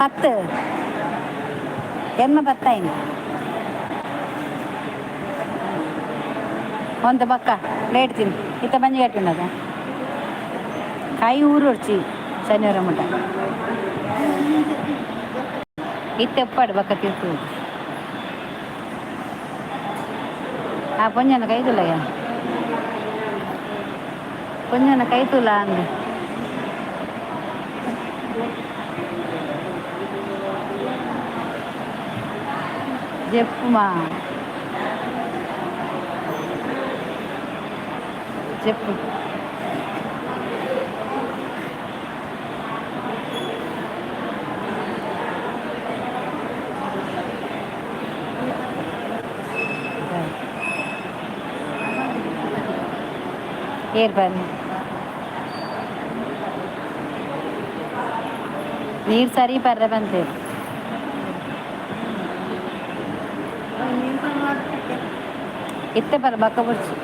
10 ಎಮ್ಮೆ ಬತ್ತಾಯಿನಿ ಒಂತ ಪಕ್ಕ ಪ್ಲೇಟ್ ತಿನ್ನು ಇತ್ತ ಬಂಜಿ ಕಟ್ಟಿಂಡದ ಕೈ ಊರು ಹೊಡ್ಚಿ ಶನಿವಾರ ಮುಟ್ಟ ಇತ್ತೆಪ್ಪಾಡು ಪಕ್ಕ ತಿರ್ತು ಆ ಪೊಂಜನ ಕೈ ತುಲಯ್ಯ ಪೊಂಜನ ಕೈ ತುಲ ಅಂದು చెప్పుమా చెప్పు ಏರ್ಬನ್ನಿ ನೀರು ಸರಿ ಪರ್ರೆ ಬಂತೆ ಇತ್ತೆ ಪರ ಬಕ್ಕ ಬಿಡ್ಚು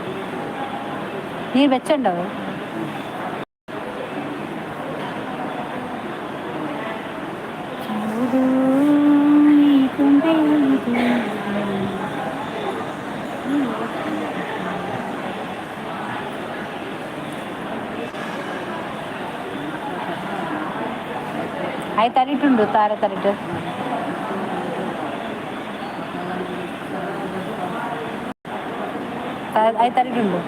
ನೀರು ಬೆಚ್ಚಂಡವು అవి తరిటుండు తార తరిటు అవి తరిటుండు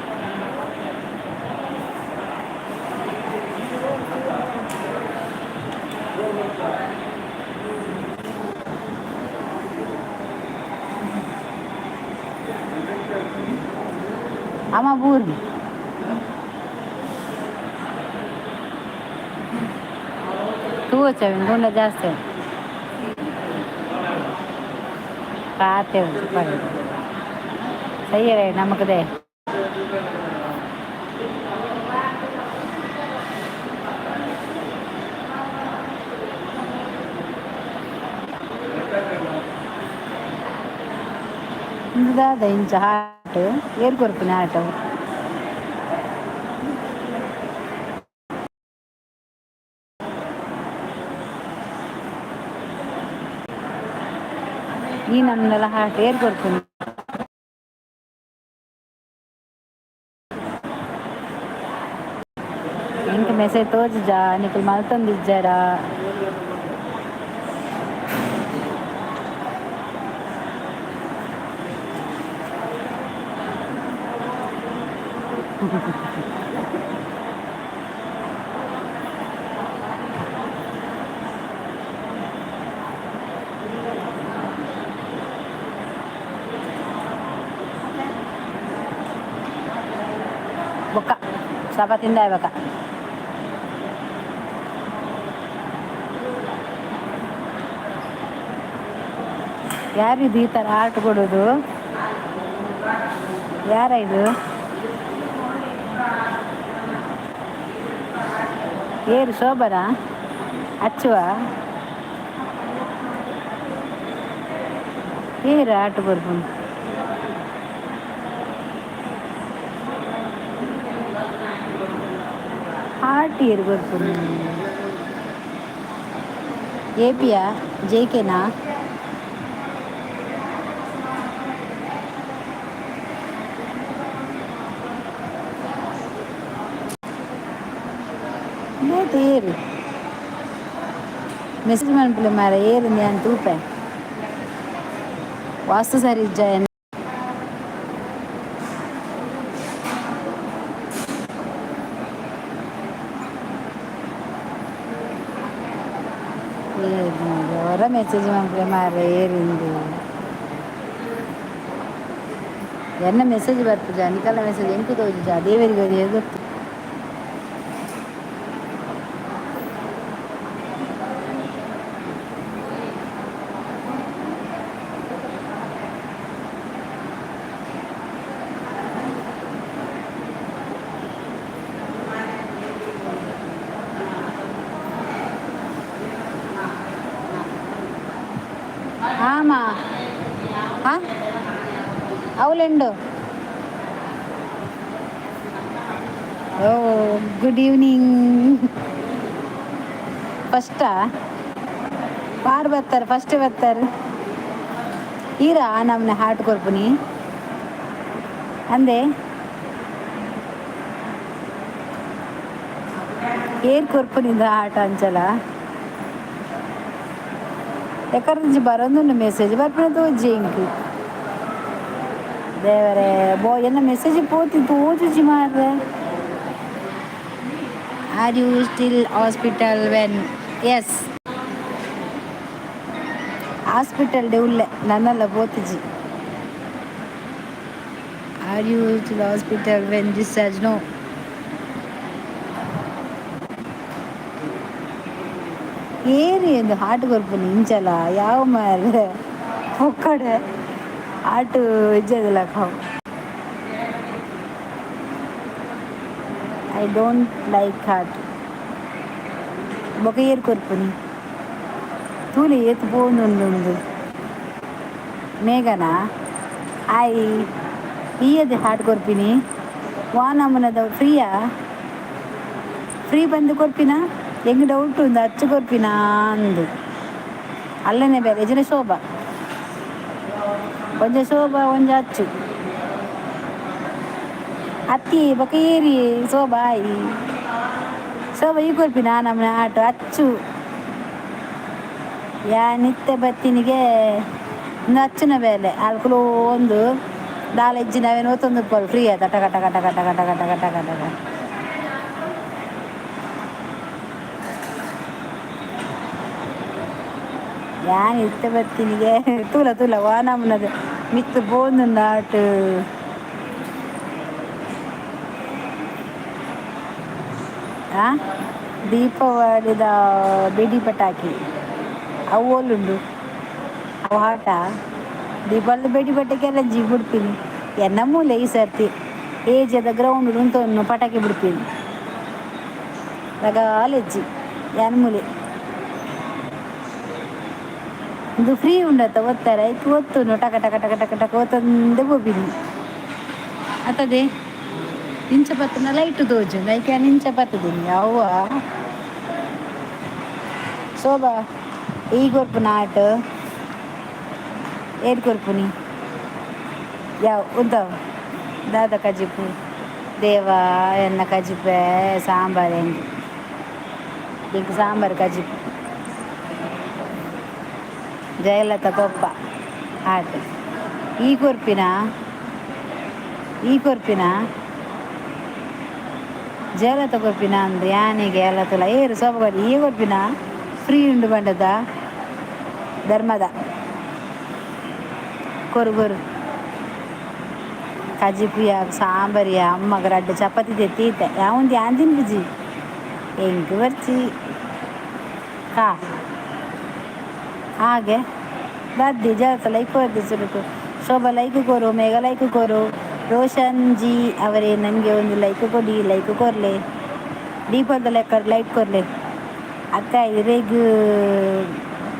అమ్మ ఊరు तू వచ్చావు గుండె జాస్తి రాతే పడి సయ్యరే నమ్మకదే ఇందాద ఇంచ హాట్ ఏరు కొరుకునే ఆట ಈ ನಮ್ನೆಲ್ಲ ಹಾಟ್ ಏರ್ ಕೊಡ್ತೀನಿ ఇంక మెసేజ్ తోచుజా నీకు మలతం ఇచ్చారా ಬೊಕ್ಕ ಸಭ ತಿಂದಾಯ್ಬೇಕ ಯಾರಿದು ಈ ಥರ ಆರ್ಟ್ ಕೊಡೋದು ಯಾರ ಇದು ಏರು ಶೋಭನಾ ಹಚ್ಚುವ ಏರು ಆರ್ಟ್ ಕೊಡ್ಬೋದು ఆర్ట్ ఎరుగొడుతుంది ఏపీయా జేకేనా ఏరు మెసేజ్ మనుపులే మార ఏరుంది అని తూపే వాస్తు సరి ఇచ్చాయని ఎవరో మెసేజ్ పంపలే మారే ఏరింది என்ன மெசேஜ் ಬರ್ತದೆ ಅನಿಕಲ್ಲ ಮೆಸೇಜ್ ಎಂಕು ತೋಜುಜಾ ದೇವರಿಗೆ ಅದು ಗೊತ್ತು ఆమా అవులేండు ఓ గుడ్ ఈవినింగ్ ఫస్టా ಪಾರು ಬರ್ತಾರೆ ಫಸ್ಟ್ ಬರ್ತಾರೆ ಈರಾ ನಮ್ಮನೆ ಹಾಟ್ ಕೊರ್ಪುನಿ ಅಂದೆ ಏರ್ ಕೊರ್ಪುನಿಂದ ಆಟ ಅಂಚಲ ಎಕರೆ ಬರೋದು ಮೆಸೇಜ್ ಬರ್ಪುನ ತೋಜಿ ಇಂಕ್ ದೇವರೇ ಎನ್ನ ಮೆಸೇಜ್ ಪೋತಿತ್ತು ಓದಿಜಿ ಮಾರ್ರೆ are you still hospital when ಎಸ್ ಹಾಸ್ಪಿಟಲ್ ಡೆ ಉಳ್ಳೆ ನನ್ನೆಲ್ಲ ಪೋತಿಜಿ are you still hospital when discharge ನೋ ಏರಿ ಎಂದು ಹಾಟ್ ಕೊರ್ಪುನಿ ಇಂಚಲ ಯಾವ ಮಾರ್ರೆ ಒಕ್ಕಡೆ ಹಾಟು ಇಜ್ಜದಿಲ್ಲ ಕಾವು ಐ ಡೋಂಟ್ ಲೈಕ್ ಹಾಟ್ ಬೊಕ ಏರ್ ಕೊರ್ಪುನಿ ತೂಲಿ ಏತ್ ಪೋಂದುಂಡು ಮೇಘನಾ ಆಯ್ ಈಯದೆ ಹಾಟ್ ಕೊರ್ಪಿನಿ ವಾನಮ್ಮನದ ಫ್ರೀಯಾ ಫ್ರೀ ಬಂದು ಕೊರ್ಪಿನ ಹೆಂಗೆ ಡೌಟ್ ಉಂದು ಅಚ್ಚು ಕೊರ್ಪಿನ ಅಂದು ಅಲ್ಲನೇ ಬೇರೆ ಎಜನೆ ಶೋಭ ಒಂಜ ಶೋಭ ಒಂಜ ಅಚ್ಚು ಅತ್ತಿ ಬೊಕ ಏರಿ ಶೋಭ ಆಯಿ ಶೋಭ ಈ ಕೊರ್ಪಿನ ನಮ್ಮನೆ ಆಟೋ ಅಚ್ಚು ಯಾ ನಿತ್ಯ ಬತ್ತಿನಿಗೆ ಇನ್ನು ಅಚ್ಚುನ ಬೇಲೆ ಅಲ್ಕುಲು ಒಂದು ನಾಲೆಜ್ಜಿ ನಾವೇನು ಓತೊಂದು ಫ್ರೀ ಆಯ್ತು ಕಟ ಕಟ ಕಟ ಕಟ ಕಟ ಕಟ ಕಟ ಕಟ ಕಟ ಯಾನ್ ಇತ್ತ ಬತ್ತಿನಿಗೆ ತೂಲ ತೂಲ ವಾನಮ್ಮನದು ಮಿತ್ತು ಬೋಂದು ನಾಟು ದೀಪಾವಳಿದ ಬೆಡಿ ಪಟಾಕಿ ಅವು ಓಲುಂಡು ಅವು ಆಟ ದೀಪಾವಳಿದ ಬೆಡಿ ಪಟಾಕಿಯೆಲ್ಲ ಜಿ ಬಿಡ್ತೀನಿ ಎನ್ನ ಮೂಲೆ ಈ ಸರ್ತಿ ಏಜದ ಗ್ರೌಂಡ್ ಉಂಟು ಪಟಾಕಿ ಬಿಡ್ತೀನಿ ಆಗ ಆಲೆಜ್ಜಿ ಯಾನ ಮೂಲೆ ಇದು ಫ್ರೀ ಉಂಡತ್ತ ಓದ್ತಾರೆ ಆಯ್ತು ಓದ್ತು ಟಕ ಟಕ ಟಕ ಟಕ ಟಕ ಓತಂದೆ ಬೋಬಿನಿ ಅತ್ತದೇ ಇಂಚ ಪತ್ತನ ಲೈಟ್ ತೋಜು ಲೈಕ್ ಇಂಚ ಪತ್ತದೀನಿ ಅವ್ವ ಶೋಭಾ ಈಗ ಕೊರ್ಪುನ ಆಟ ಏರ್ ಕೊರ್ಪುನಿ ಯಾವ ಉದ್ದಾವ ದಾದ ಕಜಿಪು ದೇವ ಎನ್ನ ಕಜಿಪೆ ಸಾಂಬಾರು ಹೆಂಗೆ ಈಗ ಸಾಂಬಾರು ಕಜಿಪು ಜಯಲಲಿತಾ ಕೊಪ್ಪ ಆಟ ಈ ಕೊರ್ಪಿನ ಜಯಲಲಿತಾ ಕೊರ್ಪಿನ ಅಂದ್ರೆ ಯಾನಿಗೆ ಎಲ್ಲ ತುಲ ಏರು ಸೊಬಗಡಿ ಈ ಕೊರ್ಪಿನ ಫ್ರೀ ಉಂಡು ಬಂಡದ ಧರ್ಮದ ಕೊರು ಕಜಿಪಿಯ ಸಾಂಬಾರಿಯ ಅಮ್ಮಗ ರಡ್ಡು ಚಪಾತಿ ತೆತ್ತೀತೆ ಯಾವಂದು ಯಾನ್ ತಿನ್ಬಿಜಿ ಹೆಂಗೆ ಬರ್ಚಿ ಕಾ ಹಾಗೆ ಬರ್ದಿ ಜಯಲಲಿತಾ ಲೈಕ್ ಬರ್ದಿ ಸುರುಕು ಶೋಭಾ ಲೈಕ್ ಕೊರು ಮೇಘ ಲೈಕ್ ಕೊರು ರೋಷನ್ ಜಿ ಅವರೇ ನನಗೆ ಒಂದು ಲೈಕ್ ಕೊಡಿ ಲೈಕ್ ಕೊರ್ಲೆ ದೀಪದ ಲೆಕ್ಕ ಲೈಕ್ ಕೊರ್ಲೆ ಅಕ್ಕ ಇರೇಗ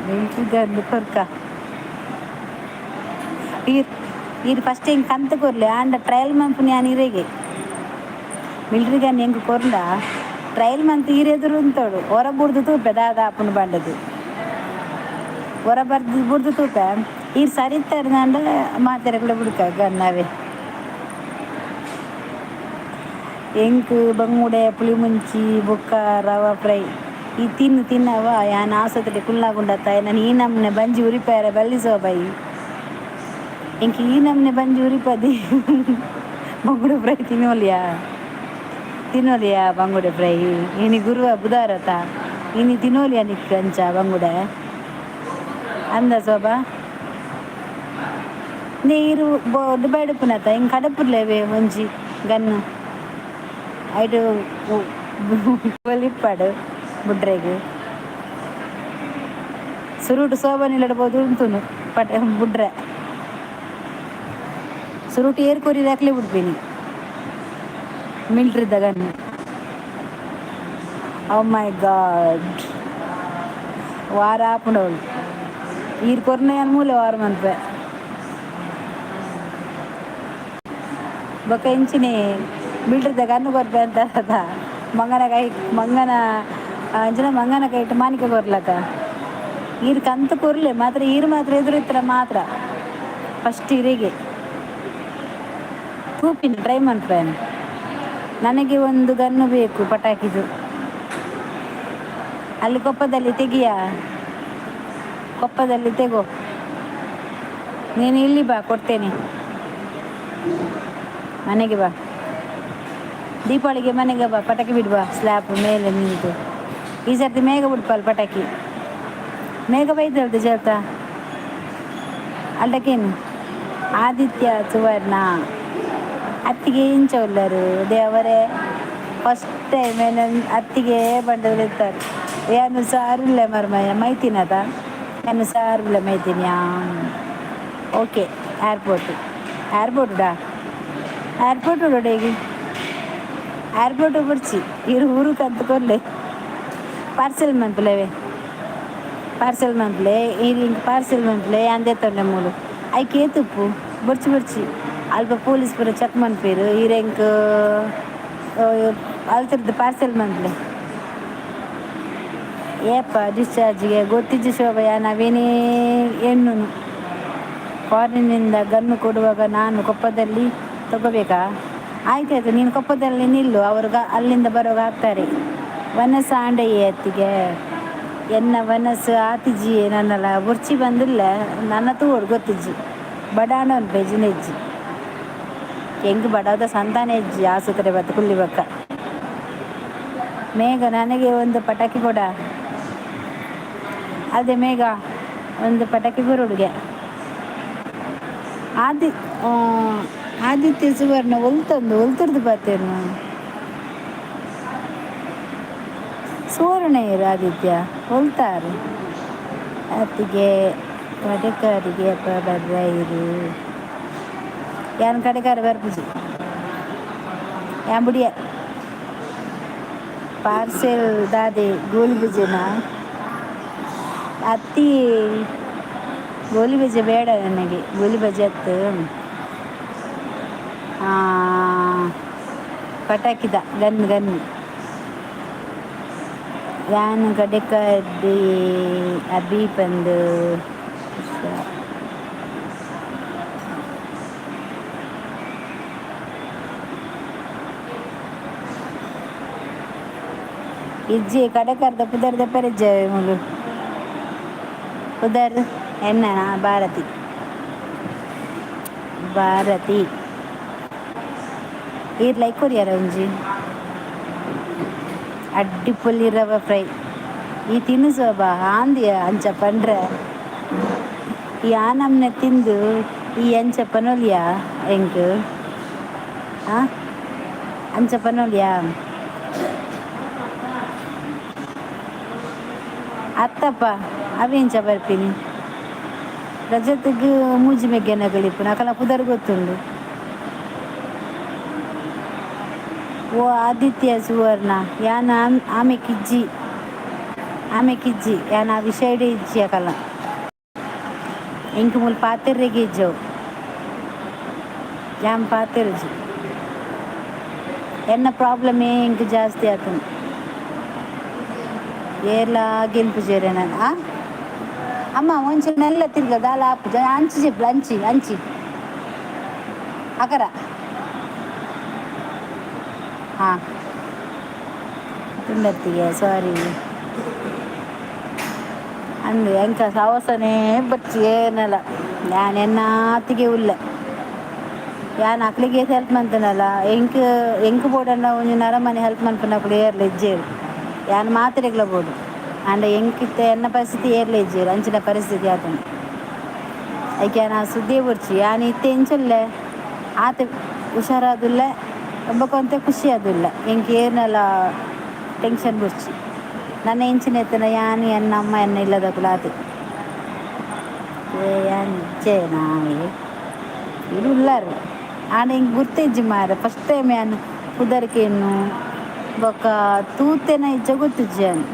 ಮಿಲ್ಟ್ರಿಗಂದು ಕೊರ್ಕ ಇದು ಫಸ್ಟ್ ಹಿಂಗೆ ಕಂತು ಕೊರ್ಲೆ ಆಂಡ ಟ್ರಯಲ್ ಮಂಪುನಿ ನಾನು ಇರೇಗೆ ಮಿಲ್ಟ್ರಿಗನ್ ಹೆಂಗೆ ಕೊರ್ಲ ಟ್ರಯಲ್ ಮಂತ್ ಇರೆದುರು ಉಂತೋಡು ಹೊರ ಬುಡ್ದು ತೂಪೆ ದಾದ ಅಪ್ಪನ ಬಂಡದು ಹೊರ ಬುಡ್ದು ತೂಪೆ ಇರು ಸರಿತಾರೆ ನಂಡ ಮಾತೆರಗಳ ಬಿಡ್ಕ ಗನ್ನವೇ ಎಂಕ್ ಬಂಗುಡೆ ಪುಳಿ ಮುಂಚಿ ಬೊಕ್ಕ ರವಾ ಫ್ರೈ ಈ ತಿನ್ನವ ಯಾನ್ ಆಸತ್ತೆ ಕುಲ್ಲಾಗುಂಡತ್ತ ನಾನು ಈ ನಮ್ಮನೆ ಬಂಜಿ ಉರಿಪಾರ ಬಲ್ಲಿಸೋ ಬೈ ಎಂಕ ಈ ನಮ್ಮನೆ ಬಂಜಿ ಉರಿಪದಿ ಬಂಗುಡೆ ಫ್ರೈ ತಿನ್ನೋಲಿಯಾ ಬಂಗುಡೆ ಫ್ರೈ ಇನಿ ಗುರುವ ಬುಧಾರತ ಇನಿ ತಿನ್ನೋಲಿಯಾ ನಿಕ್ ಅಂಚ ಬಂಗುಡೆ ಅಂದ ಶೋಭಾ ನೀರು ಬೈಡುಪುನತ ಹಿಂಗೆ ಕಡಪುರ್ಲೇವೆ ಒಂಜಿ ಗನ್ನು ಐಟು ಒಲಿಪ್ಪಾಡು ಬುಡ್ರೆಗೆ ಸುರುಟು ಶೋಭನಿಲ್ಲಡ್ಬೋದು ಉಂಟುನು ಬುಡ್ರೆ ಸುರುಟು ಏರ್ ಕೊರಿ ಹಾಕ್ಲೇ ಬಿಡ್ತೀನಿ ಮಿಲ್ಟ್ರಿದ್ದಾಗನ್ನು ಓ ಮೈ ಗಾಡ್ ವಾರ ಆಪುಂಡವಳು ಈರು ಕೊರ್ನೆ ಮೂಲೆ ವಾರ ಮನ್ಪೆ ಬೊಕ್ಕ ಇಂಚಿನಿ ಮಿಲ್ಟ್ರಿದಾಗ ಅನ್ನು ಕೊರ್ಪೆ ಅಂತ ಮಂಗನ ಅಂಚಿನ ಮಂಗನ ಕೈ ಇಟ್ಟು ಮಾನಿಕೆ ಕೊರ್ಲಕ್ಕ ಈರು ಕಂತು ಕೊರ್ಲೆ ಮಾತ್ರ ಈರು ಮಾತ್ರ ಎದುರಿತ್ರ ಮಾತ್ರ ಫಸ್ಟ್ ಇರಿಗೆ ತೂಪಿನ ಟ್ರೈ ಮಾಡ್ತೇನೆ. ನನಗೆ ಒಂದು ಗನ್ನು ಬೇಕು ಪಟಾಕಿದು. ಅಲ್ಲಿ ಕೊಪ್ಪದಲ್ಲಿ ತೆಗಿಯಾ, ಕೊಪ್ಪದಲ್ಲಿ ತೆಗೋ. ನೀನು ಇಲ್ಲಿ ಬಾ, ಕೊಡ್ತೇನೆ. ಮನೆಗೆ ಬಾ, ದೀಪಾವಳಿಗೆ ಮನೆಗೆ ಬಾ, ಪಟಾಕಿ ಬಿಡುವ ಸ್ಲ್ಯಾಬ್ ಮೇಲೆ ನಿಂತು. ಈ ಸರ್ತಿ ಮೇಘ ಬಿಡ್ಪಲ್ ಪಟಾಕಿ, ಮೇಘ ಬೈದಲ್ದು ಜಲ್ತ ಅಡ್ಡಕ್ಕೇನು. ಆದಿತ್ಯ ಸುವರ್ಣ ಅತ್ತಿಗೆ ಇಂಚವಲ್ಲರು ದೇವರೇ ಫಸ್ಟ್ ಟೈಮ್ ಅತ್ತಿಗೆ ಬಂಡವಿರ್ತಾರೆ. ಏನು ಸಾರಿಲ್ಲ ಮರ್ಮಯ್ಯ ಮೈತಿನದ, ಏನು ಸಾರಿಲ್ಲ ಮೈತಿನ್ಯಾ. ಓಕೆ ಏರ್ಪೋರ್ಟಾ ಏರ್ಪೋರ್ಟ್ ಡೇಗಿ ಏರ್ಪೋರ್ಟ್ ಬಿಡ್ಸಿ ಇರು ಊರು ಕಂತುಕೊಲ್ಲೆ ಪಾರ್ಸೆಲ್ ಮಂತ್ಲೇವೆ ಪಾರ್ಸೆಲ್ ಮಂತ್ಲೆ ಇದು ಇಂಕ ಪಾರ್ಸೆಲ್ ಮಂತ್ಲೆ ಅಂದೇ ತೊಂಡೆ ಮೂಲು ಐಕೆ ತುಪ್ಪು ಬುಡ್ಚಿ ಅಲ್ಪ ಪೊಲೀಸ್ ಪುರ ಚೆಕ್ ಮನ್ಪೇರು ಇರೆಂಕ್ ಅಲ್ತಿರ್ದು ಪಾರ್ಸೆಲ್ ಮಂತ್ಲೆ ಏಪ್ಪ ಡಿಸ್ಚಾರ್ಜ್ಗೆ ಗೊತ್ತಿಜ್ಜು ಶೋಭಯ ನಾವೇನೇ ಹೆಣ್ಣು ಫಾರಿನ್ನಿಂದ ಗನ್ನು ಕೊಡುವಾಗ ನಾನು ಕೊಪ್ಪದಲ್ಲಿ ತಗೋಬೇಕಾ? ಆಯ್ತಾಯ್ತು, ನೀನು ಕೊಪ್ಪದಲ್ಲಿ ನಿಲ್ಲು, ಅವ್ರಿಗೆ ಅಲ್ಲಿಂದ ಬರೋವಾಗ ಹಾಕ್ತಾರೆ. ವನಸ ಆಂಡೆಯೇ ಅತ್ತಿಗೆ ಎನ್ನ ವನಸ್ಸು ಆತಿಜ್ಜಿ ನನ್ನಲ್ಲ ಬುರ್ಚಿ ಬಂದಿಲ್ಲ ನನ್ನ ತೂಡು ಗೊತ್ತಿಜ್ಜಿ ಬಡಾಣ ಪೇಜಿನ ಹೆಜ್ಜಿ ಹೆಂಗೆ ಬಡಾದ ಸಂತಾನ ಹೆಜ್ಜಿ ಆಸುತ್ರೆ ಬತ್ತು ಕುಲ್ಲಿ ಬಕ್ಕ. ಮೇಘ ನನಗೆ ಒಂದು ಪಟಾಕಿ ಕೊಡ. ಅದೇ ಮೇಘ ಒಂದು ಪಟಾಕಿ ಹುಡುಗೆ ಆದಿತ್ಯ ಸುವರ್ಣ ಒಲ್ತರ್ದು ಬರ್ತೇನು ಸುವರ್ಣ ಇರು ಆದಿತ್ಯ ಹೊಲ್ತಾರು ಅತ್ತಿಗೆ ಕಡೆಕಾರಿಗೆ ಅಪ್ಪ ಬರ್ರ ಇರು ಯಾನ್ ಕಡೆಕಾರ ಬರ್ಪುಜಿ ಯಾಂಬುಡಿಯ ಪಾರ್ಸೆಲ್ ದಾದೆ ಗೋಲಿ ಬಜೆನ ಅತ್ತಿ ಗೋಲಿ ಬಜೆ ಬೇಡ ನನಗೆ, ಗೋಲಿ ಬಜೆ ಹತ್ತು ಪಟಾಕಿದ ಗನ್ನು ಯಾನು ಕಡೆಕಡ್ಡಿ ಅಬಿ ಬಂದು ಇಜ್ಜಿ ಕಡೆಕರ್ದ ಪುದರ್ದ ಪೆರಜ್ಜ ಮುಲು ಪುದರ್ ಎನ್ನ ಭಾರತಿ ಈರ್ ಲೈಕ್ ಕೊರಿಯಾರ ಒಂಜಿ ಅಡ್ಡಿಪೊಲ್ಲಿ ರವೆ ಫ್ರೈ ಈ ತಿನ್ನಿಸೋಬ ಆಂದಿಯ ಅಂಚ ಪಂಡ್ರೆ ಈ ಆನಮ್ನೆ ತಿಂದು ಈ ಅಂಚ ಪನೋಲಿಯ ಹೆಂಗ್ ಅಂಚ ಪನೋಲಿಯ ಅತ್ತಪ್ಪ ಅವೇಂಚ ಬರ್ತೀನಿ ರಜತ್ಗೆ ಮೂಜಿ ಮೆಗ್ಗೆನ ಗಳಿಪು ನಾಕಲ್ಲ ಪುದರ್ ಗೊತ್ತುಂಡು. ಓ ಆದಿತ್ಯ ಸುವರ್ಣ ಯಾನ ಆಮೆ ಕಿಜ್ಜಿ ಯಾನ ಆ ವಿಷಯಡೆ ಇಜ್ಜಿ ಅಕಲ್ಲ ಇಂಕ ಮೂಲ ಪಾತೆರ್ರೆಗೆ ಇಜ್ಜವು ಯಾಮ್ ಪಾತೆರ್ಜಿ ಎನ್ನ ಪ್ರಾಬ್ಲಮೇ ಇಂಕ ಜಾಸ್ತಿ ಆತನು ಏರ್ಲ ಗೆಲ್ಪುಜೇರೆ ನಾನು ಅಮ್ಮ ಒಂಚೂರು ನೆಲ್ಲ ತಿರ್ಗ ದಾಲ ಆಪು ಅಂಚಿ ಚೆಪ್ಪು ಅಂಚಿ ಅಕರ ಹಾಂ ತುಂಡತ್ತಿಗೆ ಸಾರಿ ಅಂದು ಎಂಕ ಸವಸನೇ ಬಚ್ಚಿ ಏನಲ್ಲ ನಾನು ಎನ್ನಾತಿಗೆ ಉಲ್ಲ ಯಾನ್ ಅಕ್ಲಿಗೆ ಹೆಲ್ಪ್ ಮಾಡ್ತೇನಲ್ಲ ಎಂಕ್ ಬೋಡನ್ನ ಒಂಜಿ ನರಮನೆ ಹೆಲ್ಪ್ ಮಾಡ್ಪನಕ್ಕಳು ಏರ್ಲ ಇಜ್ಜೇರು ಯಾನ್ ಮಾತ್ರೆಗ್ಲ ಬೋಡು ಅಂಡ ಎಂಕಿತ್ತ ಎನ್ನ ಪರಿಸ್ಥಿತಿ ಏರ್ಲ ಇಜ್ಜೇರು ಅಂಚಿನ ಪರಿಸ್ಥಿತಿ ಆತನು ಐಕೆ ನಾ ಸುದ್ದಿ ಬುಡ್ಚಿ ಯಾನ್ ಇತ್ತೆ ಎಂಚಲ್ಲೇ ಆತ ಹುಷಾರಾದಿಲ್ಲ ಒಬ್ಬಕೊಂತ ಖುಷಿ ಆದಿಲ್ಲ ಎಂಕ್ ಏನಲ್ಲ ಟೆನ್ಷನ್ ಬುಡ್ಚಿ ನನ್ನ ಎಂಚಿನ ಎತ್ತನ ಯಾನು ಎನ್ನ ಅಮ್ಮ ಎನ್ನ ಇಲ್ಲದ ಕುಲಾತಿ ಏ ನಾವೇ ಇದು ಉಲ್ಲಾರು ಆನ ಹಿಂಗೆ ಗುರ್ತಿಜ್ಜಿ ಮಾರ ಫಸ್ಟ್ ಟೈಮ್ ಯಾನು ಕುದರ್ಕೇನು ಬೊಕ್ಕ ತೂತೆನ ಇಜ್ಜ ಗೊತ್ತಿಜ್ಜಿ ಅನು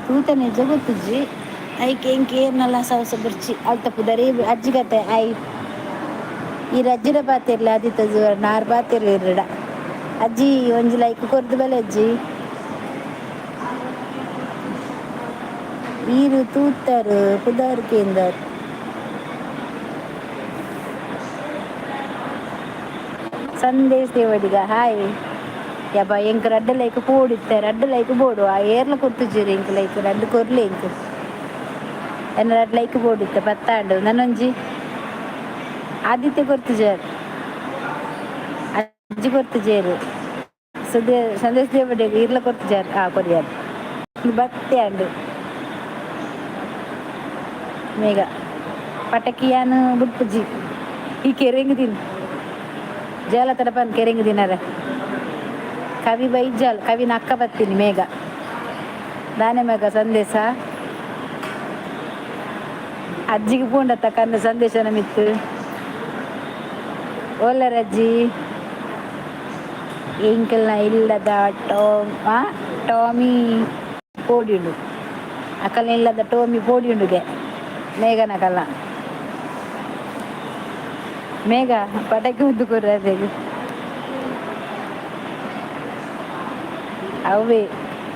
ತೂತೆನ ಇಜ್ಜ ಗೊತ್ತಿಜ್ಜಿ ಐಕೆ ಎಂಕೆ ಏನಲ್ಲ ಸವಸ ಬುರ್ಚಿ ಅಲ್ತ ಪುದರಿ ಅಜ್ಜಿಗತ್ತೆ ಈ ರಜ್ಜಿನ ಪಾತಿರ್ಲ ಆದಿತ್ತ ಸುವರ್ಣ 6 ಪಾತಿರ್ಲಿ ಇರ್ರಡ ಅಜ್ಜಿ ಒಂಜಿ ಲೈಕ್ ಕೊರ್ದು ಬಲೆ ಅಜ್ಜಿ ಈರು ತೂತರು ಪುದಾರ್ ಕೇಂದರ್ ಸಂದೇಶ್ ದೇವಡಿಗ ಹಾಯ್ ಯಬ್ಬ ಎಂಕ್ ರಡ್ಡ್ ಲೈಕ್ ಪೋಡಿತ್ತೆ ರಡ್ಡ್ ಲೈಕ್ ಬೋಡು ಆ ಏರ್ಲ ಕೊರ್ತುಜೀರಿ ಎಂಕ್ ಲೈಕ್ ರಡ್ಡ್ ಕೊರ್ಲಿ ಎಂಕ್ ಎನ್ನ ರಡ್ಡ್ ಲೈಕ್ ಬೋಡಿತ್ತೆ ಪತ್ತಾಂಡು ನನ್ನೊಂಜಿ ಆದಿತ್ಯ ಕೊರ್ತುಜಾರ್ ಅಜ್ಜಿ ಕೊರ್ತುಜೇರು ಸಂದೇಶ್ ದೇವಡಿಗ ಇರ್ಲ ಕೊರ್ತುಜಾರ್ ಕೊರಿಯಾರ್ ಬತ್ತೆ ಅಂಡು ಮೇಘ ಪಟಕಿಯಾನು ಬುಡ್ಪುಜಿ ಈ ಕೆರೆಂಗ್ ತಿನ್ ಜಾಲ ತಡಪನ್ ಕೆರೆಂಗ್ ದಿನಾರ ಕವಿ ಬೈಜಾಲ್ ಕವಿ ನಕ್ಕ ಬತ್ತೀನಿ ಮೇಘ ದಾನೆ ಮೇಘ ಸಂದೇಶ ಅಜ್ಜಿಗೆ ಪೂಂಡತ್ತ ಕಂದ ಸಂದೇಶನ ಮಿತ್ತು ಓಲರಜ್ಜಿ ಎಂಕಲ್ನ ಇಲ್ಲದ ಟಾಮಿ ಪೋಡಿಯುಂಡು ಅಕಲ್ನ ಇಲ್ಲದ ಟೋಮಿ ಪೋಡಿಯುಂಡುಗೆ ಮೇಘನ ಕಲ್ಲ ಮೇಘ ಪಟಾಕಿ ಉದ್ದು ಕೊರ್ರದೆಗ್ ಅವೇ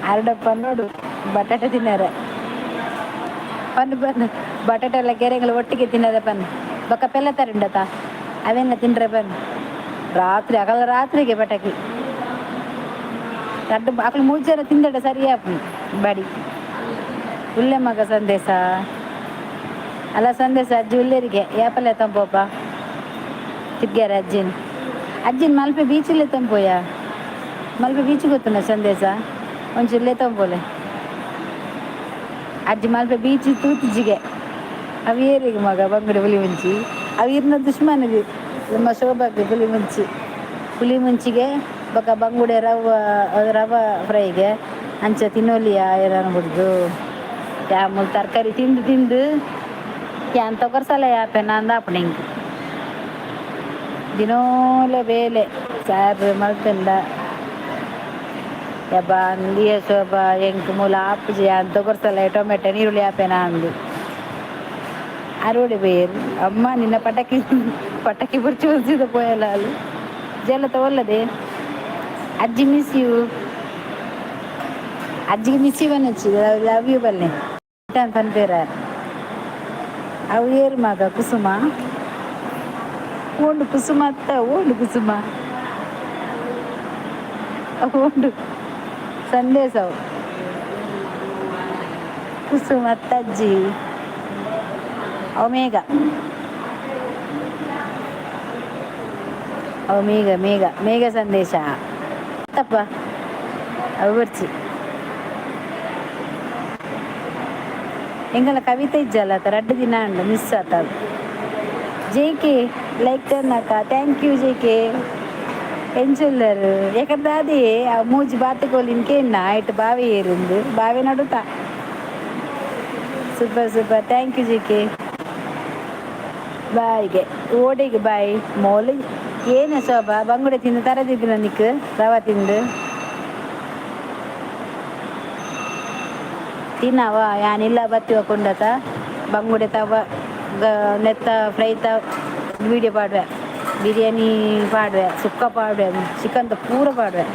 ಅರಡಪ್ಪ ನೋಡು ಬಟಾಟೆ ತಿನ್ನಾರ ಪನ್ನು ಬನ್ನು ಬಟಾಟೆ ಎಲ್ಲ ಕೆರೆಗಳು ಒಟ್ಟಿಗೆ ತಿನ್ನದ ಪನ್ನು ಬೊಕ್ಕ ಪೆಲ್ಲ ತರುಂಡತ ಅವೆಲ್ಲ ತಿನ್ರೆ ಬನ್ನು ರಾತ್ರಿ ಅಗಲ ರಾತ್ರಿಗೆ ಪಟಾಕಿ ರಡ್ಡು ಅಕಲು ಮೂಜಾರ ತಿಂದಡ ಸರಿಯಾಪು ಬಾಡಿ ಉಲ್ಲೆ ಮಗ ಸಂದೇಶ ಅಲ್ಲ ಸಂದೇಶ ಅಜ್ಜಿ ಉಲ್ಲೇರಿಗೆ ಯಾಪಲ್ಲ ತಂಪೋಪ ತಿರ್ಗ್ಯಾರ ಅಜ್ಜಿನ ಮಲ್ಪೆ ಬೀಚಲ್ಲೇ ತಂಪೋಯ ಮಲ್ಪೆ ಬೀಚ್ ಗೊತ್ತುಂಡ ಸಂದೇಶ ಒಂಚೂರ್ಲೆ ತಂಪೋಲೆ ಅಜ್ಜಿ ಮಲ್ಪೆ ಬೀಚ್ ತೂತಿಜ್ಜಿಗೆ ಅವೇರಿಗೆ ಮಗ ಬಂಗುಡೆ ಹುಲಿ ಮುಂಚಿ ಅವಿರ್ನ ದುಶ್ಮನಿಗೆ ನಮ್ಮ ಶೋಭಾಗೆ ಹುಲಿ ಮುಂಚಿಗೆ ಬೊಕ್ಕ ಬಂಗುಡೆ ರವ ಫ್ರೈಗೆ ಅಂಚ ತಿನ್ನೋಲಿಯ ಏನಾನು ಬಿಡ್ದು ಯಾಮೂಲ್ ತರಕಾರಿ ತಿಂದು ಯಾನ್ ತೊಗರ್ಸಲ್ಲ ಯಾಪೆ ನಾನು ದಾಪಣೆ ಹಿಂಗೆ ದಿನೋಲೆ ಬೇಲೆ ಸಾರು ಮಲ್ತಂಡ ಯಬ್ಬ ಅಂದಿಯ ಶೋಭ ಎಂಕ್ ಮೂಲ ಆಪುಜಿ ಅಂತ ತೊಗರ್ಸಲ್ಲ ಟೊಮೆಟೊ ನೀರುಳ್ಳಿ ಆಪೆನ ಅಂದು ಅರೋಡಿ ಬೇರು ಅಮ್ಮ ನಿನ್ನ ಪಟಾಕಿ ಬುರ್ಚಿ ಹೊಲ್ಸಿದ ಪೋಯಲ್ಲ ಅಲ್ಲಿ ಜಲ ತಗೊಳ್ಳದೆ ಅಜ್ಜಿ ಮಿಸ್ ಯು ಅಜ್ಜಿಗೆ ಮಿಸ್ ಯು ಬನ್ನಚ್ಚಿ ಲವ್ ಯು ಬಲ್ಲೆ ಪನ್ಪೇರ ಅವು ಏರು ಮಗ ಕುಸುಮ ಓಂಡು ಕುಸುಮ ಅತ್ತ ಓಂಡು ಕುಸುಮ ಓಂಡು ಸಂದೇಶವು ಕುಸುಮ ಅತ್ತಜ್ಜಿ ಅವು ಮೇಘ ಸಂದೇಶ ತಪ್ಪ ಅವು ಬರ್ಚಿ ಎಂಗಲ ಕವಿತೆ ಇಜ್ಜಲ್ಲ ರಡ್ಡು ದಿನ ಉಂಡು ಮಿಸ್ ಆತ JK like ತನ್ನಕ thank you JK ಎಂಚುಲ್ಲರು ಯಾಕಂದ್ರೆ ಅದೇ ಆ ಮೂಜಿ ಬಾತುಕೋಲಿನ ಕೇನ್ನ ಆಯ್ತು ಬಾವಿ ಏರಿಂದು ಬಾವಿ ನಡುತ್ತಾ ಸೂಪರ್ ಥ್ಯಾಂಕ್ ಯು ಜೇಕೆ ಬಾಯಿಗೆ ಓಡೆಗೆ ಬಾಯಿ ಮೋಲು ಏನು ಶೋಭಾ ಬಂಗುಡೆ ತಿಂದು ತರದಿದ್ದಿನ ನಿಕ್ ರವ ತಿಂದು ತಿನ್ನವ ಯಾನಿಲ್ಲ ಬತ್ತಿವ ಕೊಂಡತ ಬಂಗುಡೆ ತವ ನೆತ್ತ ಫ್ರೈ ವೀಡಿಯೋ ಪಾಡುವೆ ಬಿರಿಯಾನಿ ಪಾಡುವೆ ಸುಕ್ಕ ಪಾಡುವೆ ಚಿಕನ್ ಪೂರ ಪಾಡುವೆ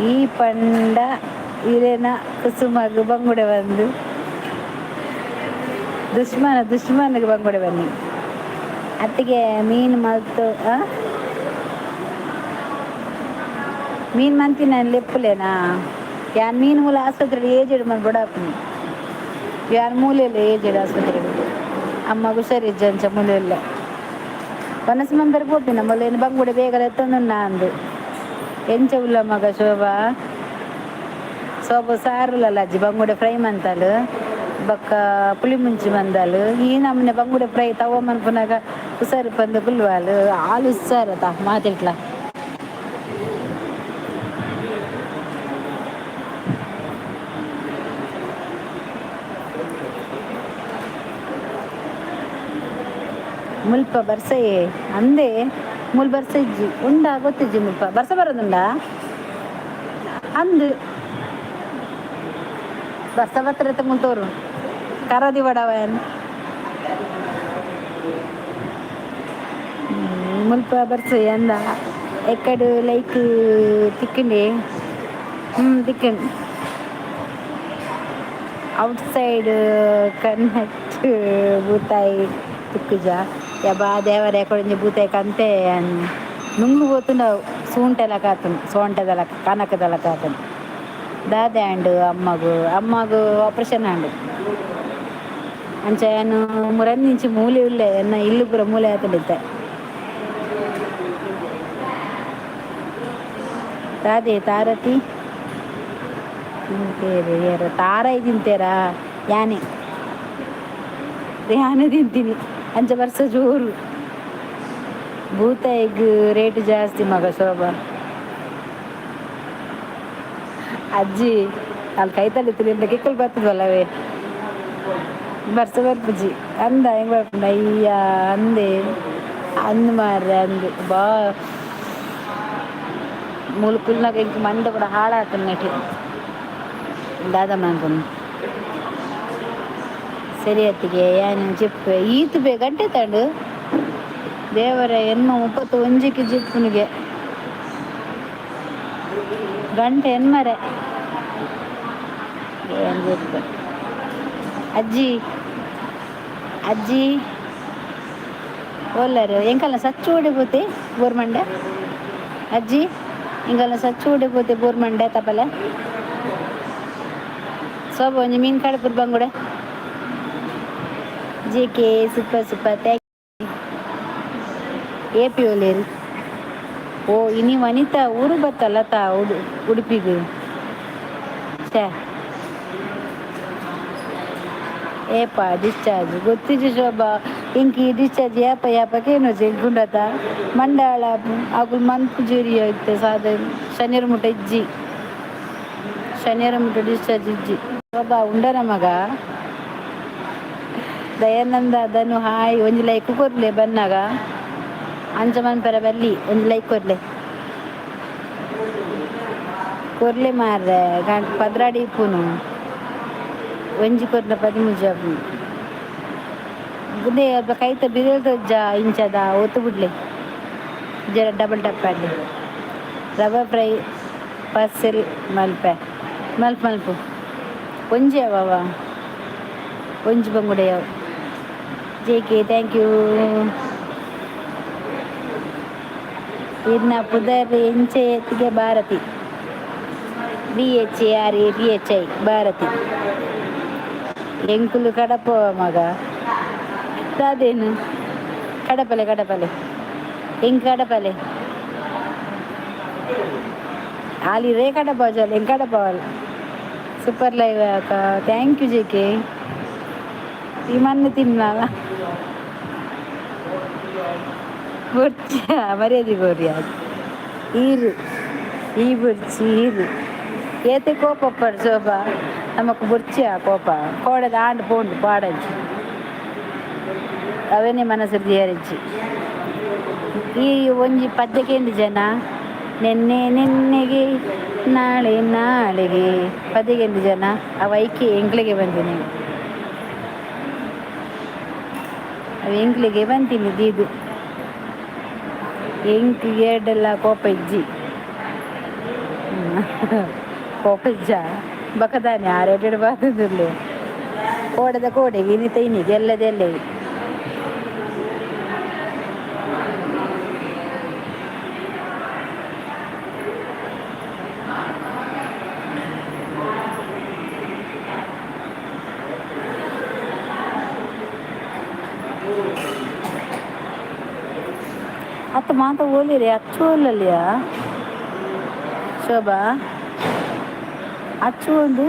ಈ ಪಂಡ ಇರೇನ ಕುಸುಮಗ್ ಬಂಗುಡೆ ಬಂದು ದುಶ್ಮನಿಗೆ ಬಂಗುಡೆ ಬನ್ನಿ ಅತ್ತಿಗೆ ಮೀನು ಮಲ್ತು ಮೀನು ಮಂತಿನ ಲೆಪ್ಪುಲೇನಾ ಯಾನ್ ಮೀನು ಮೂಲ ಆಸ್ಪತ್ರೆ ಏಜೆಡ್ ಮನ್ ಬಡಾಪನಿ ಯಾನ್ ಮೂಲೆಲ್ಲ ಏಜೆಡ್ ಆಸ್ಪತ್ರೆ ಅಮ್ಮ ಹುಷಾರಿಜ್ಜಂಚ ಮೂಲೆಲ್ಲ ಪನಸ ಮಂಬರ್ ಪೋಪಿನ ಮೊಲೇನು ಬಂಗುಡೆ ಬೇಗಲ ಎತ್ತಂದು ಅಂದು ಎಂಚ ಉಲ್ಲ ಮಗ ಶೋಭಾ ಸಾರುಲಲ್ಲ ಅಜ್ಜಿ ಬಂಗುಡೆ ಫ್ರೈ ಮಂತಲು ಬೊಕ್ಕ ಪುಳಿ ಮುಂಚಿ ಮಂದಲು ಈ ನಮ್ಮನೆ ಬಂಗುಡೆ ಫ್ರೈ ತವ ಮನ್ಪುನಾಗ ಹುಷಾರು ಪಂದು ಪುಲ್ವಾಲು ಹಾಲು ಹುಷಾರತ ಮಾತಿಟ್ಲ ಮುಲ್ಪ ಬರ್ಸಯೇ ಅಂದೆ ಮುಲ್ ಬರ್ಸ ಇಜ್ಜಿ ಉಂಡ ಗೊತ್ತಿಜ್ಜಿ ಮುಲ್ಪ ಬರ್ಸ ಬರೋದುಂಡ ಅಂದು ಬರ್ಸ ಬತ್ತರತ್ತ ಮುಂತೋರು ಕರದಿ ಬಡವನ್ ಮುಲ್ಪ ಬರ್ಸಯ್ ಅಂದ ಎಕ್ಕಡು ಲೈಕ್ ತಿಕ್ಕಂಡಿ ತಿಕ್ಕಂಡು ಔಟ್ಸೈಡ್ ಕನೆಕ್ಟ್ ಬೂತಾಯಿ ತುಕ್ಕುಜ ಯಬಾ ದೇವರ ಎಕೊಳಿಂಜ ಬೂತಾಯಿ ಕಂತೆ ನುಂಗು పోతుండవు సూంటెల కాతుంది సోంటెదల కనకదల కాతుంది దాదే అండు అమ్మకు ఆపరేషన్ అండు ಅಂಚೆನು ಮುರಂದಿಂಚಿ ಮೂಲೆ ಉಳ್ಳೆ ಎನ್ನ ಇಲ್ಲು ಪೂರ ಮೂಲೆ ಆತಲಿದ್ದೆ ತಾದೆ ತಾರತಿ ತಿಂತೇರೆ ಯಾರ ತಾರಾಯಿ ತಿಂತೇರಾ ಯಾನೆ ತಿಂತೀನಿ ಅಂಚ ವರ್ಷ ಜೋರು ಭೂತ ಎಗ್ ರೇಟ್ ಜಾಸ್ತಿ ಮಗ ಶೋಭಾ ಅಜ್ಜಿ ಅಲ್ಲಿ ಕೈತಲ್ಲಿ ತಿಳಿ ಕಿಕ್ಕಲ್ ಬರ್ತದಲ್ಲವೇ ಬರ್ಪುಜಿ ಅಂದ ಹೆಂಗ್ ಬರ್ಪುಂಡ ಅಯ್ಯ ಅಂದೆ ಮಾರ್ರೆ ಅಂದೆ ಬಾ ಮುಲ್ಕುಲ್ನಾಗ ಇಂಕ ಮಂಡೆ ಕೂಡ ಹಾಳಾತನ ನೆಟ್ಟಿ ದಾದಮ್ಮ ಅನ್ಕೊಂಡು ಸರಿ ಅತ್ತಿಗೆ ಏನು ಜಿಪ್ಪು ಈತು ಗಂಟೆ ತಂಡು ದೇವರ ಎನ್ನು 31ಕ್ಕೆ ಜಿಪ್ಪುನಿಗೆ ಗಂಟೆ ಎನ್ಮರೆ ಏನು ಜಿಪ್ಪು ಅಜ್ಜಿ ಒಲ್ಲರು ಎಂಕಲ್ಲ ಸಚ್ಚು ಹೊಡಿಬೋತಿ ಬೋರ್ಮಂಡೆ ಅಜ್ಜಿ ಹಿಂಗಲ್ಲ ಸಚ್ಚು ಹೊಡಿಬೋತಿ ಬೋರ್ಮಂಡೆ ತಪ್ಪಲೆ ಸೋಬ ಒಂಜಿ ಮೀನು ಕಡಪುರ್ ಬಂಗುಡೆ ಜಿಕೆ ಸೂಪರ್ ಏಪಿ ಒಲೇರಿ ಓ ಇನಿ ವನಿತಾ ಊರು ಬತ್ತಲ್ಲ ಉಡುಪಿಗೆ ಛೇ ಏಪ ಡಿಸ್ಚಾರ್ಜ್ ಗೊತ್ತಿದ್ದು ಶೋಭಾ ಇಂಕಿ ಡಿಸ್ಚಾರ್ಜ್ ಯಾಪಕ್ಕೇನು ಗುಂಡತ ಮಂಡಾಳ ಅಗುಲ್ ಮನ್ಪು ಜೀರಿ ಐತೆ ಸಾಧ ಶನಿಯರ ಮುಟ್ಟ ಡಿಸ್ಚಾರ್ಜ್ ಇಜ್ಜಿ ಶೋಭಾ ಉಂಡನ ಮಗ ದಯಾನಂದ ಅದನ್ನು ಹಾಯ್ ಒಂಜಿ ಲೈಕ್ ಕೊರ್ಲೆ ಬನ್ನಾಗ ಅಂಚ ಮನ್ಪರ ಬಲ್ಲಿ ಒಂಜಿ ಲೈಕ್ ಕೊರ್ಲೆ ಮಾರ್ರೆ ಪದ್ರಾಡಿ ಇಪ್ಪುನು ಒಂಜಿ ಕೊರ್ನ 13 ಗುದ್ದೆ ಅಲ್ಪ ಕೈತ ಬಿದಲ್ತಜ್ಜ ಇಂಚದ ಒತ್ತು ಬಿಡ್ಲೆ ಜರ ಡಬಲ್ ಟಪ್ ಆಡಲಿ ರವೆ ಫ್ರೈ ಪಾರ್ಸೆಲ್ ಮಲ್ಪು ಒಂಜಿ ಅವ ಒಂಜಿ ಬಂಗುಡೆಯವು ಜೇಕೆ ಥ್ಯಾಂಕ್ ಯು ಇನ್ನ ಪುದರ್ ಎಂಚೆ ಎತ್ತಿಗೆ ಭಾರತಿ BHARAPHI ಭಾರತಿ ಎಂಕುಲು ಕಡಪ ಮಗ ಅದೇನು ಕಡಪಲೆ ಹೆಂಗ್ ಕಡಪಲೆ ಆಲಿರೇ ಕಡಪ ಜಲ್ ಹೆಂಗ್ ಕಡಪವಲ್ ಸೂಪರ್ ಲೈವ್ ಅಕ್ಕ ಥ್ಯಾಂಕ್ ಯು ಜೇಕೆ ಈ ಮಣ್ಣು ತಿನ್ನಲ್ಲ ಬುರ್ಚಿ ಮರ್ಯಾದೆ ಗೋರಿ ಅದು ಈ ಬುರ್ಚಿ ಏತೆ ಕೋಪ ಪಡ್ ಶೋಭಾ ನಮಕ್ ಬುರ್ಚಿಯ ಕೋಪ ಕೋಡದ ಆಂಡ್ ಪೋಂಡು ಪಾಡಜ್ಜಿ ಅವೇನೇ ಮನಸ್ಸಲ್ಲಿ ದೇವರಜ್ಜಿ ಈ ಒಂಜಿ ಪದ್ಯಕ್ಕೆ ಜನ ನೆನ್ನೆಗೆ ನಾಳೆಗೆ ಪದ್ಯಕ್ಕೆ ಜನ ಅವ ಐಕೆ ಎಂಕ್ಳಿಗೆ ಬಂದಿನಿ ಅವು ಎಂಕ್ಳಿಗೆ ಬಂತೀನಿ ದೀದು ಎಂಕ್ಲಿಗೆ ಎರಡೆಲ್ಲ ಕೋಪ ಇಜ್ಜಿ ಕೋಪ ಇಜ್ಜ ಬಕದಾನೆ ಆರೆರಡು ಬಾರದಿರಲಿ ಕೋಡದ ಕೋಡೆಗೆ ಇನಿ ತೈನಿಗೆ ಎಲ್ಲದೆಲ್ಲ ಅತ್ತ ಮಾತ ಓಲಿರಿ ಅಚ್ಚು ಓಲಲ್ಲಿಯ ಶೋಭಾ ಅಚ್ಚು ಒಂದು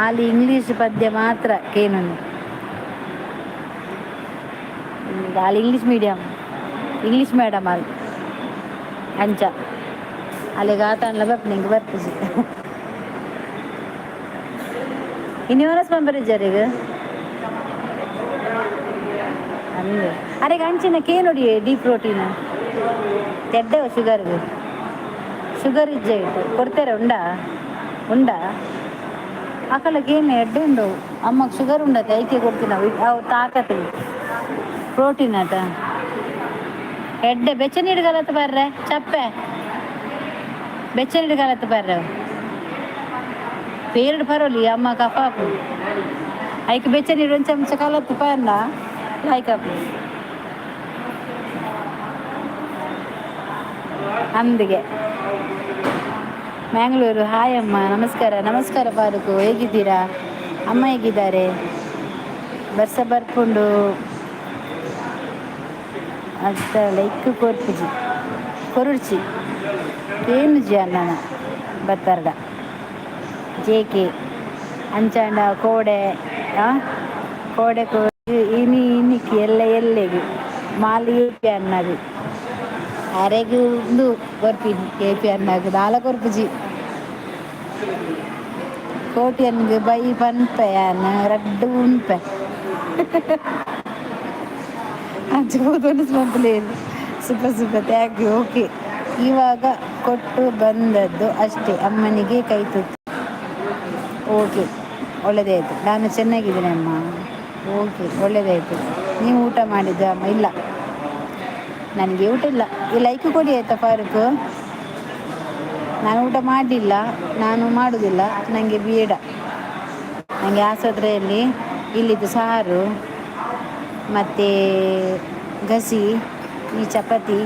ಅಲ್ಲಿ ಇಂಗ್ಲೀಷ್ ಪದ್ಯ ಮಾತ್ರ ಕೇನೊಂದು ಅಲ್ಲಿ ಇಂಗ್ಲೀಷ್ ಮೇಡಮ್ ಅಲ್ಲಿ ಅಂಚ ಅಲ್ಲಿಗೆ ಆತಲ್ಲ ಬರ್ಪ ನಿಂಗೆ ಬರ್ತೀವಿ ಇನ್ನೇನಸ್ ಬಂಬರಿಜ್ಜಾರೀಗ ಅಂದು ಅರೆಗೆ ಅಂಚಿನ ಕೇನೊಡಿ ಡಿ ಪ್ರೋಟೀನ್ ತೆಡ್ಡೆವ ಶುಗರ್ ಇಜ್ಜ ಇಟ್ಟು ಕೊಡ್ತಾರೆ ಉಂಡಾ ಅಕ್ಕಲಕ್ಕೆ ಏನು ಎಡ್ಡೆ ಉಂಡವು ಅಮ್ಮಗೆ ಶುಗರ್ ಉಂಡತ್ತೆ ಐಕೆ ಕೊಡ್ತೀನಿ ಅವು ತಾಕತ್ತೆ ಪ್ರೋಟೀನ್ ಆಟ ಎಡ್ಡೆ ಬೆಚ್ಚ ನೀಡ್ಗಲತ್ತ ಬರ್ರೆ ಚಪ್ಪೆ ಬೆಚ್ಚ ನೀಡ್ಗಲತ್ತ ಬರ್ರೆ పేరుడు పరోలి అమ్మ కపాపు ఐకి బెచ్చని 2 చెంచా కలత్తు పన్న లైకపు ಅಂದಿಗೆ ಮ್ಯಾಂಗ್ಳೂರು ಹಾಯ್ ಅಮ್ಮ ನಮಸ್ಕಾರ ನಮಸ್ಕಾರ ಪಾರುಕು ಹೇಗಿದ್ದೀರಾ ಅಮ್ಮ ಹೇಗಿದ್ದಾರೆ ಬರ್ಸ ಬರ್ಕೊಂಡು ಅತ್ತ ಲೈಕ್ ಕೊರ್ಪುಜಿ ಕೊರುಡ್ಚಿ ಏನು ಜಿ ಅಣ್ಣನ ಬತ್ತರ್ಗ ಜೇಕೆ ಅಂಚಾಂಡ ಕೋಡೆ ಕೋಡೆ ಇನ್ನಿಕ್ಕಿ ಎಲ್ಲಿಗೆ ಮಾಲಿ ಏಪಿ ಅನ್ನದು ಅರೆಗೆ ಒಂದು ಕೊರ್ಪಿನಿ ಏಪಿ ಅನ್ನದು ನಾಲ ಕೊರ್ಪುಜಿ ಕೋಟಿ ಅನ್ಗೆ ಬೈ ಪನ್ಪೆ ಅನ್ನ ರಡ್ಡು ಉನ್ಪೆ ಹಂಚ್ಕೋದು ಮಂಪಲೇನು ಸೂಪರ್ ಥ್ಯಾಂಕ್ ಯು ಓಕೆ ಇವಾಗ ಕೊಟ್ಟು ಬಂದದ್ದು ಅಷ್ಟೇ ಅಮ್ಮನಿಗೆ ಕೈ ತುತ್ತು ಓಕೆ ಒಳ್ಳೆಯದಾಯಿತು ನಾನು ಚೆನ್ನಾಗಿದ್ದೀನಿ ಅಮ್ಮ ಓಕೆ ಒಳ್ಳೆಯದಾಯಿತು ನೀವು ಊಟ ಮಾಡಿದ್ದ ಅಮ್ಮ ಇಲ್ಲ ನನಗೆ ಊಟ ಇಲ್ಲ ಈ ಲೈಕ್ ಕೊಡಿ ಆಯಿತಾ ಫಾರೂಕ್ ನಾನು ಊಟ ಮಾಡಲಿಲ್ಲ ನಾನು ಮಾಡೋದಿಲ್ಲ ನನಗೆ ಬೇಡ ನನಗೆ ಆಸ್ಪತ್ರೆಯಲ್ಲಿ ಇಲ್ಲಿದ್ದು ಸಾರು ಮತ್ತು ಗಸಿ ಈ ಚಪಾತಿ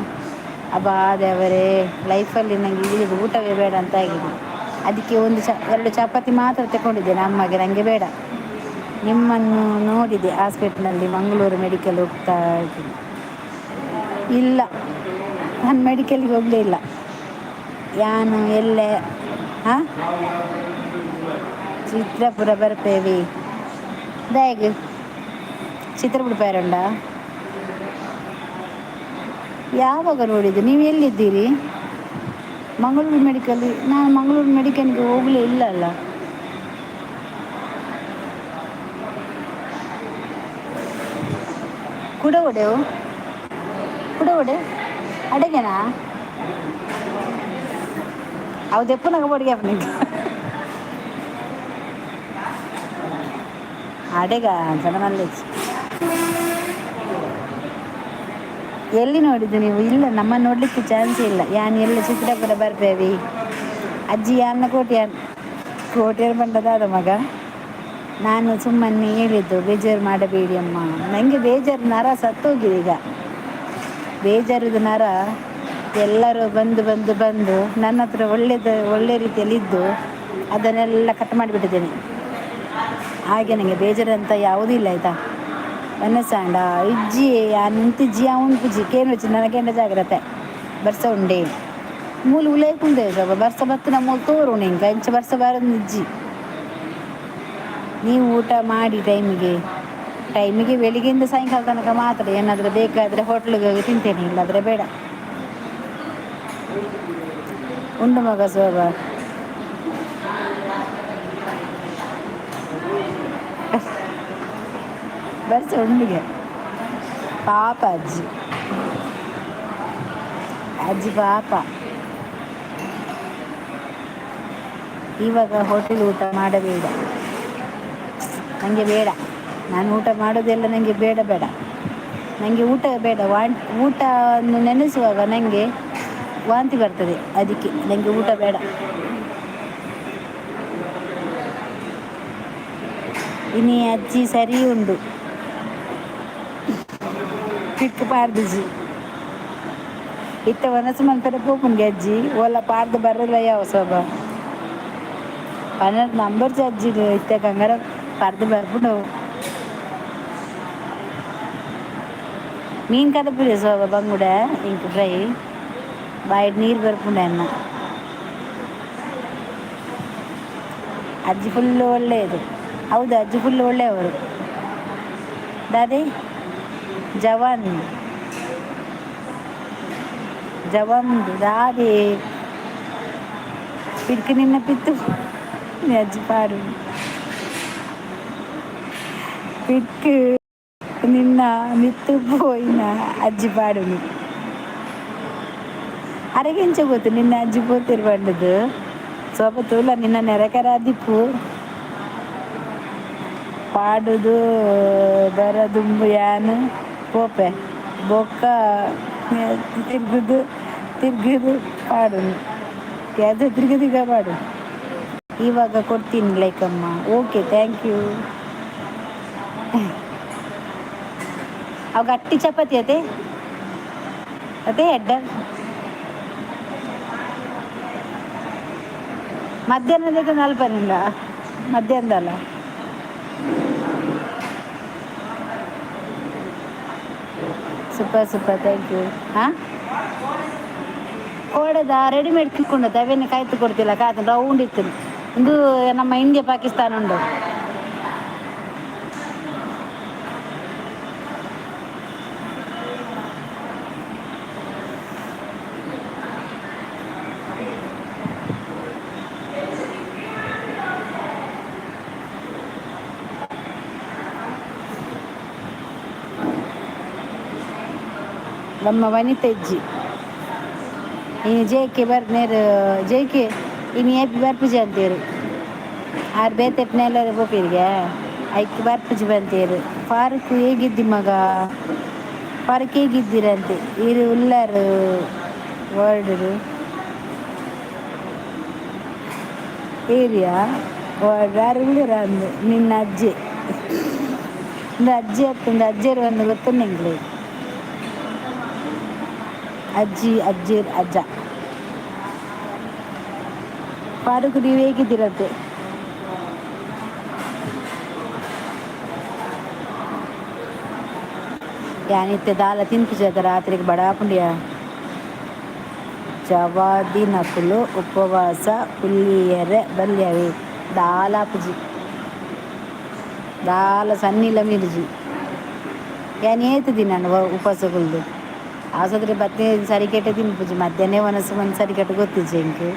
ಅಬ್ಬಾ ದೇವರೇ ಲೈಫಲ್ಲಿ ನನಗೆ ಇಲ್ಲಿದ್ದು ಊಟವೇ ಬೇಡ ಅಂತ ಆಗಿದೆ ಅದಕ್ಕೆ 2 ಚಪಾತಿ ಮಾತ್ರ ತಗೊಂಡಿದ್ದೇನೆ ಅಮ್ಮಗೆ ನನಗೆ ಬೇಡ ನಿಮ್ಮನ್ನು ನೋಡಿದೆ ಹಾಸ್ಪಿಟ್ಲಲ್ಲಿ ಮಂಗಳೂರು ಮೆಡಿಕಲ್ ಹೋಗ್ತಾ ಇದ್ದೀನಿ ಇಲ್ಲ ನಾನು ಮೆಡಿಕಲ್ಗೆ ಹೋಗಲೇ ಇಲ್ಲ ಯಾನು ಎಲ್ಲೇ ಹಾಂ ಚಿತ್ರಪುರ ಬರ್ಪೇವಿ ದಯಗೆ ಚಿತ್ರಪುರ ಪೇರಂಡ ಯಾವಾಗ ನೋಡಿದ್ದು ನೀವು ಎಲ್ಲಿದ್ದೀರಿ ಮಂಗಳೂರು ಮೆಡಿಕಲ್ ನಾನು ಮಂಗಳೂರು ಮೆಡಿಕಲ್ಗೆ ಹೋಗಲೇ ಇಲ್ಲ ಅಲ್ಲ ಕುಡವಡೆವು ಕುಡವಡೆ ಅಡುಗೆನಾ ಅವು ತೆಪ್ಪನಾಗ ಬಡಿಗೆ ಅಪ್ಪನಿಗೆ ಅಡೆಗ ಜನಮಲ್ಲಿ ಎಲ್ಲಿ ನೋಡಿದ್ದು ನೀವು ಇಲ್ಲ ನಮ್ಮ ನೋಡಲಿಕ್ಕೆ ಚಾನ್ಸೇ ಇಲ್ಲ ಯಾನು ಎಲ್ಲ ಚಿತ್ರಪುರ ಬರ್ಬೇವಿ ಅಜ್ಜಿ ಯಾನ ಕೋಟಿಯರ್ ಬಂಡದಾದ ಮಗ ನಾನು ಸುಮ್ಮನೆ ಹೇಳಿದ್ದು ಬೇಜಾರು ಮಾಡಬೇಡಿ ಅಮ್ಮ ನನಗೆ ಬೇಜಾರು ನರ ಸತ್ತೋಗಿದೆ ಈಗ ಬೇಜಾರಿದ ನರ ಎಲ್ಲರೂ ಬಂದು ನನ್ನ ಹತ್ರ ಒಳ್ಳೆ ರೀತಿಯಲ್ಲಿದ್ದು ಅದನ್ನೆಲ್ಲ ಕಟ್ ಮಾಡಿಬಿಟ್ಟಿದ್ದೇನೆ ಹಾಗೆ ನನಗೆ ಬೇಜಾರಂತ ಯಾವುದೂ ಇಲ್ಲ ಆಯಿತಾ ಮನಸ್ಸಾಂಡ ಇಜ್ಜಿ ನಿಂತಿಜ್ಜಿ ಅವನು ಪುಜಿ ಕೇನು వచ్చి ನನಗೇಂಡ ಜಾಗ್ರತೆ ಬರ್ಸ ಉಂಡೆ ಮೂಲು ಉಲೇಕುಂಡೆ ಸ್ವಲ್ಪ ಬರ್ಸ ಬತ್ತಿನ ಮೂಲು ತೋರು ಇಂಕ ಇಂಚ ಬರ್ಸ ಬಾರದು ಇಜ್ಜಿ ನೀವು ಊಟ ಮಾಡಿ ಟೈಮಿಗೆ ಬೆಳಿಗ್ಗೆಯಿಂದ ಸಾಯಂಕಾಲ ತನಕ ಮಾತ್ರ ಏನಾದರೂ ಬೇಕಾದರೆ ಹೋಟ್ಲಿಗೆ ಹೋಗಿ ತಿಂತೇನೆ ಇಲ್ಲಾದರೆ ಬೇಡ ಉಂಡು ಮಗ ಸೋಬ ಬರ್ಸ ಉಂಡಿಗೆ ಪಾಪ ಅಜ್ಜಿ ಪಾಪ ಇವಾಗ ಹೋಟೆಲ್ ಊಟ ಮಾಡಬೇಡ ನನಗೆ ಬೇಡ ನಾನು ಊಟ ಮಾಡೋದೆಲ್ಲ ನನಗೆ ಬೇಡ ನನಗೆ ಊಟ ಬೇಡ ಊಟವನ್ನು ನೆನೆಸುವಾಗ ನನಗೆ ವಾಂತಿ ಬರ್ತದೆ ಅದಕ್ಕೆ ನನಗೆ ಊಟ ಬೇಡ ಇನಿ ಅಜ್ಜಿ ಸರಿ ಉಂಡು ಪಿಕ್ ಪಾರ್ದಿಜಿ ಇತ್ತ ಮನಸ್ಸು ಮಲ್ಪರೆ ಪೋಪುನ್ಗೆ ಅಜ್ಜಿ ಓಲ ಪಾರ್ದು ಬರಲ್ಲ ಯಾವ ಸೋಬ ಪನ್ನಡ ನಂಬರ್ ಅಜ್ಜಿ ಇತ್ತ ಕಂಗಾರ ಪಾರ್ದು ಬರ್ಬಿಡು ಮೀನು ಕದಪುರಿ ಸೋಬ ಬಂಗುಡ ಇಂಕ ಫ್ರೈ ಬಾಯಿಡ್ ನೀರು ಬರ್ಪುಂಡೆ ಅನ್ನ ಅಜ್ಜಿ ಫುಲ್ಲು ಒಳ್ಳೆಯದು ಹೌದು ಅಜ್ಜಿ ಫುಲ್ಲು ಒಳ್ಳೆಯವರು ದಾದಿ ಜವಾನ್ ದಾದಿ ಪಿಡ್ಕ ನಿನ್ನ ಪಿತ್ತು ಅಜ್ಜಿ ಪಾಡು ಪಿಡ್ಕ ನಿನ್ನ ಮಿತ್ತು ಪೋಯಿನ ಅಜ್ಜಿ ಪಾಡು ಅರೆಗೆಂಚ ಗೊತ್ತು ನಿನ್ನ ಅಜ್ಜಿ ಪೋತಿರ್ಬಂಡದು ಸ್ವಲ್ಪ ತೂಲ ನಿನ್ನ ನೆರೆಕರ ದಿಪ್ಪು ಪಾಡುದು ಬರದುಂಬು ಯಾನು ಪೋಪೆ ಬೊಕ್ಕ ತಿರ್ಗುದು ಪಾಡು ಅದು ತಿರ್ಗ ಪಾಡು ಇವಾಗ ಕೊಡ್ತೀನಿ ಲೈಕಮ್ಮ. Okay thank you. ಅವು ಗಟ್ಟಿ ಚಪಾತಿ ಅದೇ ಅದೇ ಎಡ್ಡ ಮಧ್ಯಾಹ್ನದ ನಲ್ಪನಿಂದ ಮಧ್ಯಾಹ್ನದಲ್ಲ. Super super thank you. ಹಾಂ ಓಡದ ರೆಡಿಮೇಡ್ ತಿಳ್ಕೊಂಡದ್ದು ಅವೇನೇ ಕಾಯ್ತು ಕೊಡ್ತಿಲ್ಲ ಕಾಯ್ತು ರೌಂಡ್ ಇತ್ತು. ಇದು ನಮ್ಮ ಇಂಡಿಯಾ ಪಾಕಿಸ್ತಾನ ಉಂಡು. ನಮ್ಮ ವನಿತಾ ಇಜ್ಜಿ ಇನ್ನು ಜೇಕೆ ಬರ್ನೇರು ಜೇಕೆ ಇನ್ನು ಏಪಿ ಬರ್ಪುಜಿ ಅಂತೇರು ಆರು ಬೇತೆಟ್ನೆಲ್ಲ ಬೋಪಿರಿಗೆ ಐಕ್ ಬರ್ಪುಜಿ ಬಂತೇರು. ಪಾರ್ಕ್ ಹೇಗಿದ್ದಿ ಮಗ, ಪಾರ್ಕ್ ಹೇಗಿದ್ದೀರಂತೆ ಇರು ಉಲ್ಲಾರು ವರ್ಡರು ಏರಿಯಾ ಯಾರು ಉಳ್ಳರ ಅಂದು ನಿನ್ನ ಅಜ್ಜಿ ಒಂದು ಅಜ್ಜಿ ಹತ್ತೊಂದು ಅಜ್ಜಿಯರು ಒಂದು ಗೊತ್ತು ನಿಂಗೆ ಅಜ್ಜಿ ಅಜ್ಜಿರ್ ಅಜ್ಜ. ಪಾರುಕು ನೀವು ಹೇಗಿದ್ದೀರಂತೆ? ಯಾನಿತ್ತೆ ದಾಲ ತಿನ್ಪಿಸದ ರಾತ್ರಿಗೆ ಬಡಾಪುಂಡಿಯ ಜವಾದಿ ನಕುಲು ಉಪವಾಸ ಪುಲ್ಲಿಯರೆ ಬಲ್ಯವೇ ದಾಲಾಪುಜಿ ದಾಲ ಸನ್ನಿಲ ಮಿರ್ಜಿ ಯಾನ್ ಏತದಿ ನಾನು ಉಪವಾಸಗಳ್ದು ಆಸದ್ರೆ ಬತ್ತೆ ಸರಿ ಕೆಟ್ಟ ತಿನ್ಪುಜಿ ಮಧ್ಯಾಹ್ನ ಒನಸು ಒಂದು ಸರಿ ಕೆಟ್ಟ ಗೊತ್ತಿಜ್ಜಿ ಇಂಕು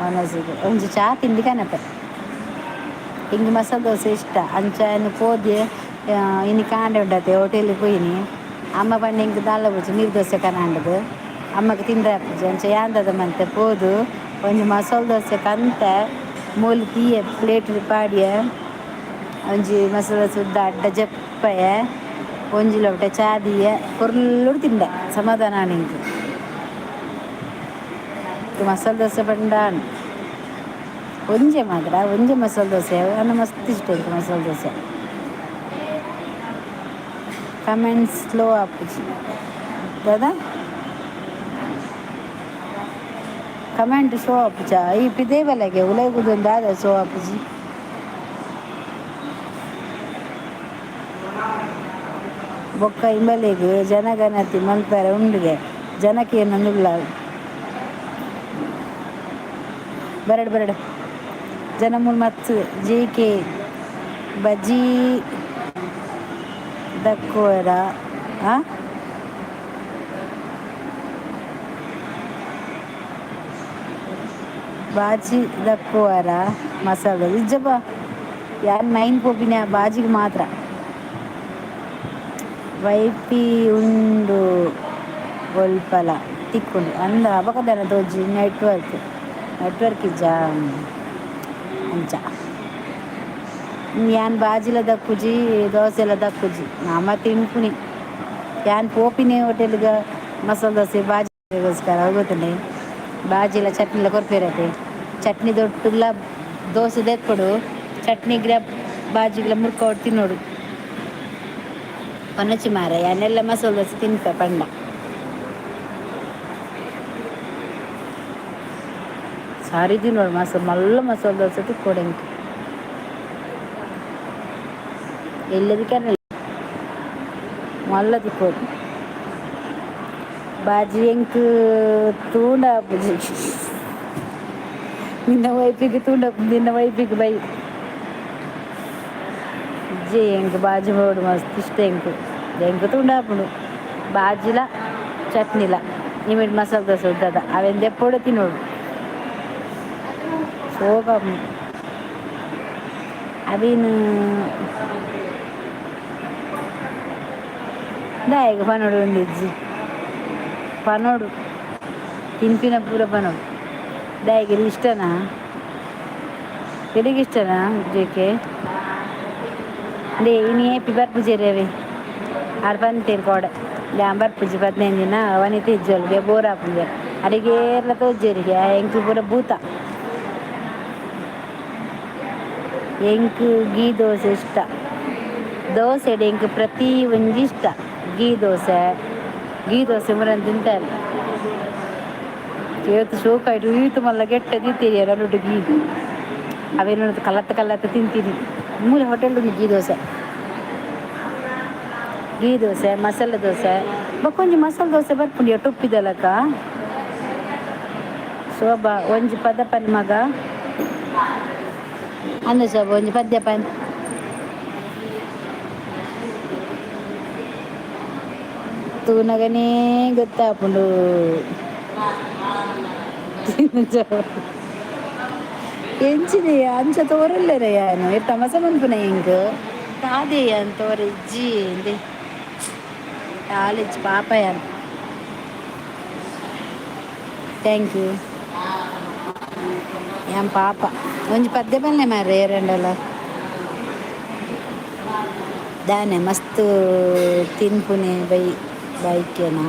ಒನಸಿಗೆ ಒಂಜಿ ಚಾ ತಿಂಡಿ ಕನಪ ಹಿಂಗೆ ಮಸಾಲೆ ದೋಸೆ ಇಷ್ಟ ಅಂಚನ್ನು ಪೋದೆ ಇನ್ನು ಕಾಂಡೆ ಉಂಡತೆ ಹೋಟೆಲಿಗೆ ಪೋಯಿನಿ ಅಮ್ಮ ಪಂಡ ಹಿಂಗೆ ದಾಲ ಬುಜ್ಜಿ ನೀರು ದೋಸೆ ಕನಾಂಡದು ಅಮ್ಮಗೆ ತಿಂದ ಹಾಪುಜಿ ಅಂಚ ಯಾಂದದ ಮಂತೆ ಪೋದು ಒಂಜಿ ಮಸಾಲೆ ದೋಸೆ ಕಂತ ಮೂಲು ತೀಯ ಪ್ಲೇಟ್ ಪಾಡಿಯ ಒಂಜಿ ಮಸಾಲೆ ದೋಸೆ ಉದ್ದ ಅಡ್ಡ ಜಪ್ಪಯ ಒಂಜಿ ಲೋಟ ಚಾದಿಯ ಕೊರ್ಲುಡು ತಿಂಡ ಸಮಾಧಾನ ನಿಂಗೆ ಮಸಾಲೆ ದೋಸೆ ಪಂಡಾನು ಒಂಜೆ ಮಾತ್ರ ಒಂಜೆ ಮಸಾಲೆ ದೋಸೆ ಅನ್ನ ಮಸ್ತ್ ಇಷ್ಟ ಇತ್ತು ಮಸಾಲೆ ದೋಸೆ. ಕಮೆಂಟ್ಸ್ ಸ್ಲೋ ಆಪುಜಿ ದಾದಾ ಕಮೆಂಟ್ ಶೋ ಆಪುಜ ಈ ಪಿದೇವಲೆಗೆ ಉಲಗುದೊಂದು ಆದ ಶೋ ಆಪುಜಿ ಬೊಕ್ಕ ಇಂಬಲೆಗ್ ಜನಗಣತಿ ಮಲ್ಪರೆ ಉಂಡಿಗೆ ಜನಕ್ಕೆ ಏನಂದುಲ್ಲ ಬರಡು ಬರಡು ಜನ ಮೂಲ ಮತ್ ಜೇಕೆ ಬಜ್ಜಿ ದಕ್ಕೋರ ಬಾಜಿ ದಕ್ಕುವರ ಮಸಾಲೆ ಇಜ್ಜಪ್ಪ ಯಾರು ಮೈನ್ ಪೋಪಿನ ಬಾಜಿಗೆ ಮಾತ್ರ ವೈಪಿ ಉಂಡು ಒಲ್ಪಲ ತಿಕ್ಕೊಂಡು ಅಂದ ಅಬಕದನ ತೋಜಿ ನೆಟ್ವರ್ಕ್ ಇಜ್ಜ ಅಂಚ ಯಾನ್ ಬಾಜಿಲ ದಕ್ಕುಜಿ ದೋಸೆಲ ದಕ್ಕುಜಿ ನಮ್ಮ ತಿನ್ಪುನಿ ಯಾನ್ ಪೋಪಿನಿ ಹೋಟೆಲ್ಗೆ ಮಸಾಲೆ ದೋಸೆ ಬಾಜಿಗೋಸ್ಕರ ಹೋಗುತ್ತಂಡೆ ಬಾಜಿಲ ಚಟ್ನಿಲ ಕೊರ್ಪೇರತೆ ಚಟ್ನಿ ದೊಡ್ಡಲ್ಲ ದೋಸೆ ದೆತ್ಕೊಡು ಚಟ್ನಿಗ್ರ ಬಾಜಿಗ್ಲ ಮುರ್ಕೊಂಡು ತಿನ್ನೋಡು ಒನಚಿ ಮಾರ ಯಾನೆಲ್ಲ ಮಸಾಲೆ ದೋಸೆ ತಿನ್ಪ ಪಂಡ ಸಾರಿ ತಿನ್ನೋಡು ಮಲ್ಲ ಮಸಾಲೆ ದೋಸೆ ತಿಕ್ಕೊಡೆಂಗೆ ಎಲ್ಲದಕ್ಕೆ ಮಲ್ಲ ತಿಕ್ಕೋಡು ಬಾಜಿ ಎಂಕ್ ತೂಂಡ ಪುಜಿ ನಿನ್ನ ವೈಪಿಗೆ ತೂಂಡ ನಿನ್ನ ವೈಪಿಗೆ ಬೈ ಜಿ ಎಂಕ್ ಬಾಜಿ ಮಾಡೋಡು ಮಸ್ತ್ ಇಷ್ಟ ಎಂಕ್ ತುಂಡಾಪುಡು ಬಾಜಿಲ ಚಟ್ನಿಲ ನಿಮಿಟ್ ಮಸಾಲೆ ದೋಸೆ ಉದ್ದದ ಅವೆಂದು ಎಪ್ಪೋಡು ತಿನ್ನೋಡು ಸೋಗ ಅವೇನು ದಾಯಿಗೆ ಪನೋಡು ಒಂದಿಜ್ಜಿ ಪನೋಡು ತಿನ್ಪಿನ ಪೂರ ಪನೋಡು ದಾಯಿಗೆ ಇಷ್ಟನಾ ಎಲ್ಲಿಗೆ ಇಷ್ಟನಾ ಜೇಕೆ ದೇ ಇನ್ನು ಏಪಿ ಬರ್ಪುಜೇರವೆ ಆಡು ಪಂತೇರು ಕೋಡೆ ಬರ್ಪುಜಿ 15 ದಿನ ವನಿತೆ ಇಜ್ಜೋಲ್ಗೆ ಬೋರ್ ಹಾಪುಜೆ ಅಡಿಗೆ ಎಲ್ಲ ತೋಜೇರಿಗೆ ಎಂಕ್ಲು ಪೂರ ಭೂತ ಎಂಕ್ ಗೀ ದೋಸೆ ಇಷ್ಟ. ದೋಸೆಡ್ ಎಂಕ್ ಪ್ರತಿ ಒಂಜಿ ಇಷ್ಟ. ಗೀ ದೋಸೆ ಮುರನ್ ತಿಂತಾರೆ. ಏತ್ ಶೋಕಾಯ್ತು ಈತು ಮಲ್ಲ ಗೆಟ್ಟ ತಿಂತೀರಿ ನನ್ನೊಟ್ಟು ಗೀ ಅವೇನೋ ಕಲ್ಲತ್ತ ತಿಂತೀನಿ. ಮೂಲೆ ಹೋಟೆಲ್ ಉಂಡು ಗೀ ದೋಸೆ ಮಸಾಲೆ ದೋಸೆ ಬಕೊಂಜಿ ಮಸಾಲೆ ದೋಸೆ ಬರ್ಪುಂಡು ಟೊಪ್ಪಿದಲಕ ಶೋಭಾ ಒಂಜಿ ಪದ ಪನ್ ಮಗ ಅಂದ ಶೋಭಾ ಒಂಜಿ ಪದ್ಯ ಪನ್ ತೂನಗನೇ ಗೊತ್ತಾಪುಂಡು. ಎಂಚಿನಯ್ಯ ಅಂಚ ತೋರಲ್ಲೇನಯ್ಯಾನು ಎತ್ತ ಮಸ ಮನ್ಪುನ ಎಂಕ್ ತಾದೆಯ ಅಂತೋರ ಇಜ್ಜಿ ಎಂದೆ ಕಾಲೇಜ್ ಪಾಪಯಾನ್. ಥ್ಯಾಂಕ್ ಯು ಯನ್ ಪಾಪ ಒಂಜಿ ಪದ್ಯ ಬಲ್ಲೆ ಮಾರ್ರೆ ಏರಂಡಲ ದಾನೆ ಮಸ್ತ್ ತಿನ್ಪುನೆ ಬೈಕ್ಯನ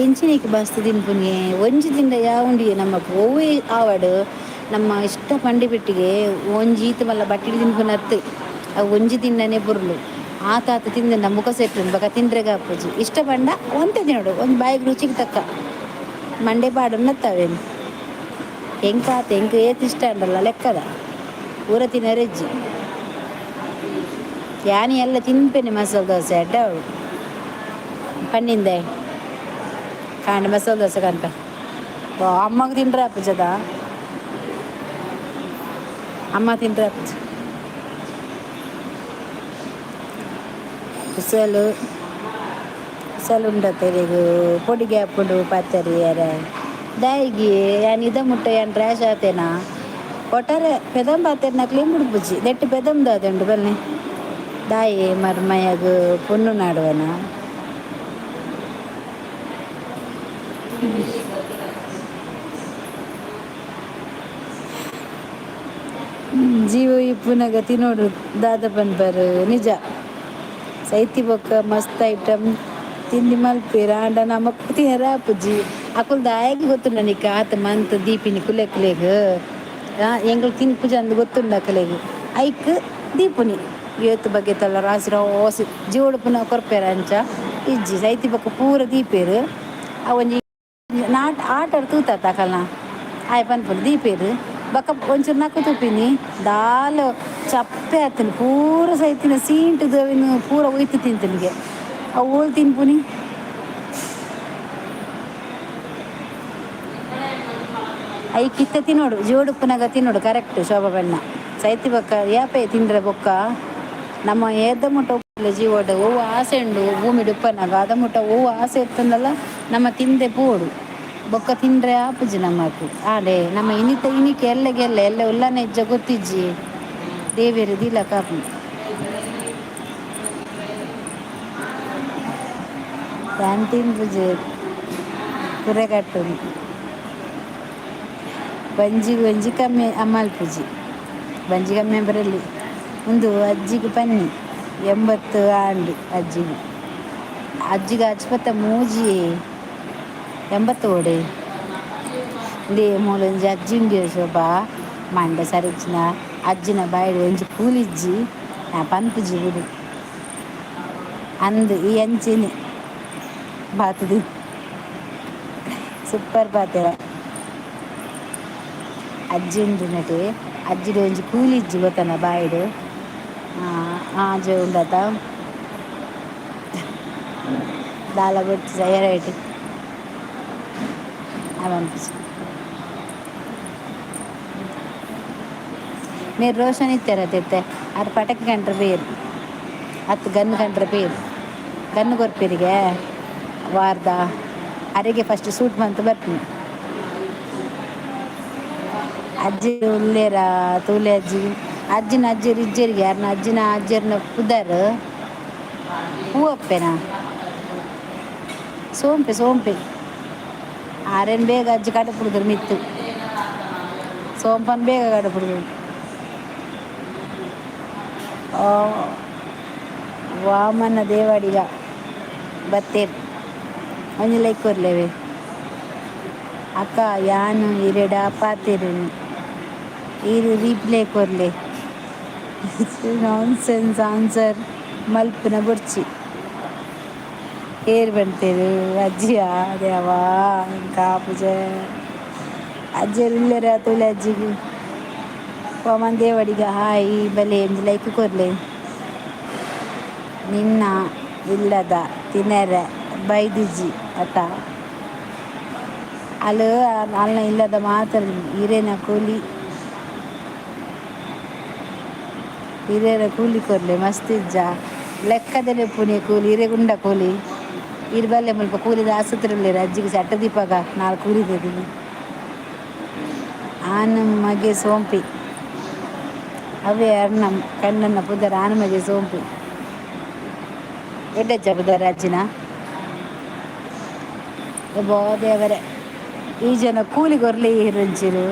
ಎಂಚಿನಕ್ಕೆ ಮಸ್ತ್ ತಿನ್ಪುನೆ ಒಂಜಿ ತಿಂಡ ಯಾವುಂಡಿಯೇ ನಮ್ಮಕು ಒವ್ವೇ ಆವಡ್ ನಮ್ಮ ಇಷ್ಟ ಪಂಡಿ ಬಿಟ್ಟಿಗೆ ಒಂಜಿ ಈತ ಮಲ್ಲ ಬಟ್ಟಿಡು ತಿನ್ಪುನ ಅತ್ತು ಅವು ಒಂಜಿ ತಿಂಡನೆ ಬುರ್ಲು ಆತ ತಿಂದ ಮುಖ ಸೆಟ್ಟು ಬಕ ತಿಂದ್ರೆಗ ಅಪ್ಪುಜಿ ಇಷ್ಟ ಪಂಡ ಒಂತೆ ತಿನ್ನೋಡು ಒಂದು ಬಾಯಿಗೆ ರುಚಿಗೆ ತಕ್ಕ ಮಂಡೆ ಪಾಡು ನತ್ತವೇನು ಎಂಕ್ ಏತ್ ಇಷ್ಟ ಉಂಡಲ್ಲ ಲೆಕ್ಕದ ಊರ ತಿನ್ನರೆಜ್ಜಿ ಯಾನಿ ಎಲ್ಲ ತಿನ್ಪೇನೆ ಮಸಾಲೆ ದೋಸೆ ಅಡ್ಡ ಅವಳು ಪನ್ನಿಂದೆ ಕಾಂಡ ಮಸಾಲೆ ದೋಸೆ ಕನ್ಪ ಅಮ್ಮಗೆ ತಿಂಡ್ರೆ ಅಪ್ಪಜದ ಅಮ್ಮ ತಿಂಡ್ರೆ ಅಪ್ಪಜ ಕುಸಲು ಉಂಡತ್ತರಿಗು ಪೊಡಿಗೆ ಹಾಕೊಂಡು ಪಾತರಿ ಯಾರ ದಾಯಿಗೆ ಯಾನ್ ಇದ ಮುಟ್ಟ ಯಾನ್ ರ್ಯಾಶ್ ಆತೇನಾ ಒಟ್ಟಾರೆ ಪೆದಂ ಪಾತೇರ್ನ ಕ್ಲೀನ್ ಮುಡ್ಪುಜಿ ನೆಟ್ಟು ಪೆದಂದು ಅದುಂಡು ಬನ್ನಿ ದಾಯಿ ಮರ್ಮಯಾಗ ಪೊಣ್ಣು ನಾಡುವನ ಜೀವ ಇಪ್ಪುನಾಗ ತಿನ್ನೋಡು ದಾದ ಪನ್ಪರು ನಿಜ ಸೈತಿ ಬೊಕ್ಕ ಮಸ್ತ್ ಐಟಮ್ ತಿಂಡಿ ಮಲ್ಪೇರ ಆಂಡ ನಮಕ್ ತಿನ್ನರ ಅಪ್ಪುಜಿ ಅಕುಲ್ ದಾಯಾಗಿ ಗೊತ್ತುಂಡ ನಿಕ್ಕ ಆತ ಮಂತ್ ದೀಪಿನಿ ಕುಲೆಕ್ಲೆಗ್ ಎಂಗಳು ತಿನ್ಪುಜಿ ಅಂದ್ ಗೊತ್ತುಂಡ ಅಕಲೆಗ್ ಐಕ್ ದೀಪುನಿ ಏತ್ ಬಗ್ಗೆ ತಲ್ಲ ರಾಸಿರ ಓಸಿ ಜೋಡು ಪುನಃ ಕೊರ್ಪೆರ ಅಂಚ ಇಜ್ಜಿ ಸೈತಿ ಬೊಕ್ಕ ಪೂರ ದೀಪೇರು ಅವೊಂಜಿ ಆಟಡ್ ತೂತ ಅಕಲ್ನ ಆಯ್ ಪನ್ಪುಡು ದೀಪೇರು ಬೊಕ್ಕ ಒಂಚೂರು ನಕ್ಕು ತುಪ್ಪಿನಿ ದಾಲ್ ಚಪ್ಪೆ ಆತನು ಪೂರ ಸೈತಿನ ಸೀಂಟು ದವಿನ ಪೂರ ಒಯ್ತು ತಿಂತನಿಗೆ ಅವು ಓಲ್ ತಿನ್ಪುನಿ ಐ ಕಿತ್ತ ತಿನ್ನೋಡು ಜೋಡುಪ್ಪುನಾಗ ತಿನ್ನೋಡು ಕರೆಕ್ಟ್ ಶೋಭಾ ಬಣ್ಣ ಸೈತಿ ಬೊಕ್ಕ ಯಾಪೆ ತಿಂದ್ರೆ ಬೊಕ್ಕ ನಮ್ಮ ಎದ್ದ ಮುಟ್ಟ ಜೀವೋಡು ಹೂವು ಆಸೆ ಉಂಡು ಭೂಮಿ ಡುಪ್ಪನಾಗ ಅದ ಮುಟ್ಟ ಹೂವು ಆಸೆ ಇರ್ತಂದಲ್ಲ ನಮ್ಮ ತಿಂದೆ ಪೋಡು ಬೊಕ್ಕ ತಿಂದ್ರೆ ಆಪುಜಿ ನಮ್ಮಕು ಆಡೆ ನಮ್ಮ ಇನಿಕೆ ಎಲ್ಲ ಉಲ್ಲನೆ ಇಜ್ಜ ಗೊತ್ತಿಜ್ಜಿ ದೇವೇರು ದಿಲ ಕಾಪು ಯಾನ್ ತಿನ್ಪುಜಿ ಕುರೆಗಟ್ಟು ಬಂಜಿ ಕಮ್ಮಿ ಅಮ್ಮಲ್ಪುಜಿ ಬಂಜಿ ಕಮ್ಮಿ ಬರಲಿ ಒಂದು ಅಜ್ಜಿಗೆ ಪನ್ನಿ 80 ಆಂಡು ಅಜ್ಜಿಗೆ ಅಜ್ಪತ್ತ ಮೂಜಿ 80 ಓಡೆ ಇಂದೇ ಮೂಲೊಂಜಿ ಅಜ್ಜಿ ಉಂಡಿಯ ಶೋಭಾ ಮಂಡೆ ಸರಿಚ್ಚಿನ ಅಜ್ಜಿನ ಬಾಯಿಡು ಒಂಜಿ ಕೂಲಿಜ್ಜಿ ಪನ್ಪುಜಿ ಬಿಡು ಅಂದು ಈ ಅಂಚಿನಿ ಬಾತದಿ ಸೂಪರ್ ಪಾತೆರ ಅಜ್ಜಿ ಉಂಡು ನಟೆ ಅಜ್ಜಿಡು ಒಂಜಿ ಕೂಲಿಜ್ಜಿ ಗೊತ್ತನ ಬಾಯಿಡು ಆಜೆ ಉಂಡತ ದಾಲ ಗೊತ್ತು ಎರೈಟ್ ಅವನ್ಪಿಸಿ మీరు ರೋಷನ್ ಇತ್ತಾರೆ ತೆತ್ತೆ ಅದು ಪಟಕ್ಕೆ ಕಂಡ್ರೆ ಬೇರು 10 ಗನ್ ಕಂಡ್ರೆ ಬೇರು ಗನ್ನು ಕೊರ್ಪೇರಿಗೆ ವಾರದ ಅರೆಗೆ ಫಸ್ಟ್ ಸೂಟ್ ಬಂತು ಬರ್ತೀನಿ ಅಜ್ಜಿ ಉಲ್ಲೇರ ತೂಲೆ ಅಜ್ಜಿನ ಅಜ್ಜರು ಇಜ್ಜರಿಗೆ ಯಾರನ್ನ ಅಜ್ಜರನ್ನ ಕುದಾರು ಹೂವಪ್ಪೆನಾ ಸೋಂಪೆ ಆರೇನು ಬೇಗ ಅಜ್ಜಿ ಕಡಪುಡಿದ್ರು ಮಿತ್ತು ಸೋಂಪನ್ನು ಬೇಗ ಕಡಪುಡಿದ್ರು ವಾಮನ ದೇವಾಡಿಗ ಬತ್ತೇರು ಒಂಜಿ ಲೈಕ್ ಕೊರ್ಲೇವೆ ಅಕ್ಕ ಯಾನು ಇರೆಡ ಪಾತೇರು ಈರು ರೀಪ್ಲೇ ಕೊರ್ಲೆ ನಾನ್ ಸೆನ್ಸ್ ಆನ್ಸರ್ ಮಲ್ಪಿನ ಬುರ್ಚಿ ಏರು ಬಂತೇರು ಅಜ್ಜಿಯ ದೇವಾ ಕಾಪುಜ ಅಜ್ಜಿಯರು ಇಲ್ಲರ ತುಳಿ ಅಜ್ಜಿಗೆ ಪವನ್ ದೇವಡಿಗ ಹಾಯ್ ಬಲೆ ಎಂದು ಲೈಕ್ ಕೊರ್ಲೆ ನಿನ್ನ ಇಲ್ಲದ ತಿನ್ನರೆ ಬೈದಿಜ್ಜಿ ಅತ ಅಲ್ಲ ಅಲ್ಲ ಇಲ್ಲದ ಮಾತ್ರ ಹಿರೇನ ಕೂಲಿ ಹಿರಿಯರ ಕೂಲಿ ಕೊರ್ಲೆ ಮಸ್ತ್ ಇಜ್ಜ ಲೆಕ್ಕದಲ್ಲಿ ಪುಣೆ ಕೂಲಿ ಹಿರೇಗುಂಡ ಕೂಲಿ ಇರ್ಬಲ್ಲೆ ಮುಲ್ಪ ಕೂಲಿದ ಆಸ್ಪತ್ರೆ ಅಜ್ಜಿಗೆ ಚಟ್ಟ ದೀಪಾಗ ನಾಲ್ಕು ಕೂಲಿದ್ದೀನಿ ಆನ ಮಗೆ ಸೋಂಪಿ ಅವೇ ಅರ್ಣ ಕಣ್ಣನ್ನ ಪುದರ ಆನ ಮಗೆ ಸೋಂಪಿ ಎಡ್ಡೆಜ್ಜ ಪುದರ ಅಜ್ಜಿನ ಬೋದೇವರೆ ಈ ಜನ ಕೂಲಿ ಕೊರ್ಲೆ ಇರಂಚಿರು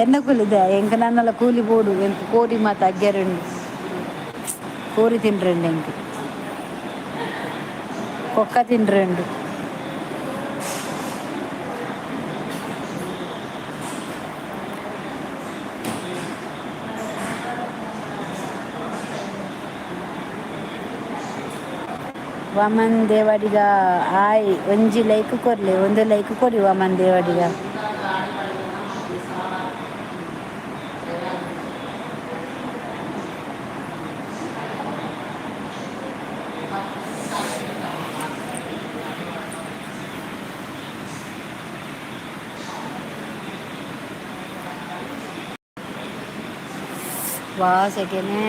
ಎನ್ನ ಕೂಲಿದ ಎಂಕ ನನ್ನೆಲ್ಲ ಕೂಲಿ ಬೋಡು ಎಂಕ ಕೋರಿ ಮಾತ ಅಗ್ಗೆರಂಡು ಕೋರಿ ತಿನ್ರಂಡು ಎಂಕ ಕೊಕ್ಕ ತಿನ್ರಂಡು ವಮನ್ ದೇವಡಿಗ ಆಯ್ ಒಂಜಿ ಲೈಕ್ ಕೊರ್ಲೆ ಒಂದು ಲೈಕ್ ಕೊಡಿ ವಮನ್ ದೇವಡಿಗ ವಾ ಸೆಕೆನೆ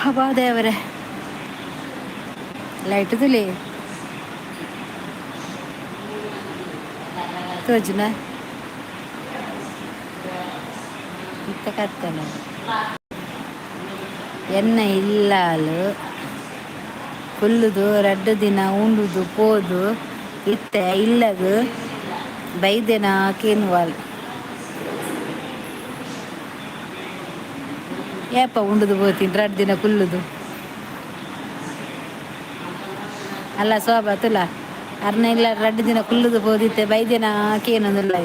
ಹಬ್ಬ ದೇವರೇ ಲೈಟ್ ತುಲಿ ತೋಜುನ ಇತ್ತ ಕತ್ತನ ಎನ್ನ ಇಲ್ಲಾಲು ಕುಲ್ಲುದು 2 ದಿನ ಉಂಡುದು ಪೋದು ಇತ್ತೆ ಇಲ್ಲದು ಬೈದೆನ ಕೇನ್ವಾಲ್ ಏಪ ಉಂಡುದು ಪೋತೀನಿ 2 ದಿನ ಕುಲ್ಲುದು ಅಲ್ಲ ಶೋಭಾ ತುಲ ಅರ್ನ ಇಲ್ಲ 2 ದಿನ ಕುಲ್ಲುದು ಪೋದಿತ್ತೆ ಬೈದೆನ ಕೇನೊಂದುಲ್ಲ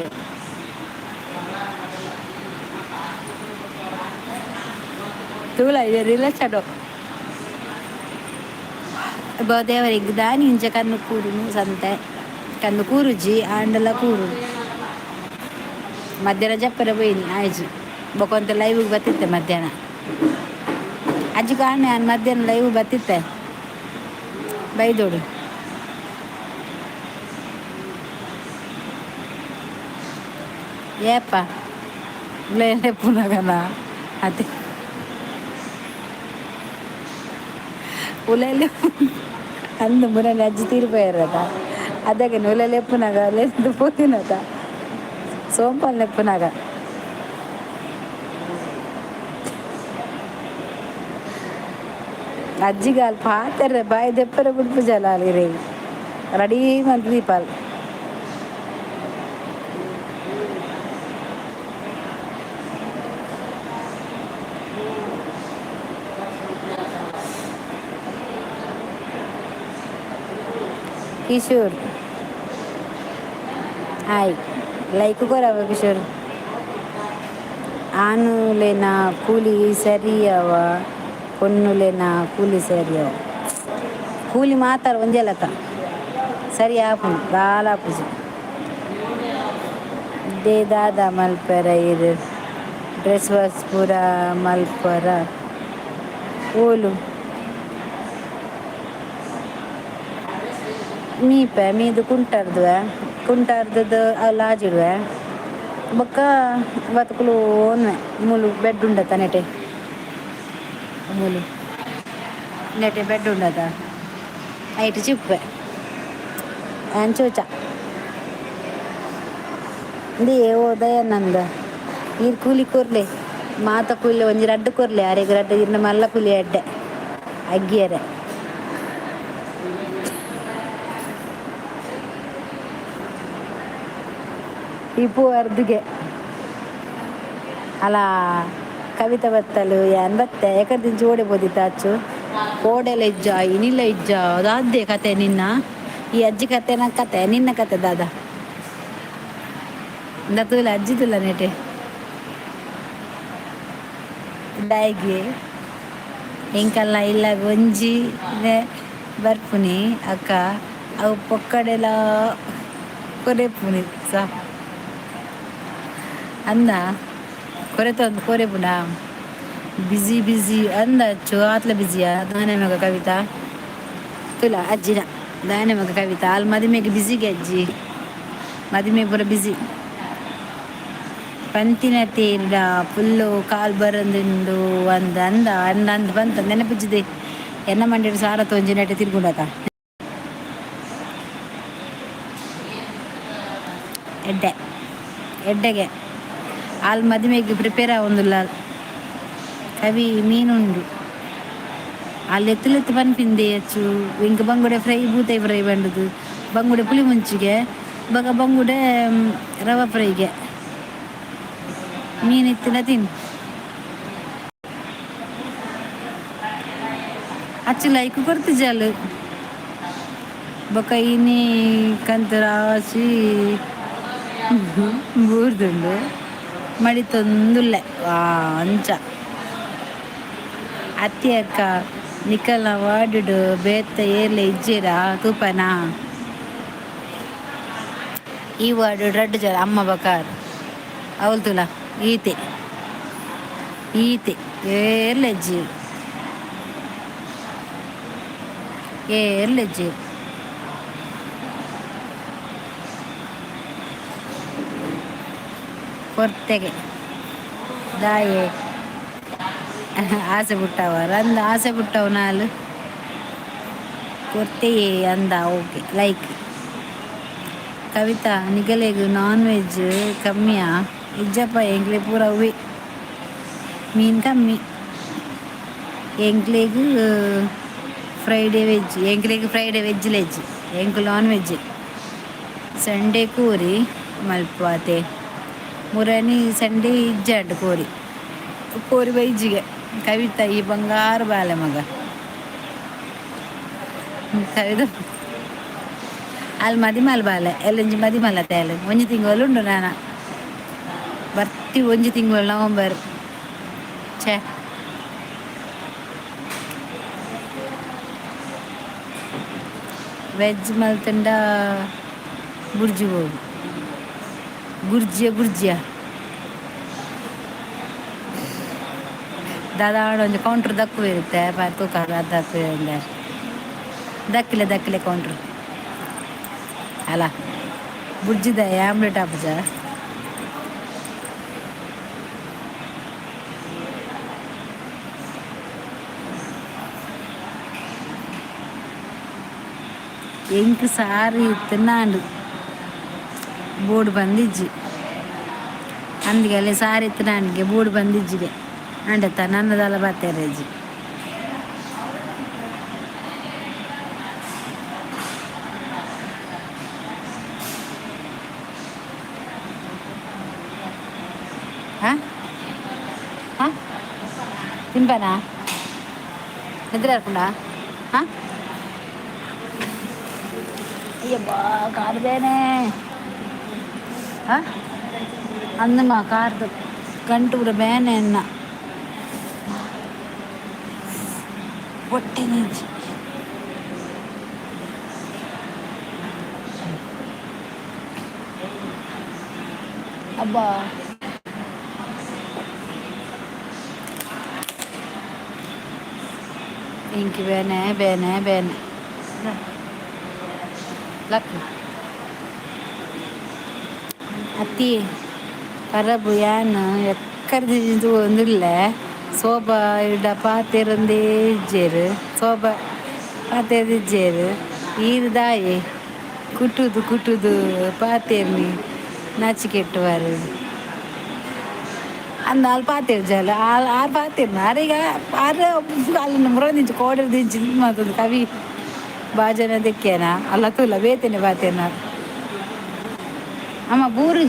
ತುಲ ಇದೆ ರಿಲೇಷನ್ ದೇವರಿಗೆ ದಾನಿ ಇಂಚ ಕಣ್ಣು ಕೂರುನು ಸಂತೆ ಕಣ್ಣು ಕೂರುಜಿ ಆಂಡಲ ಕೂರು ಮಧ್ಯಾಹ್ನ ಜಪ್ಪರ పోయిನಿ ಆಯ್ಜಿ ಬೊಕೊಂತ ಲೈವ್ಗೆ ಬತ್ತಿತ್ತೆ ಮಧ್ಯಾಹ್ನ ಅಜ್ಜಿ ಕಾಣೆ ನಾನು ಮಧ್ಯಾಹ್ನ ಲೈವ್ ಬತ್ತಿತ್ತೆ ಬೈದೋಡು ಏಪ್ಪ ಉಳೇಲೆ ಪುನಗನ ಅದೇ ಉಳೇಲೆ ಅಂದು ಮುರನೆ ಅಜ್ಜಿ ತೀರಿపోయారట ಅದಕ್ಕೆ ಉಳೇಲೆ ಪುನಗ ಲೆಂದು పోతినట ಸೋಂಪಲ್ ನೆಪ್ಪುನಾಗ ಅಜ್ಜಿಗಾಲ್ ಪಾತ್ರೆ ಬಾಯಿ ದೆಪ್ಪರ ಬಿಡ್ಪು ಜಲಾಲಿ ರೇ ರೆಡಿ ಮಂತ್ ದೀಪಾಲ್ ಕಿಶೋರ್ ಆಯ್ ಲೈಕ್ ಕೊರವ ಕಿಶೋರ್ ಆನುಲೆನ ಕೂಲಿ ಸರಿಯವ ಪೊನ್ನುಲೆನ ಕೂಲಿ ಸರಿಯವ ಕೂಲಿ ಮಾತಾಡ ಒಂಜಲಕ ಸರಿ ಆಪು ದಾಲಾಪುಜಿ ದೇ ದಾದ ಮಲ್ಪರ ಇದು ಡ್ರೆಸ್ ವಾಸ್ ಪೂರ ಮಲ್ಪರ ಓಲು ಮೀಪೆ ಮೀದು ಕುಂಟಾರ್ದು ಲಾಜಿಡುವೆ ಬೊಕ್ಕ ಬದುಕಲು ಒನ್ವೆ ಮುಲು ಬೆಡ್ ಉಂಡತ ನೆಟೆ ಮುಲು ನೆಟೆ ಬೆಡ್ ಉಂಡತ ಐಟ್ ಚಿಪ್ಪೆ ಚೋಚ ದೇ ಓ ದಯಾನಂದ ಈರ್ ಕೂಲಿ ಕೊರ್ಲೆ ಮಾತ ಕೂಲಿ ಒಂಜಿ 2 ಕೊರ್ಲೆ ಅರೆಗ್ 2 ಇನ್ನ ಮಲ್ಲ ಕೂಲಿ ಎಡ್ಡೆ ಅಗ್ಗಿಯರೆ ಇಪ್ಪು ಅರ್ಧಿಗೆ ಅಲ್ಲ ಕವಿತಾ ಬತ್ತಲು ಏನ್ ಬತ್ತೆ ಯಾಕಂದ್ರೆ ಜೋಡೆ ಬೋದಿತ್ತ ಅಚ್ಚು ಕೋಡೆಲ್ಲ ಇಜ್ಜ ಇನಿಲ್ಲ ಇಜ್ಜ ಅದಾದ್ದೆ ಕತೆ ನಿನ್ನ ಈ ಅಜ್ಜಿ ಕತೆ ನನ್ನ ಕತೆ ನಿನ್ನ ಕತೆ ದಾದ ತುಲ ಅಜ್ಜಿ ತುಲ ನೆಟೆ ಡಾಯಿಗೆ ಎಂಕಲ್ಲ ಇಲ್ಲ ಒಂಜಿ ಬರ್ಪುನಿ ಅಕ್ಕ ಅವು ಪೊಕ್ಕಡೆಲ್ಲ ಕೊರೆಪುನಿ ಸಾ ಅಂದ ಕೊರೆತ ಒಂದು ಕೊರೆಪುನ ಬಿಸಿ ಬಿಸಿ ಅಂದ ಹಚ್ಚು ಆತ್ಲ ಬಿಸಿಯಾ ದಾನೆ ಮಗ ಕವಿತಾ ತುಲ ಅಜ್ಜಿನ ದಾನೆ ಮಗ ಕವಿತಾ ಅಲ್ಲಿ ಮದುವೆಗೆ ಬಿಸಿಗೆ ಅಜ್ಜಿ ಮದುವೆ ಪೂರ ಬಿಸಿ ಪಂತಿನ ತೇರ್ಡ ಫುಲ್ಲು ಕಾಲು ಬರಂದಿಂಡು ಅಂದ ಅಂದ ಅಂದ ಅಂದ ಬಂತ ನೆನಪಿಜ್ಜಿದೆ ಎನ್ನ ಮಂಡ್ಯಡು ಸಾರ ತೊಂಜಿ ನೆಟ್ಟೆ ತಿರ್ಗುಂಡಕ ಎಡ್ಡೆ ಎಡ್ಡೆಗೆ ಅಲ್ಲಿ ಮದುವೆಗೆ ಪ್ರಿಪೇರ್ ಆಗೊಂದಿಲ್ಲ ಕವಿ ಮೀನುಂಡು ಅಲ್ಲಿ ಎತ್ತಲೆತ್ತು ಪನ್ಪಿಂದೆ ಹೆಚ್ಚು ಇಂಕ ಬಂಗುಡೆ ಫ್ರೈ ಬೂತಾಯಿ ಫ್ರೈ ಬಂಡದು ಬಂಗುಡೆ ಪುಳಿ ಮುಂಚಿಗೆ ಬಗ ಬಂಗುಡೆ ರವೆ ಫ್ರೈಗೆ ಮೀನು ಇತ್ತಿನ ತಿನ್ನು ಅಚ್ಚು ಲೈಕ್ ಕೊಡ್ತಿಜ್ಜಲು ಬೊಕ್ಕ ಇನ್ನಿ ಕಂತ ರಾಸಿ ಬೂರ್ದುಂಡು ಮಡಿ ತೊಂದುಲ್ಲೆ ಅಂಚ ಅತ್ತಿ ಅಕ್ಕ ನಿಕಲ್ನ ವಾಡುಡು ಬೇತ್ತ ಏರ್ಲೆ ಇಜ್ಜೀರ ತೂಪನ ಈ ವಾರ್ಡು ರಡ್ಡು ಜರ ಅಮ್ಮ ಬಕಾರ್ ಅವಳು ತುಲ ಈತೆ ಈತೆ ಏರ್ಲೆ ಇಜ್ಜಿ ಏರ್ಲೆ ಇಜ್ಜಿ ಕೊರ್ತೆಗೆ ದಾಯೆ ಆಸೆ ಬಿಟ್ಟವ ರಂದ ಆಸೆ ಬಿಟ್ಟವ ನಾಲ್ ಕೊರ್ತೆಯೇ ಅಂದ ಓಕೆ ಲೈಕ್ ಕವಿತಾ ನಿಗಲೆಗು ನಾನ್ ವೆಜ್ ಕಮ್ಮಿಯಾ ಇಜ್ಜಪ್ಪ ಎಂಗ್ಲೆ ಪೂರ ಉವೆ ಮೀನು ಕಮ್ಮಿ ಎಂಗ್ಲೆಗ್ ಫ್ರೈಡೇ ವೆಜ್ ಎಂಗ್ಲೆಗ್ ಫ್ರೈಡೇ ವೆಜ್ ಲೆಜ್ ಎಂಕ್ ನಾನ್ ವೆಜ್ ಸಂಡೇ ಕೋರಿ ಮಲ್ಪಾತೆ ಮುರನಿ ಸಂಡೇ ಇಜ್ಜಾಡ್ ಕೋರಿ ಕೋರಿ ವೈಜಿಗೆ ಕವಿತಾ ಈ ಬಂಗಾರ ಬಾಲೆ ಮಗ ಕವಿದ ಅಲ್ಲಿ ಮದಿಮಲ್ ಬಾಲೆ ಎಲ್ಲಂಜಿ ಮದಿಮಲ್ಲ ತೇಲೆ ಒಂಜಿ ತಿಂಗಳು ಉಂಡು ನಾನ ಬರ್ತಿ ಒಂಜಿ ತಿಂಗಳು ನವಂಬರ್ ಛೇ ವೆಜ್ ಮಲ್ತಂಡ ಬುರ್ಜಿ ಹೋಗು ಗುರ್ಜಿಯ ದಾದಾಡ ಒಂಜಿ ಕೌಂಟ್ರ್ ದಕ್ಕು ಇರುತ್ತೆ ತೂಕ ದಕ್ಕು ದಕ್ಕಿಲೆ ಕೌಂಟ್ರ್ ಅಲ್ಲ ಬುರ್ಜಿದ ಆಮ್ಲೆಟ್ ಹಾಪುಜ ಎಂಕ್ ಸಾರಿ ಇತ್ತು ನಾಂಡು ಬೋರ್ಡ್ ಬಂದಿಜ್ಜಿ ಅಂದಿಗೆ ಅಲ್ಲಿ ಸಾರಿ ಇತ್ತು ನನಗೆ ಬೋರ್ಡ್ ಬಂದಿಜ್ಜಿಗೆ ಅಂಡತ್ತ ನನ್ನದಲ್ಲ ಬರ್ತೇನೆ ಅಜ್ಜಿ ಹಾಂ ಹಾಂ ತಿಂಪನಾ ನಿದ್ರೆ ಹಾಕೊಂಡ ಹಾಂ ಅಯ್ಯಬ್ಬಾ ಕಾಡ್ದೇನೆ ಹಾಂ ಅಂದಮ್ಮ ಕಾರ್ದು ಗಂಟು ಕೂಡ ಬೇನೆ ಅನ್ನ ಹೊಟ್ಟೆ ನೀಜಿ ಅಬ್ಬಾ ಇಂಕಿ ಬೇನೆ ಲಕ್ ಅತ್ತಿ ಕರಬು ಯಾನು ಎಕ್ಕರ್ದು ಒಂದಿಲ್ಲ ಸೋಬ ಇಡ ಪಾತೆರಂದೇ ಇಜ್ಜೇರು ಸೋಬ ಪಾತೆರ್ದು ಇಜ್ಜೇರು ಈರು ದಾಯಿ ಕುಟುದು ಪಾತೆರ್ನಿ ನಾಚಿಕೆಟ್ಟುವಾರು ಅಂದ ಅಲ್ಲಿ ಪಾತೆರ್ ಜಲ ಆರು ಪಾತೆರ್ನ ಆರೀಗ ಆರು ಅಲ್ಲಿ ಮುರೋದಿಂಚು ಕೋಡರ್ ದಿಂಚು ಮಾತೊಂದು ಕವಿ ಬಾಜನ ದಿಕ್ಕೇನ ಅಲ್ಲ ತುಲ್ಲ ಬೇತೇನೆ ಪಾತೆರ್ನ ಅಮ್ಮ ಬೂರು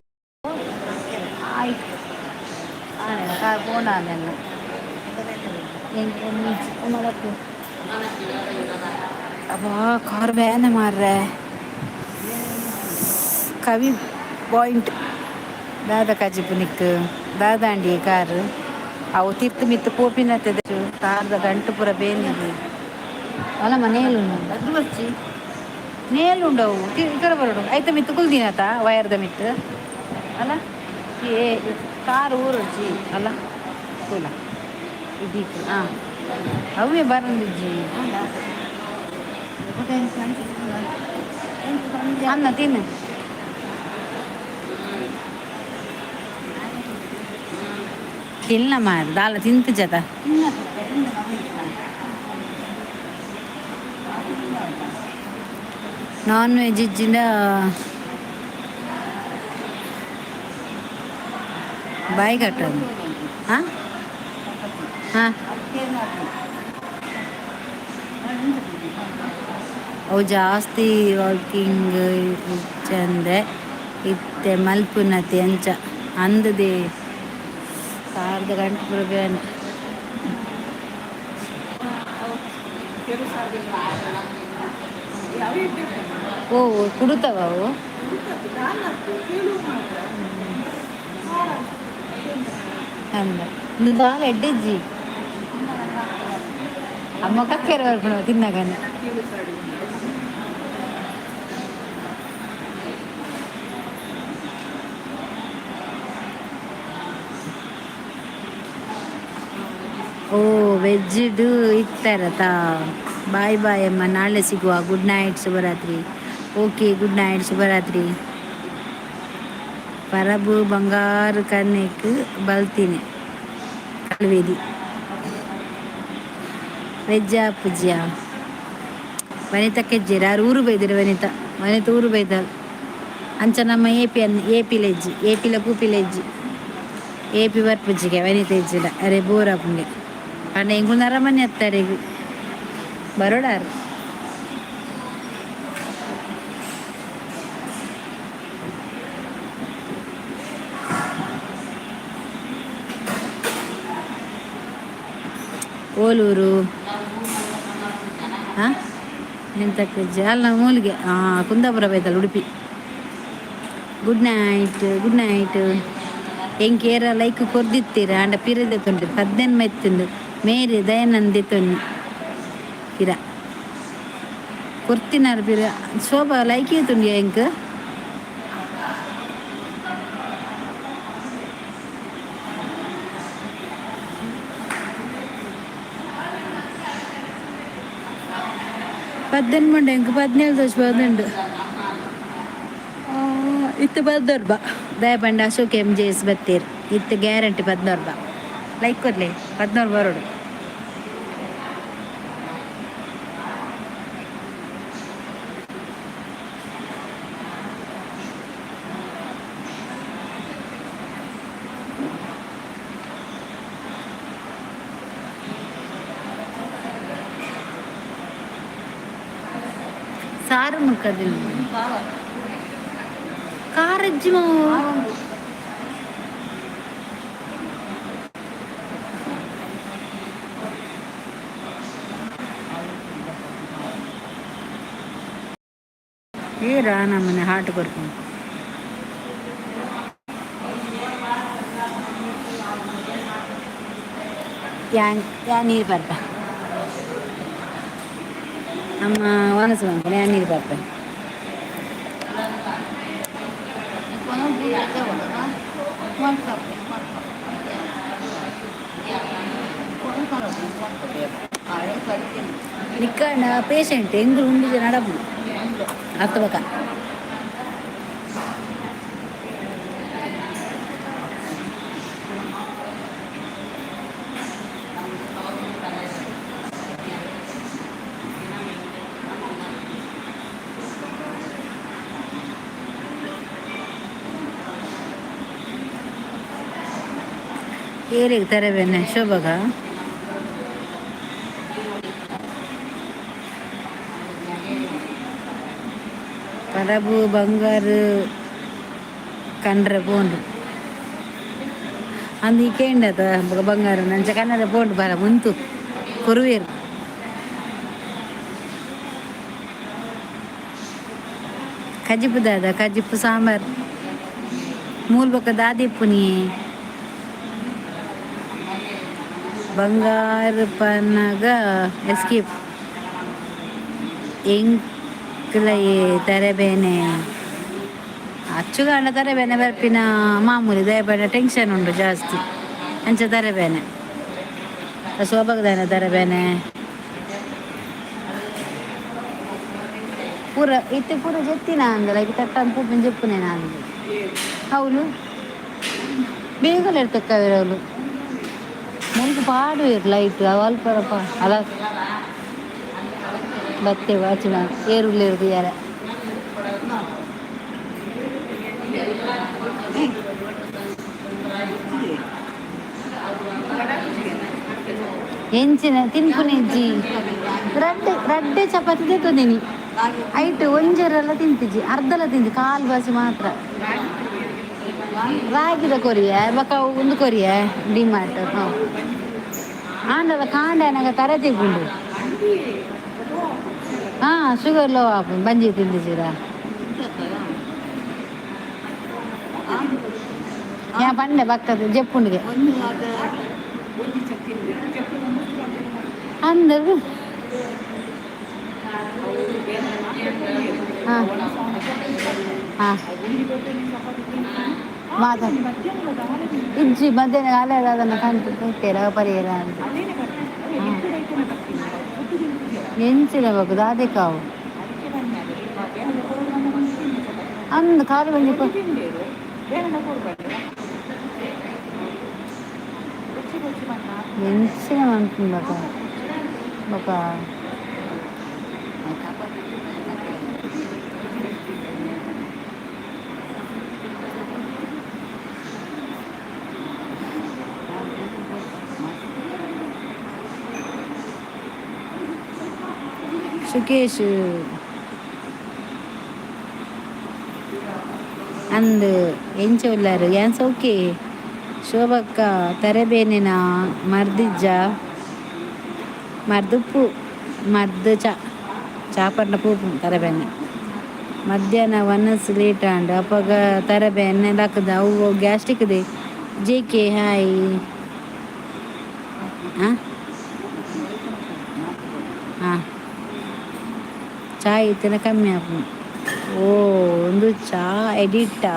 ಆಯ್ತು போனானு அப்பா கார் வேனை மாறுற ಕವಿ ಪಾಯಿಂಟ್ ದಾದ ಕಜಿಪು ನಿಕ್ ದಾದಾಂಡಿ ಕಾರು ಅವು ತಿರ್ತು ಮಿತ್ತು ಪೋಪಿನತ್ತೆ ಕಾರ್ದ ಗಂಟು ಪೂರ ಬೇನಿದೆ ಅಲ್ಲ ಮನೆಯಲ್ಲಿ ಅದು ಬರ್ಚಿ ನೇಲುಂಡವು ఇక్కడ ಬರೋಡು ಐತೆ ಮಿತ್ತು ಕುಲ್ದಿನತ ವಯರ್ದ ಮಿತ್ತು ಅಲ್ಲ ಏ ಕಾರು ಊರೊಡ್ಜಿ ಅಲ್ಲ ಕೂಲ ಇದೀತು ಹಾಂ ಅವೇ ಬರಂದಿಜ್ಜಿ ಅನ್ನ ತಿನ್ನು ತಿನ್ನ ಮಾರು ದಾಲ ತಿಂತು ಜತ ನಾನ್ ವೆಜ್ ಇಜ್ಜಿಂದ ಬಾಯಿ ಕಟ್ಟೋದು ಹಾಂ ಹಾಂ ಅವು ಜಾಸ್ತಿ ವಾಕಿಂಗ್ ಚಂದೆ ಇತ್ತೆ ಮಲ್ಪುನತಿ ಅಂಚ ಅಂದದೆ ಕಾರ್ದ ಗಂಟು ಬರಬೇನೆ ಓ ಕುಡುತ್ತವ ಅವು ಅಂದ ಒಂದು ದಾಲ ಎಡ್ಡೆಜ್ಜಿ ಅಮ್ಮ ಕಕ್ಕೆರೆ ಬರ್ಕೊಂಡು ತಿನ್ನಗನೆ ಓ ವೆಜ್ಜಿಡು ಇತ್ತಾರತಾ ಬಾಯ್ ಬಾಯ್ ಅಮ್ಮ ನಾಳೆ ಸಿಗುವ ಗುಡ್ ನೈಟ್ ಶುಭರಾತ್ರಿ ಓಕೆ ಗುಡ್ ನೈಟ್ ಶುಭರಾತ್ರಿ ಪರಬು ಬಂಗಾರು ಕನ್ನೆಕ್ ಬಲ್ತೀನಿ ಕಲ್ವೇದಿ ವೆಜ್ಜಾ ಪೂಜ್ಯ ವನಿತ ಕೆಜ್ಜಿರ ಯಾರು ಊರು ಬೈದಿರ ವನಿತ ಊರು ಬೈದಾರ ಅಂಚ ನಮ್ಮ ಏಪಿಲೆಜ್ಜಿ ಏಪಿಲ ಕೂಪಿಲೆಜ್ಜಿ ಏಪಿ ಬರ್ಪುಜ್ಜಿಗೆ ವನಿತ ಹೆಜ್ಜಿಲ ಅರೆ ಬೋರಾಪುಂಗೆ ಕಂಡ ಹೆಂಗು ನರಮನೆ ಹತ್ತಾರೆಗು ಬರೋಡಾರು ಓಲೂರು ಹಾಂ ಎಂತಕ್ಕೆ ಅಲ್ಲ ಮೂಲಿಗೆ ಹಾಂ ಕುಂದಾಪುರ ಬೈತಲ್ಲ ಉಡುಪಿ ಗುಡ್ ನೈಟ್ ಎಂಕೇರ ಲೈಕ್ ಕೊರ್ದಿತ್ತೀರ ಅಂಡ ಪಿರದೆ ತೊಂಡು 18 ಮೆತ್ತುಂಡು ಮೇರೆ ದಯಾನಂದಿ ತೊನ್ನಿ ಪಿರ ಕೊರ್ತಿನಾರು ಪಿರ ಶೋಭಾ ಲೈಕ್ ತುಂಡಿ ಎಂಕ್ പത്തൊൻപത് എനിക്ക് 17 ദിവസം പോകുന്നുണ്ട് ഇത്ത് 14 ದಯಪಂಡ ಅಶೋಕ್ MJS ಬತ್ತೀರ್ ಇತ್ತು ಗ್ಯಾರಂಟಿ 14 ಲೈಕ್ ಕೊಡ್ಲಿ 14 ಬರೋಡು ಸಾರು ಮುಖದಿಲ್ಲ ಕಾರಜ್ಜಿ ಏರಾ ನಮ್ಮನೆ ಹಾಟ್ ಬರ್ಕೊಂಡು ಯಾ ನೀರು ಬರ್ತ ನಮ್ಮ ವನಸು ಮಾಡ್ಕೊಂಡು ಯಾ ನೀರು ಬರ್ತ ನಿಕ್ಕಂಡ ಪೇಷಂಟ್ ಹೆಂಗ್ರು ಉಂಡಿದೆ ನಡಬು ಆಗ್ತಬೇಕ ಏರಿಗೆ ತರಬೇನೆ ಶೋಭಗ ಪರಬು ಬಂಗಾರು ಕಂಡ್ರೆ ಪೋಂಡು ಅಂದು ಈ ಕೇಂಡದ ಬಂಗಾರ ನಂಚ ಕನ್ನಡ ಪೋಂಡು ಬರ ಮುಂತು ಕೊರುವೇರು ಕಜಿಪು ದಾದ ಕಜಿಪು ಸಾಂಬಾರ್ ಮೂಲ್ ಬೊಕ್ಕ ದಾದಿಪ್ಪುನಿ ಬಂಗಾರ ಪನ್ನಗ ಎಸ್ಕೇಪ್ ಎಂಕ್ಲ ತರಬೇನೆ ಅಚ್ಚುಗಾಂಡ ತರಬೇನೆ ಬರ್ಪಿನ ಮಾಮೂಲಿ ದಯಪಡ ಟೆನ್ಷನ್ ಉಂಟು ಜಾಸ್ತಿ ಅಂಚ ತರಬೇನೆ ಸೋಬಗದಾನೆ ತರಬೇನೆ ಪೂರ ಇತ್ತೆ ಪೂರ ಜೆತ್ತಿನ ಅಂದಲ್ಲ ಈಗ ತಟ್ಟಂತ ಪೂಪಿನ ಜೆಪ್ಪುನೆ ನಾನು ಅವಳು ಬೇಗಲೆ ಇರ್ತಕ್ಕವೆ ಅವಳು ಮುಲ್ಕು ಪಾಡು ಇರು ಲೈಟ್ ಅಲ್ಪರಪ್ಪ ಅಲ್ಲ ಬತ್ತೆ ವಾಚಿನ ಏರುಳ್ಳೇರು ಯಾರ ಎಂಚಿನ ತಿನ್ಪುನೆಜ್ಜಿ ರಡ್ಡೆ ಚಪಾತಿ ತಿಂತೀನಿ ಐಟು ಒಂಜರೆಲ್ಲ ತಿಂತಿಜ್ಜಿ ಅರ್ಧಲ ತಿಂತಿ ಕಾಲು ಬಾಸಿ ಮಾತ್ರ ರಾಗಿದ ಕೊರಿಯ ಬಕ್ಕ ಒಂದು ಕೊರಿಯ ಡಿಮಾರ್ಟ್ ಆಂಡಲ ಕಾಂಡ ನನಗೆ ತರ ತೆಗುಂಡು ಹಾಂ ಶುಗರ್ ಲೋ ಆಪು ಬಂಜಿ ತಿಂದಿದ್ದೀರ ಯಾ ಪಂಡೆ ಬಕ್ಕದ ಜಪ್ಪುಂಡಿಗೆ ಅಂದರು ಹಾಂ ಹಾಂ ಮಾತಾಡ ಇಜ್ಜಿ ಮಧ್ಯಾಹ್ನ ಅಲೆಲ್ಲ ಅದನ್ನು ಕಂಡು ಇಟ್ಟೇರ ಪರಿಹಾರ ಅಂತ ಎಂಚಿನ ಬೇಕು ಅದೇ ಕಾವು ಅಂದು ಖಾಲಿ ಬಂದಿ ಎಂಚಿನ ಅಂತೀನಿ ಬಕ ಬಕ ಸುಕೇಶ್ ಅಂದು ಎಂಚ ಉಲ್ಲಾರು ಏನ್ ಸೌಕಿ ಶೋಭಕ್ಕ ತರಬೇನೆನ ಮರ್ದಿಜ್ಜ ಮರ್ದುಪ್ಪು ಮರ್ದು ಚಾಪರ್ನ ಪೂಪು ತರಬೇನೆ ಮಧ್ಯಾಹ್ನ ಒನ್ನಸ್ ಲೇಟ್ ಆಂಡು ಅಪ್ಪಾಗ ತರಬೇನೆ ಲಾಕದ ಅವು ಗ್ಯಾಸ್ಟ್ರಿಕ್ದೆ ಜೇಕೆ ಹಾಯ್ ಹಾಂ ಹಾಂ ಚಾಯ್ ಇತ್ತಿನ ಕಮ್ಮಿ ಆಪು ಓ ಒಂದು ಚಾ ಎಡಿಟಾ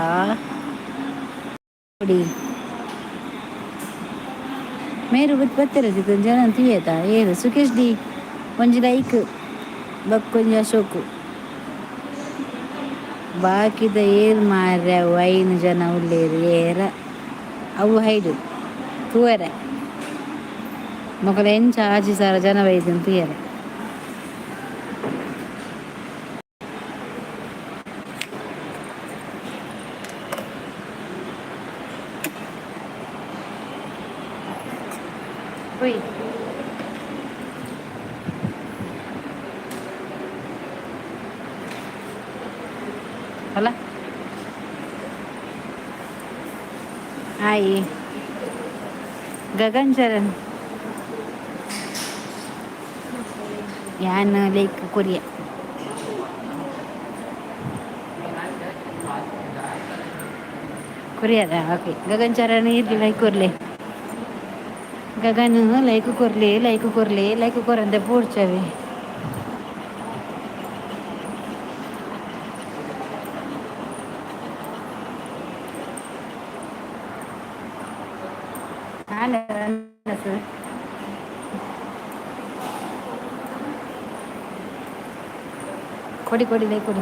ಕೊಡಿ ಮೇರು ಬತ್ತಿರದಿತ್ತು ಜನ ತಿಯೇತ ಏರು ಸುಖೇಶ್ ಡಿ ಒಂಜಿ ಲೈಕ್ ಬಕ್ಕೊಂಜಿ ಅಶೋಕು ಬಾಕಿದ ಏರು ಮಾರ್ರೆ ಅವು 5 ಜನ ಉಳ್ಳೇರು ಏರ ಅವು ಹೈಡು ತೂವರೆ ಮಕ್ಕಳ ಎಂಚ ಆಚಿ ಸಾರ ಜನ ವೈದ್ಯನ್ ತೂಯರೆ Wait. ಅಲ್ಲ ಆಯಿ ಗಗನ್ ಚರಣ್ ಯಾನ್ ಲೈಕ್ ಕೊರಿಯಾ ಕೊರಿಯಾದ ಓಕೆ ಗಗನ್ ಚರಣ್ ಇರ್ಲಿ ಲೈಕ್ ಕೊರ್ಲೆ ಗಗನ್ ಲೈಕ್ ಕೊರಂದೆ ಪೂಡ್ಚವೆ ಕೊಡಿ ಲೈಕ್ ಕೊಡಿ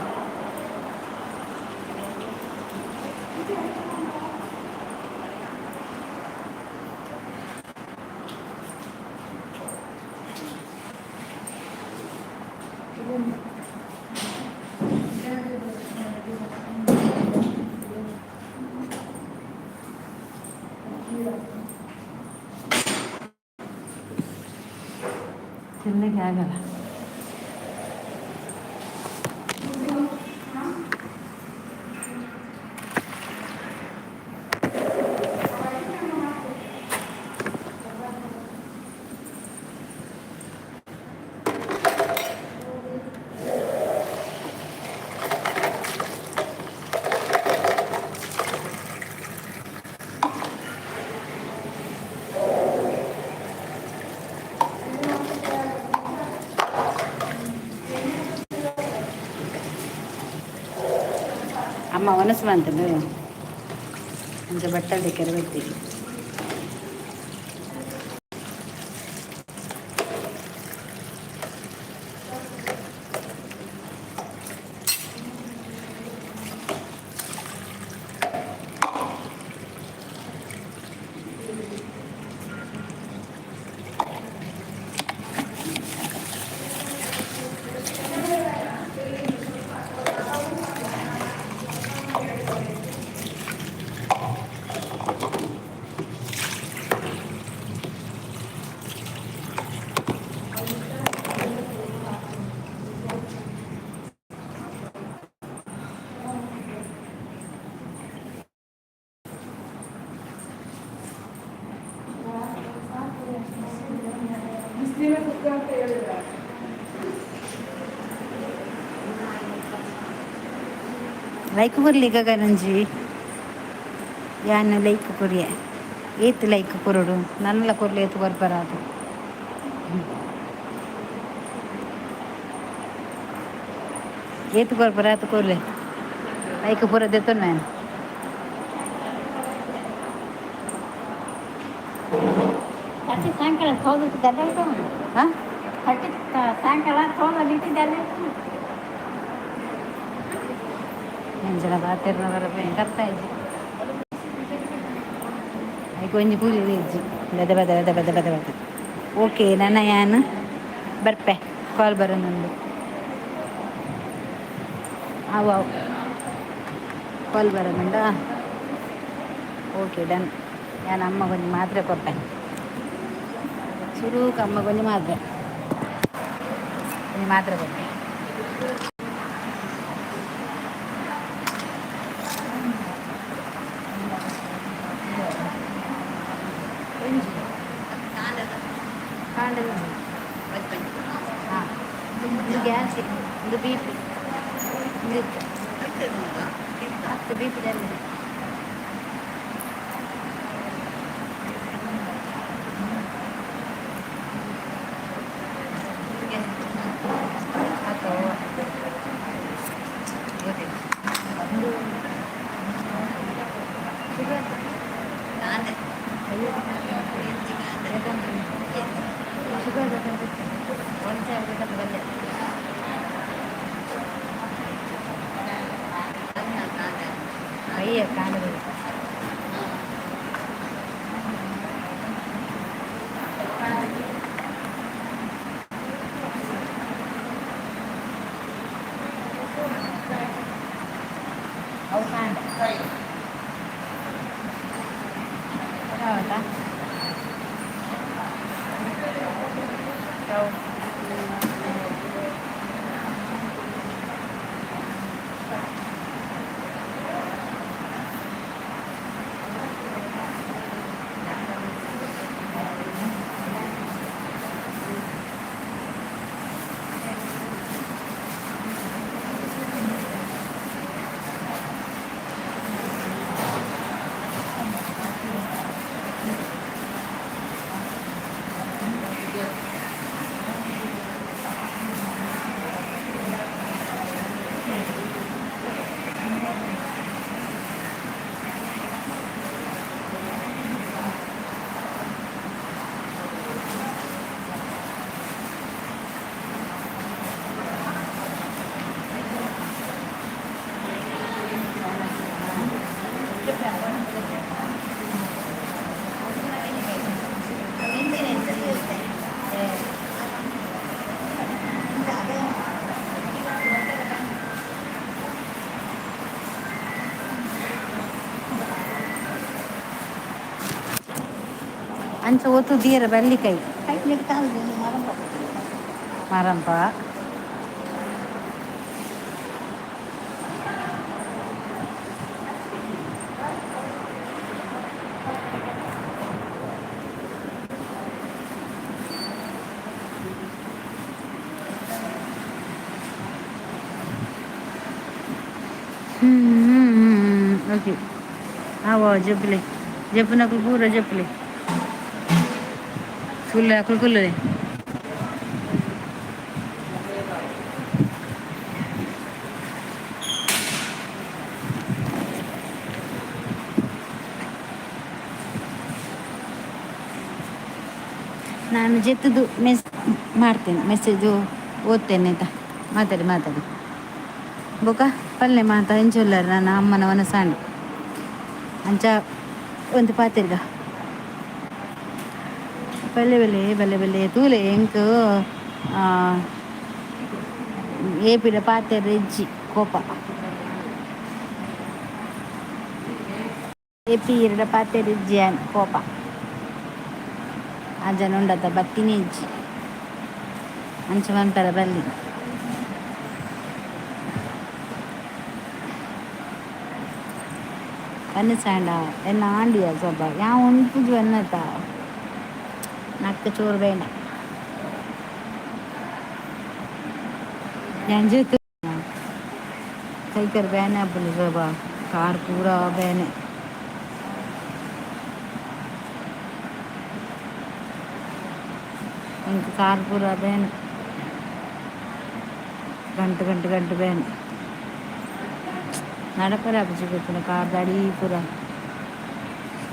ತಿನ್ನಕ್ಕೆ ಆಗಲ್ಲ మనసు అంటుంది ఇంకా బట్టలు దగ్గర పెట్టి ಲೈಕ್ ಕೊರ್ಲಿ ಗಗನಂಜಿ ಯಾನ ಲೈಕ್ ಕೊರಿಯ ಏತ್ ಲೈಕ್ ಕೊರಡು ನನ್ನಲ ಕೊರ್ಲಿ ಏತ್ ಬರ್ಬರಾದು ಏತ್ ಬರ್ಬರಾತು ಕೊರ್ಲೆ ಲೈಕ್ ಪೂರ ದೆತ್ತು ನಾನು ಸಾಯಂಕಾಲ ಸೋದಿಟ್ಟಿದ್ದಲ್ಲ ಹಾಂ ಸಾಯಂಕಾಲ ಸೋದಿಟ್ಟಿದ್ದಲ್ಲ ಜನ ಬಾತಿರ್ನವರ ಕರ್ತಾ ಇದ್ದಿ ಕೊಂಚ ಕೂಲಿ ಇಜ್ಜಿ ಬೆದ ಬೆದ ಬೆದ ಬೆದ ಬೆದ ಬೆದ ಓಕೆ ನನ್ನ ಯಾನು ಬರ್ಪೆ ಕಾಲ್ ಬರೋಣಂದು ಅವು ಅವು ಕಾಲ್ ಬರೋಣಂದ ಓಕೆ ಡನ್ ഞാൻ അമ്മ കുഞ്ഞ് മാത്രമേ കൊട്ടെ ചുരുക്ക് അമ്മ കുഞ്ഞ് മാത്രമേ കൊട്ടെ ಕಾಂಡದ ಹಾಂ ಇದು ಗ್ಯಾಸ್ ಇದು ಬಿ ಪಿ ಇದು ಬಿ ಪಿ ಜಲ್ದಿ ಅಯ್ಯ ಕಾಣದ ಅವು ಕಾಂಡ ಹೌದಾ ಅಂಚ ಒತ್ತು ದೀರ ಬಲ್ಲಿಕೈ ಮರಂಪ ओके आओ जपले जपना को पूरा जपले सुल्ला कुल ನಾನು ಜೆತ್ತದು ಮಾಡ್ತೇನೆ ಮೆಸೇಜು ಓದ್ತೇನೆ ಆಯ್ತಾ. ಮಾತಾಡಿ ಮಾತಾಡಿ ಬೊಕ ಪಲ್ಲೆ ಮಾತ ಎಂಚೊಲ್ಲರು ನನ್ನ ಅಮ್ಮನವನ ಸಾಂಡು ಅಂಚ ಒಂದು ಪಾತಿರ್ಗ ಬಲ್ಲೆ ಬಲ್ಲೆ ಬಲ್ಲೆ ಬಲ್ಲೆ ತೂಲೆ ಎಂಕ್ ಏಪಿಡ ಪಾತೆರ್ ಇಜ್ಜಿ ಕೋಪ ಏಪಿ ಇರಡ ಪಾತೆರ್ ಇಜ್ಜಿ ಕೋಪ ಅಂಚನೆ ಉಂಡತ ಬತ್ತಿನಿ ಇಜ್ಜಿ ಅಂಚ ಮನ್ಪರ ಬಲ್ಲಿ ಪನ್ನೆ ಸ್ಯಾಂಡ ಎನ್ನ ಆಂಡಿಯ ಸ್ವಲ್ಪ ಯಾವ ಉಂಟುಜು ಎನ್ನತ್ತ ನಕ್ಕ ಚೋರು ಬೇಡ ಎಂಜೆತ್ತು ಕೈಕರ್ ಬೇನೆ ಹಬ್ಬಲು ಸ್ವಲ್ಪ ಕಾರ್ ಪೂರ ಬೇನೆ ಇಂಕ ಕಾರ್ ಪೂರ ಬೇನೆ ಗಂಟು ಗಂಟು ಗಂಟು ಬೇನೆ ನಡಪರೆ ಹಬ್ಬ ಗೊತ್ತಿನ ಕಾರ್ ದಾಡಿ ಪೂರ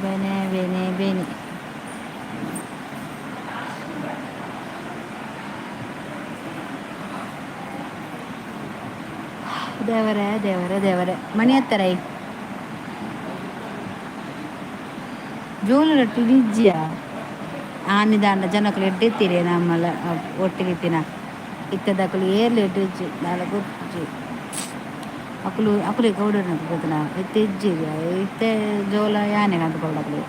ಬೇನೆ ಬೇನೆ ಬೇನೆ ದೇವರೇ ದೇವರೇ ದೇವರೇ ಮಣಿ ಹತ್ತರ ಜೋಲು ರೊಟ್ಟಿ ನಿಜ್ಜಿಯ ಆನಿದಾಂಡ ಜನಕ್ಕಲು ಎಡ್ಡೆತ್ತೀರಿ ನಮ್ಮಲ್ಲ ಒಟ್ಟಿಗಿತ್ತಿನ ಇತ್ತದಕ್ಕಲು ಏರ್ಲು ಎಡ್ಡಿಜ್ಜಿ ನಾಳೆ ಗೊಜ್ಜಿ ಅಕ್ಕಲು ಅಕ್ಕಲು ಗೌಡನ ಗೊತ್ತಿನ ಎತ್ತೆ ಇಜ್ಜಿರಿ ಇತ್ತೆ ಜೋಲ ಯಾನೆ ಅಂತ ಕೊಡಕ್ಕಲು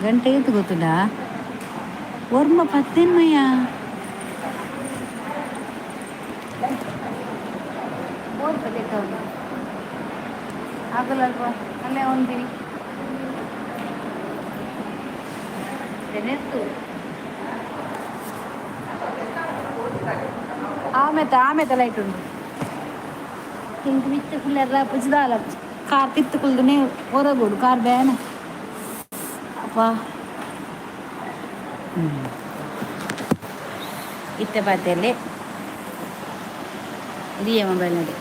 ಗಂಟೆ ಎಂತ ಗೊತ್ತುಂಡ ಒರ್ಮ ಪತ್ತೇನ್ಮಯ್ಯ ಆಗಲ್ಲ ಅಲ್ವಾ ಅಲ್ಲೇ ಒಂದಿರಿ ಆಮೇತ ಲೈಟ್ ಉಂಟು ಇಂಕ ಮಿತ್ತ ಕುಲ್ಲೆರ ಪುಜ್ದಾಲ ಕಾರ್ ತಿತ್ತು ಕುಲ್ದು ಹೊರಗೋಡು ಕಾರ್ ಬೇನೆ ಅಪ್ಪ ಇತ್ತೆ ಪಾತೆಯಲ್ಲಿ ಇದೆಯೇ ಮೊಬೈಲ್ ನೋಡಿ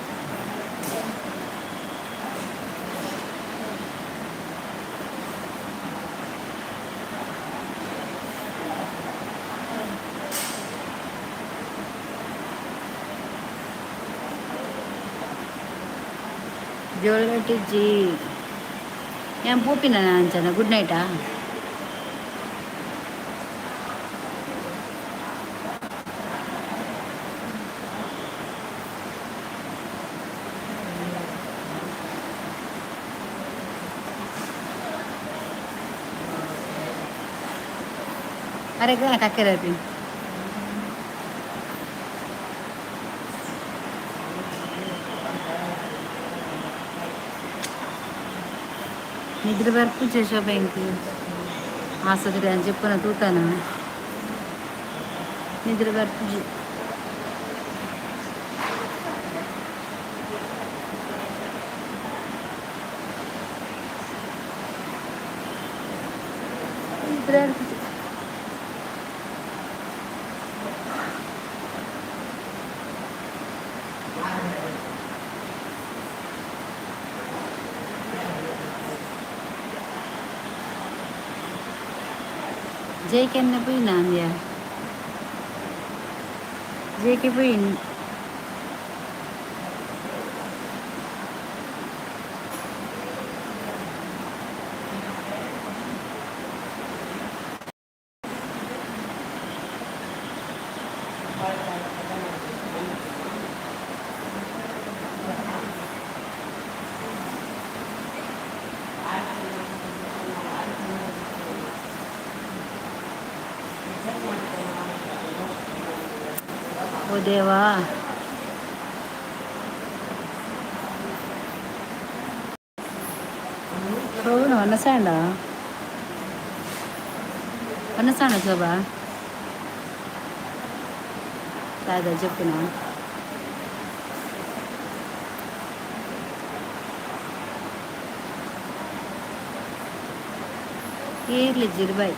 ಜೋಳಗಟ್ಟಿಜ್ಜಿ ಏನ್ ಪೂಪಿನ ಅಂಚನ ಗುಡ್ ನೈಟಾ ಅರೆ ಕಕ್ಕೆರಪಿ నిద్ర వరకు చేసా బ్యాంకు ఆసుపత్రి అని చెప్పిన తూతాను నిద్ర వరకు నిద్ర వరకు Jake na po yun niya. Jake po yun. ఓ దేవా ಶೋಭನ ಹೊನ್ನಸಾಂಡ ಶೋಭಾ दादा చెప్పిన ಏರ್ಲಿ ಜಿರ್ಬಾಯ್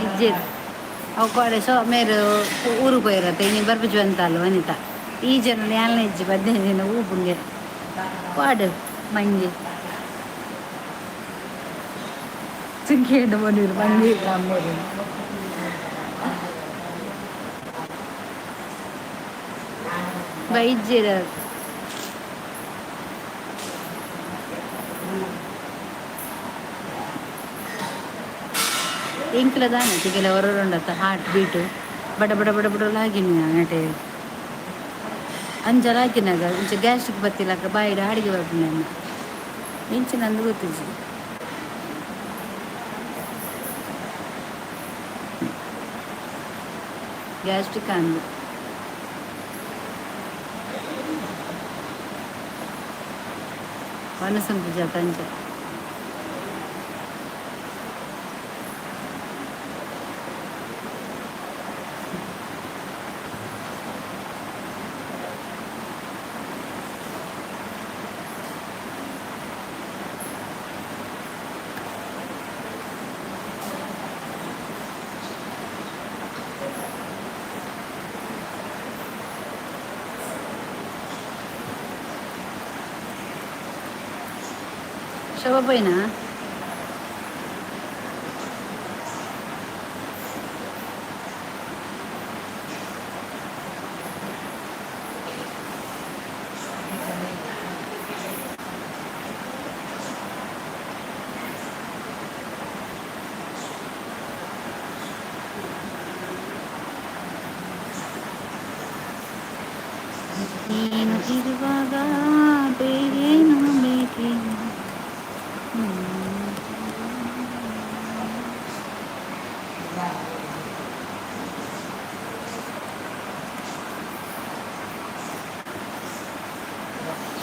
ఇజ్జేది ಅವಕಾಡೆ ಸೊ ಮೇರು ಊರಿಗೆ ಹೋಗಿರತ್ತೆ ನೀನು ಬರ್ಬಿಜು ಅಂತ ಅಲ್ವ ವನಿತ ಈ ಜನ ನ್ಯಾಲನೆ ಇಜ್ಜಿ 15 ದಿನ ಊಪುಂಗೆ ಪಾಡು ಮಂಗಿ ಚಿಂಕೇಂಡು ಬಂದಿರು ಮಂಗಿ ನಮ್ಮೂರು ಬೈಜ್ಜಿರ ఇంకులదానే తిగల వరరుండత హార్ట్ బీటు బడ బడ బడ బడలాగిನ ನಟೆ ಅಂಜಲಾಗಿನಾಗ ಇಂಚ ಗ್ಯಾಸ್ಟ್ರಿಕ್ ಬತ್ತಿಲಾಕ ಬಾಯಿಡ ಅಡಿಗೆ ಬರ್ತೀನಿ ನಾನು ಇಂಚ ನಂದು ಗೊತ್ತಿಜ್ಜಿ ಗ್ಯಾಸ್ಟ್ರಿಕ್ ಅಂದು ವನಸಂಪು ಜಾತ ಅಂಚ ಶವ ಪೈನಾ ನೀನು ಇರುವಾಗ ಬೇರೇನು ಬೇಕೇನು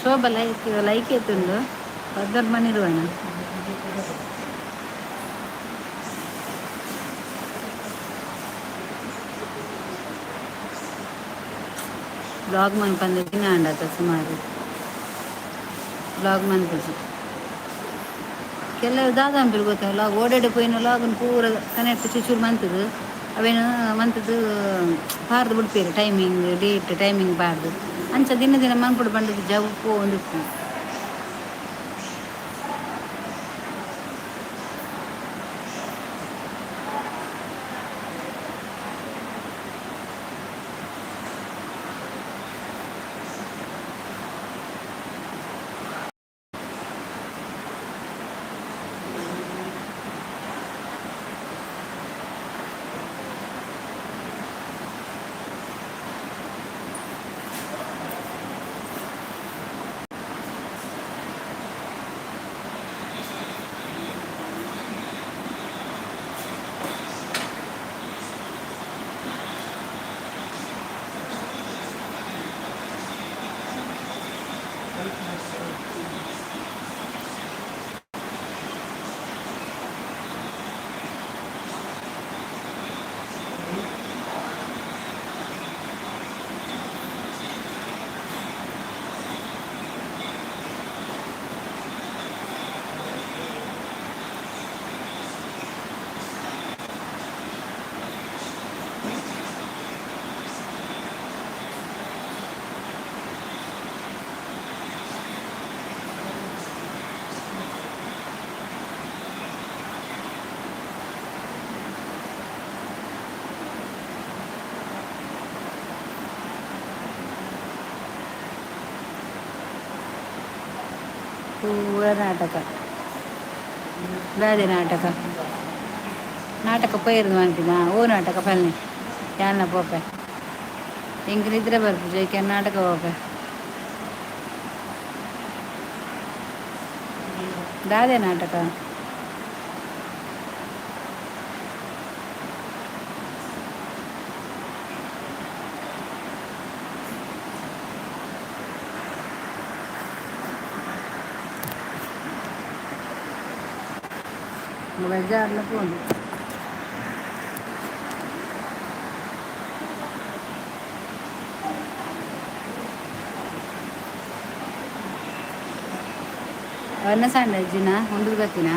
శోభ లైక్ అవుతుందో పద్దరు మనిరువన ಬ್ಲಾಗ್ ಮನ್ಪಂದು ದಿನ ಅಂಡತ್ತ ಸುಮಾರು ಬ್ಲಾಗ್ ಮನ್ಪುಜಿ ಕೆಲವು ದಾದಾಂಪಿಲ್ ಗೊತ್ತಲ್ಲ ಓಡಾಡಿ ಪೋಯಿನ ಲಾಗನ್ ಪೂರ ಕನೆಕ್ಟ್ ಚುಚೂರು ಮಂತದು ಅವೇನು ಮಂತದ್ದು ಪಾರ್ದು ಬಿಡ್ಪೇರು ಟೈಮಿಂಗ್ ಡೇಟ್ ಟೈಮಿಂಗ್ ಪಾರ್ದು ಅಂಚ ದಿನ ದಿನ ಮನ್ಪುಡು ಬಂದದ್ದು ಜವ್ಪು ಒಂದು ಪೂರ ನಾಟಕ ಬ್ಯಾದೆ ನಾಟಕ ನಾಟಕ ಪೈರ್ದು ಮಾಡ್ತಿದ್ದ ಓ ನಾಟಕ ಪಲ್ನಿ ಯಾರನ್ನ ಪೋಪೆ ಹೆಂಗೆ ನಿದ್ರೆ ಬರ್ಪು ಜೈಕೆ ನಾಟಕ ಹೋಪೆ ದಾದೆ ನಾಟಕ ಬಜಾರ್ಲ ಪೋಂಡು. ಅವನ್ನ ಸಣ್ಣ ಅಜ್ಜಿನ ಒಂದು ಗೊತ್ತಿನ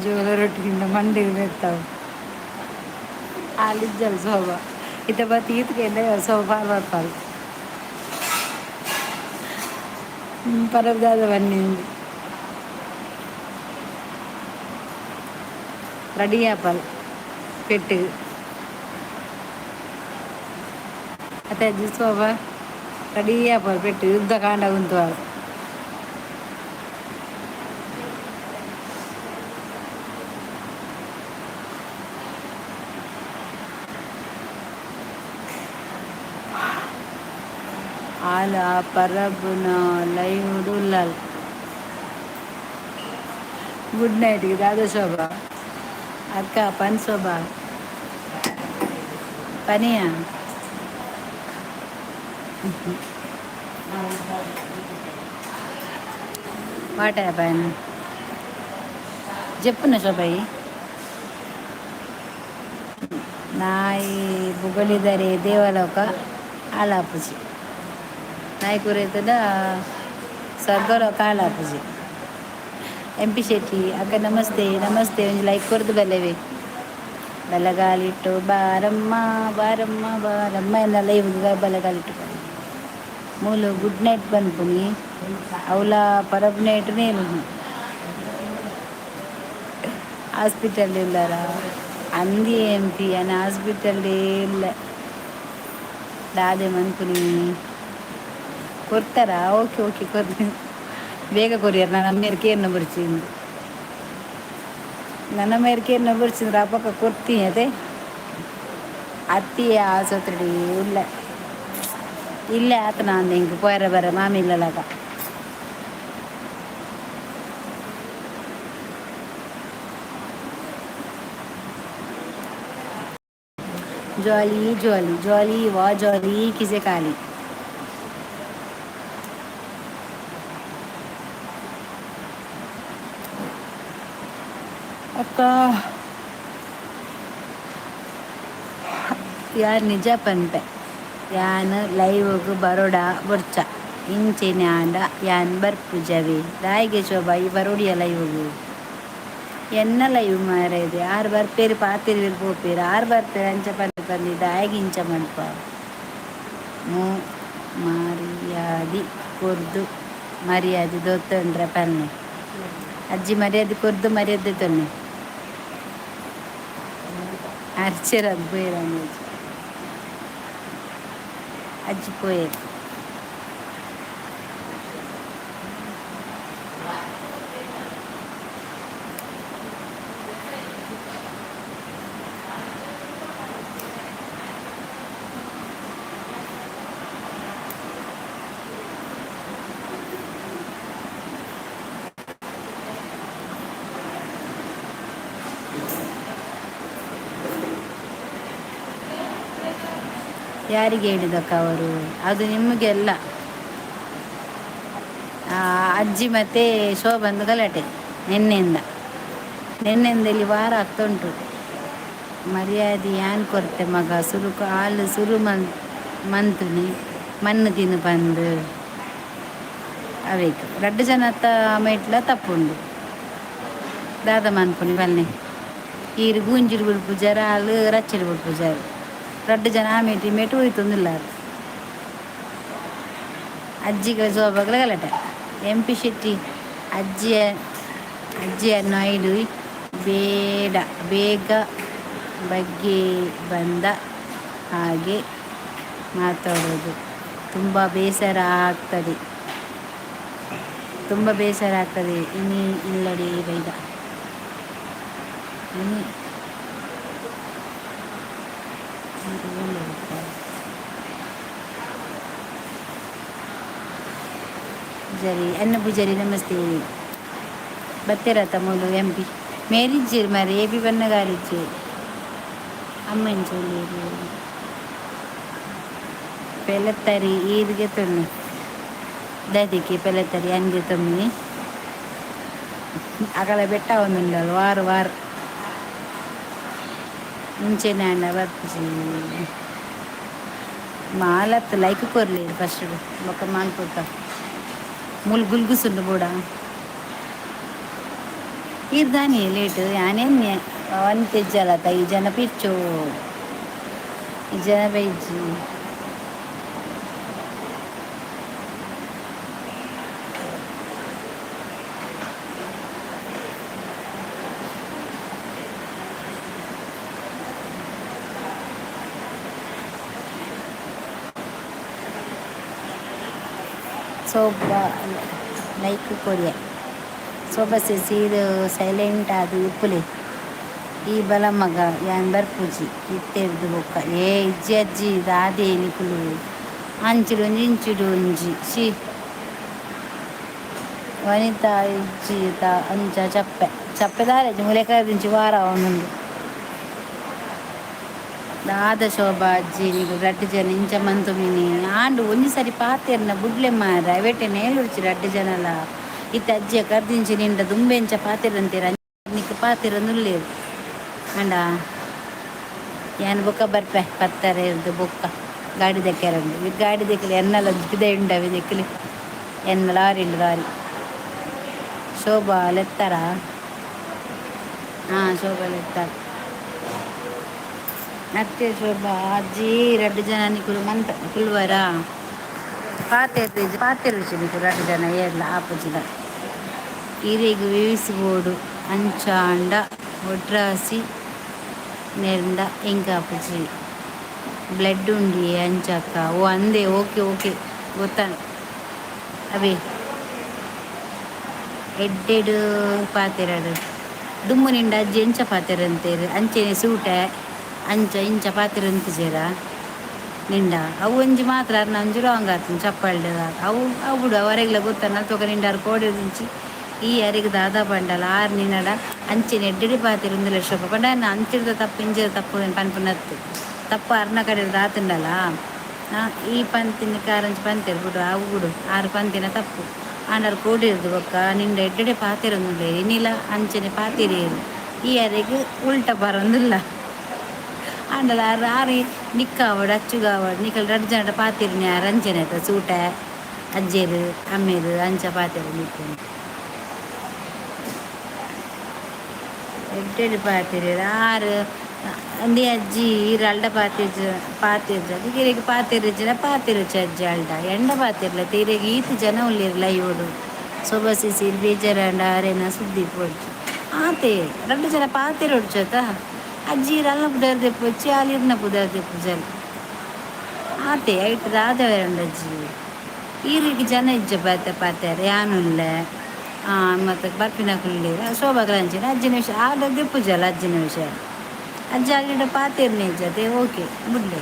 ಜೋಳ ರೊಟ್ಟಿಗಿಂತ ಮಂಡಿಗೆ ಬರ್ತಾವೆ ಹಾಲಿದ್ದಲ್ಲ ಸೋಬ ಇತ್ತ ಬತ್ತಿ ಈತ್ಗೆಲ್ಲ ಸೋಬ ಹಾಲು ಬರ್ತಾವೆ ಪರದಾದ ಬನ್ನಿಂದು ரெடி ஆப்பல் பெட்டு ಅತ್ತೆ ಜಿಸೋಬ ரெடி ஆப்பல் பெட்டு ಯುದ್ಧ ಕಾಂಡ ಕುಂತುವಾಗ ಆಲ ಪರಬುನ ಲೈವ್ ಉಳ್ಳಲ್ ಗುಡ್ ನೈಟ್ಗೆ ದಾದ ಶೋಭಾ ಅಕ್ಕ ಪನ್ ಶೋಭಾ ಪನಿಯ వాట్ హ్యాపెన్ చెప్పు నా శోభాయి ನಾಯಿ ಬುಗಳಿದರೆ ದೇವಲೋಕ ಆಲಾಪುಜಿ ನಾಯಿ ಕೂರೈತದ ಸ್ವರ್ಗಲೋಕ ಆಲಾಪುಜಿ ಎಂಪಿ ಶೆಟ್ಟಿ ಅಕ್ಕ ನಮಸ್ತೆ ನಮಸ್ತೆ ಒಂದು ಲೈಕ್ ಕೊರ್ದು ಬಲ್ಲೆವೆ ಬಲಗಾಲಿಟ್ಟು ಬಾರಮ್ಮ ಬಾರಮ್ಮ ಬಾರಮ್ಮ ಎನ್ನೆಲ್ಲ ಇವಾಗ ಬಲಗಾಲಿಟ್ಟು ಮೂಲು ಗುಡ್ ನೈಟ್ ಬಂದ್ಪುನಿ ಅವಳ ಪರಬ್ ನೈಟ್ ನೇನು ಹಾಸ್ಪಿಟಲ್ ಇಲ್ಲಾರ ಅಂದಿ ಎಂಪಿ ಅನ್ನ ಹಾಸ್ಪಿಟಲ್ ಇಲ್ಲ ದಾದೆ ಮನ್ಪುನಿ ಕೊಡ್ತಾರಾ ಓಕೆ ಓಕೆ ಕೊಡ್ತೀನಿ ಬೇಗ ಕೊರಿಯರ್ ನಾನು ಅಮ್ಮೇರಿಕೆಯನ್ನು ಬರ್ತೀನಿ ನನ್ನ ಮೇರಿಕೆಯನ್ನು ಬರ್ಸಿದ್ರೆ ಆ ಪಕ್ಕ ಕೊಡ್ತೀನಿ ಅದೇ ಅತ್ತಿ ಆಸ್ಪತ್ರೆ ಇಲ್ಲ ಇಲ್ಲೇ ಆತ ನಾನು ಹಿಂಗೆ ಪೋಯರ ಬರ ಮಾಮಿ ಇಲ್ಲಲಾಗ ಜಾಲಿ ಜಾಲಿ ಜಾಲಿ ವಾ ಜಾಲಿ ಕಿಸೆ ಖಾಲಿ ಅಕ್ಕ ಯಾರು ನಿಜ ಪನ್ಪೆ ಯಾನ್ ಲೈವ್ಗೆ ಬರೋಡ ಬರ್ಚ ಇಂಚಿನ ಆಂಡ ಯಾನ್ ಬರ್ಪುಜವೆ ರಾಯಿಗೆ ಶೋಭಾ ಈ ಬರೋಡಿಯ ಲೈವ್ಗೆ ಎನ್ನ ಲೈವ್ ಮಾರೇದು ಯಾರು ಬರ್ಪೇರಿ ಪಾತಿರ್ವಿರ್ ಪೋಪೇರು ಆರು ಬರ್ಪೇರು ಅಂಚ ಬಂದಿದ್ದ ಆಯ್ಗೆ ಇಂಚ ಮನ್ಪ ಮರ್ಯಾದಿ ಕೊರ್ದು ಮರ್ಯಾದೆ ದೊತ್ತಂಡ್ರೆ ಪನ್ನೆ ಅಜ್ಜಿ ಮರ್ಯಾದೆ ಕೊರ್ದು ಮರ್ಯಾದೆ ತೊನ್ನೆ ಅರ್ಚರದು ಪೋಯಿರ ಅಜ್ಜಿ ಪೋಯರು ಯಾರಿಗೆ ಹೇಳಿದಕ್ಕ ಅವರು ಅದು ನಿಮಗೆಲ್ಲ ಅಜ್ಜಿ ಮತ್ತು ಶೋಭಂದು ಗಲಾಟೆ ನಿನ್ನೆಯಿಂದ ಇಲ್ಲಿ ವಾರ ಆಗ್ತಾ ಉಂಟು ಮರ್ಯಾದೆ ಯಾನ್ ಕೊರತೆ ಮಗ ಸುರು ಹಾಲು ಸುರು ಮಂತುನಿ ಮಣ್ಣು ತಿನ್ನು ಬಂದು ಅವೇಕು 2 ಜನ ಮೇಟ್ಲ ತಪ್ಪುಂಡು ದಾದ ಮನ್ಪುನಿ ಬಲ್ನೆ ಈರು ಗೂಂಜಿರು ಬಿಡು ಪೂಜಾರ ಹಾಲು ರಚ್ಚಿಡು ಬಿಡು ಪೂಜಾರು 2 ಜನ ಮೇಟು ಹೋಯ್ತೊಂದಿಲ್ಲ ಅಜ್ಜಿಗೆ ಶೋಭಾಗಲ ಗಲಾಟೆ ಎಂಪಿ ಶೆಟ್ಟಿ ಅಜ್ಜಿಯ ಅಜ್ಜಿಯನ್ನು ಐಡು ಬೇಡ ಬೇಗ ಬಗ್ಗೆ ಬಂದ ಹಾಗೆ ಮಾತಾಡೋದು ತುಂಬ ಬೇಸರ ಆಗ್ತದೆ. ತುಂಬ ಬೇಸರ ಆಗ್ತದೆ. ಇನಿ ಇಲ್ಲಡಿ ಬೈದ ಇನಿ ಪೂಜಾರಿ ಅನ್ನ ಪೂಜಾರಿ ನಮಸ್ತೆ. ಬತ್ತೆರ ತಮ್ಮಲು ಎಂ ಪಿ ಮೇರಿಜ್ಜೀರ್ ಮರಿ ಎ ಪಿ ಬನ್ನಗಾರಿಜ್ಜಿ ಅಮ್ಮನ ಚೊಲ್ಲಿ ಪೆಲತ್ತರಿ ಈದ್ಗೆ ತೊಮ್ಮಿ ದದಿಕ್ಕೆ ಪೆಲತ್ತರಿ ಅನ್ಗೆ ತೊಮ್ಮಿ ಅಗಳ ಬೆಟ್ಟ ಒಂದುಂಡಲ್ಲ ವಾರ ವಾರ ಮುಂಚೆನೆ ಅಣ್ಣ ಬರ್ಪುಜಿ ಮಾಲತ್ತು ಲೈಕ್ ಕೊರ್ಲಿ ಫಸ್ಟ್ ಬೊಕ್ಕ ಮಾಲ್ಪುಟ್ಟ ಮುಲ್ ಗುಲ್ಗುಸುಂಡು ಬೂಡ ಇರ್ದಾನಿ ಲೇಟ್ ಯಾನೆನ್ನೆ ಒಂದು ತೆಜ್ಜಲತ್ತ ಈ ಜನ ಪಿಚ್ಚು ಈ ಜನ ಬೈಜಿ ಸೋಬ ಲೈಕ್ ಕೊರಿಯ ಸೊಬಸೆ ಸೀದು ಸೈಲೆಂಟ್ ಅದು ಉಪ್ಪುಲೆ ಈ ಬಲ ಮಗ ಯಾನ್ ಬರ್ಪುಜಿ ಇತ್ತೆರ್ದು ಬೊಕ್ಕ ಏ ಇಜ್ಜಿ ಅಜ್ಜಿ ದಾದೆ ನಿಕುಲು ಅಂಚಿಡು ಒಂಜಿ ಇಂಚಿಡು ಒಂಜಿ ಶಿ ವನಿತಾ ಇಜ್ಜಿ ಅಂಚ ಚಪ್ಪೆ ಚಪ್ಪೆ ದಾರಜ್ಜಿ ಮುಲೆಕರದಿಂಚಿ ವಾರ ಅವನುಂಡು ದಾದ ಶೋಭಾ ಅಜ್ಜಿ ನೀವು ರಡ್ಡು ಜನ ಇಂಚ ಮಂತುಮಿನಿ ಆಂಡು ಒಂಜಿ ಸರಿ ಪಾತೆರ್ನ ಬುಡ್ಲೆ ಮಾರ ವೇಟೆ ನೇಲುಡ್ಚಿ ರಡ್ಡು ಜನಲ ಇತ್ತ ಅಜ್ಜಿಯ ಕರ್ದಿಂಚಿ ನಿಂಡ ದುಂಬೆಂಚ ಪಾತೆರಂತೀರ ನಿಕ್ ಪಾತೆರ ನುಲ್ಲೇರು ಅಂಡ ಯಾನ್ ಬೊಕ್ಕ ಬರ್ಪೆ ಪತ್ತರ ಇರ್ದು ಬೊಕ್ಕ ಗಾಡಿ ದೆಕ್ಕೆರಂಡು ಈ ಗಾಡಿ ದೆಕ್ಕಲಿ ಎನ್ನಲ ಬಿದೆ ಉಂಡವಿ ದೆಕ್ಕಲಿ ಎನ್ನ ಲಾರಿ ಉಂಡು ಲಾರಿ ಶೋಭಾ ಲೆತ್ತಾರ ಹಾಂ ಶೋಭಾ ಲೆತ್ತಾರ ಅತ್ತೆ ಶೋಭಾ ಅಜ್ಜಿ ರಡ್ಡು ಜನ ನಿಕುಲು ಮಂತ ಕುಲ್ವರ ಪಾತೆರ್ ರುಚಿ ನಿಕು ರಡ್ಡು ಜನ ಏರ್ಲ ಆಪುಜಿನ ಈರೆಗ್ ವೇವಿಸಿಬೋಡು ಅಂಚಾಂಡ ಒಡ್ರಾಸಿ ನೆರ್ಂಡ ಎಂಕ ಆಪುಜಿ ಬ್ಲಡ್ ಉಂಡಿ ಅಂಚಕ್ಕ ಓ ಅಂದೆ ಓಕೆ ಓಕೆ ಗೊತ್ತಾನ ಅವೇ ಎಡ್ಡೆಡು ಪಾತೆರಡು ದುಮ್ಮು ನಿಂಡ ಅಜ್ಜಿ ಎಂಚ ಪಾತೆರಂತೇರು ಅಂಚೆನೆ ಸೂಟೆ ಅಂಚ ಇಂಚ ಪಾತೆರಂತಿಜೇರ ನಿಂಡ ಅವು ಒಂಜಿ ಮಾತ್ರ ಅರ್ನ ಒಂಜಿ ರಾಂಗ್ ಆತು ಚಪ್ಪಲ್ಡು ಅವು ಅವು ಬಿಡು ಅವರೆಗ್ಲ ಗೊತ್ತಾನ ತೋಕ ನಿಂಡಾರು ಕೋಡಿದಿಂಚಿ ಈ ಅರೆಗೆ ದಾದಾ ಬಂಡಲ ಆರು ನಿನ್ನಡ ಅಂಚಿನ ಎಡ್ಡೆಡಿ ಪಾತಿರು ಒಂದು ಲಕ್ಷ ರೂಪಾಯಿ ಪಂಡ ಅಂಚಿಡ್ದ ತಪ್ಪು ಇಂಜಿದ ತಪ್ಪು ಪನ್ಪುನತ್ತು ತಪ್ಪು ಅರ್ನ ಕಡೆ ದಾತುಂಡಲ್ಲ ಈ ಪಂತಿನ ಕಾರಂಚಿ ಪಂತಿರು ಬಿಡು ಅವು ಬಿಡು ಆರು ಪಂತಿನ ತಪ್ಪು ಆಂಡಾರು ಕೋಡಿರ್ದು ಬೊಕ್ಕ ನಿಂಡ ಎಡ್ಡೆಡೆ ಪಾತಿರೊಂದುಲ್ಲೆ ಇನ್ನಿಲ್ಲ ಅಂಚನೆ ಪಾತಿರೇರು ಈ ಅರೆಗೆ ಉಲ್ಟ ಬರೊಂದಿಲ್ಲ ಆಂಡಲ ಆರು ನಿಕ್ಕಾವಡು ಅಚ್ಚುಗಾವಡು ನಿಕ್ಕಲ್ ರಡ್ಡು ಜನ ಪಾತಿರ್ನಿ ಆರು ಅಂಚನೆ ಆಯ್ತು ಸೂಟ ಅಜ್ಜೇರು ಅಮ್ಮೇರು ಅಂಚ ಪಾತಿರು ನಿಕ್ಕು ಎಡ್ಡೆಡು ಪಾತಿರೇರು ಆರು ಅಂದಿ ಅಜ್ಜಿ ಈರಲ್ಡ ಪಾತಿರ್ಜ ಈರೆಗೆ ಪಾತಿರ್ಜನ ಪಾತಿರುಚಿ ಅಜ್ಜಿ ಅಲ್ಡ ಎಂಡ ಪಾತಿರ್ಲ ತೀರೆಗೆ ಈತು ಜನ ಉಳ್ಳಿರ್ಲ ಇವಡು ಸೊಬಸಿ ಸೀರ್ ಬೇಜಾರಂಡ ಆರೇನ ಸುದ್ದಿ ಪೋಡ್ಚು ಆತೆ ರಡ್ಡು ಜನ ಪಾತಿರೋಡ್ಚೋತ ಅಜ್ಜಿ ಈರಲ್ಲ ಪುದರ್ ದೆಪ್ಪೊಚ್ಚಿ ಆಲಿರ್ನ ಪುದರ್ ದೆಪ್ಪುಜಲ್ ಆತೆ ಐಟ್ ರಾಧವೇರಂಡ ಅಜ್ಜಿ ಈರಿಗೆ ಜನ ಇಜ್ಜ ಪಾತ್ಯಾರ ಯಾನುಲ್ಲ ಮತ್ತು ಬರ್ಪಿನ ಕುಳ್ಳಿರ ಶೋಭಾಗ್ರಂಚಿನ ಅಜ್ಜಿನ ವಿಷಯ ಆಗ ದೆಪ್ಪುಜಲ್ಲ ಅಜ್ಜಿನ ವಿಷಯ ಅಜ್ಜ ಆಗಿಡ ಪಾತಿರ್ನೇ ಇಜ್ಜತೆ ಓಕೆ ಮುಡ್ಲೆ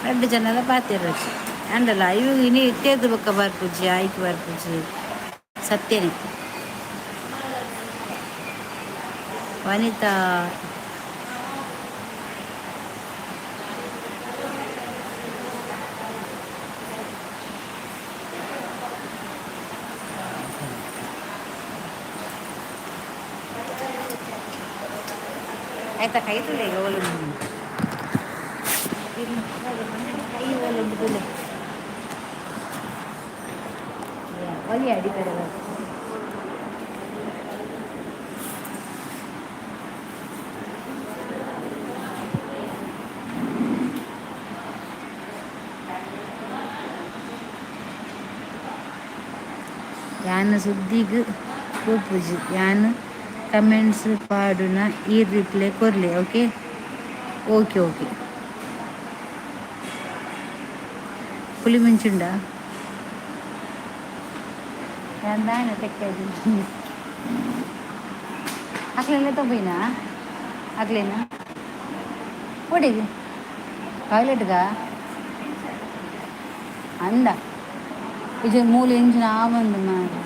ರಡ್ಡು ಜನಲ ಪಾತಿರೋಚಿ ಅಂಡಲ್ಲ ಇವು ಇನ್ನು ಇಟ್ಟೇದು ಬೊಕ್ಕ ಬರ್ಪುಜಿ ಆಯ್ಕೆ ಬರ್ಪುಜಿ ಸತ್ಯನೇ ವನಿತಾ ಆಯ್ತಾ ಕೈ ತುಳಿ ಈಗ ಒಲು ಕೈ ಒಲು ತುಳಿ ಒಲಿ ಅಡಿ ಕಡೆ ಯಾನ ಸುದ್ದಿಗೆ ಪೂಜಿ ಯಾನ್ ಕಮೆಂಟ್ಸ್ ಪಾಡುನ ಈ ರಿಪ್ಲೈ ಕೊರ್ಲಿ ಓಕೆ ಓಕೆ ಓಕೆ ಪುಲಿ ಮುಂಚುಂಡ ಎಂದಾನ ತೆಕ್ಕಾಗಿ ಅಕ್ಲೆಲ್ಲ ತೊಗೊಯ್ನಾ ಅಕ್ಲೇನ ಒಡಿಗೆ ಟಾಯ್ಲೆಟ್ಗಾ ಅಂದ ಇದು ಮೂಲೆ ಎಂಜಿನ ಆವಂದು ಮಾರ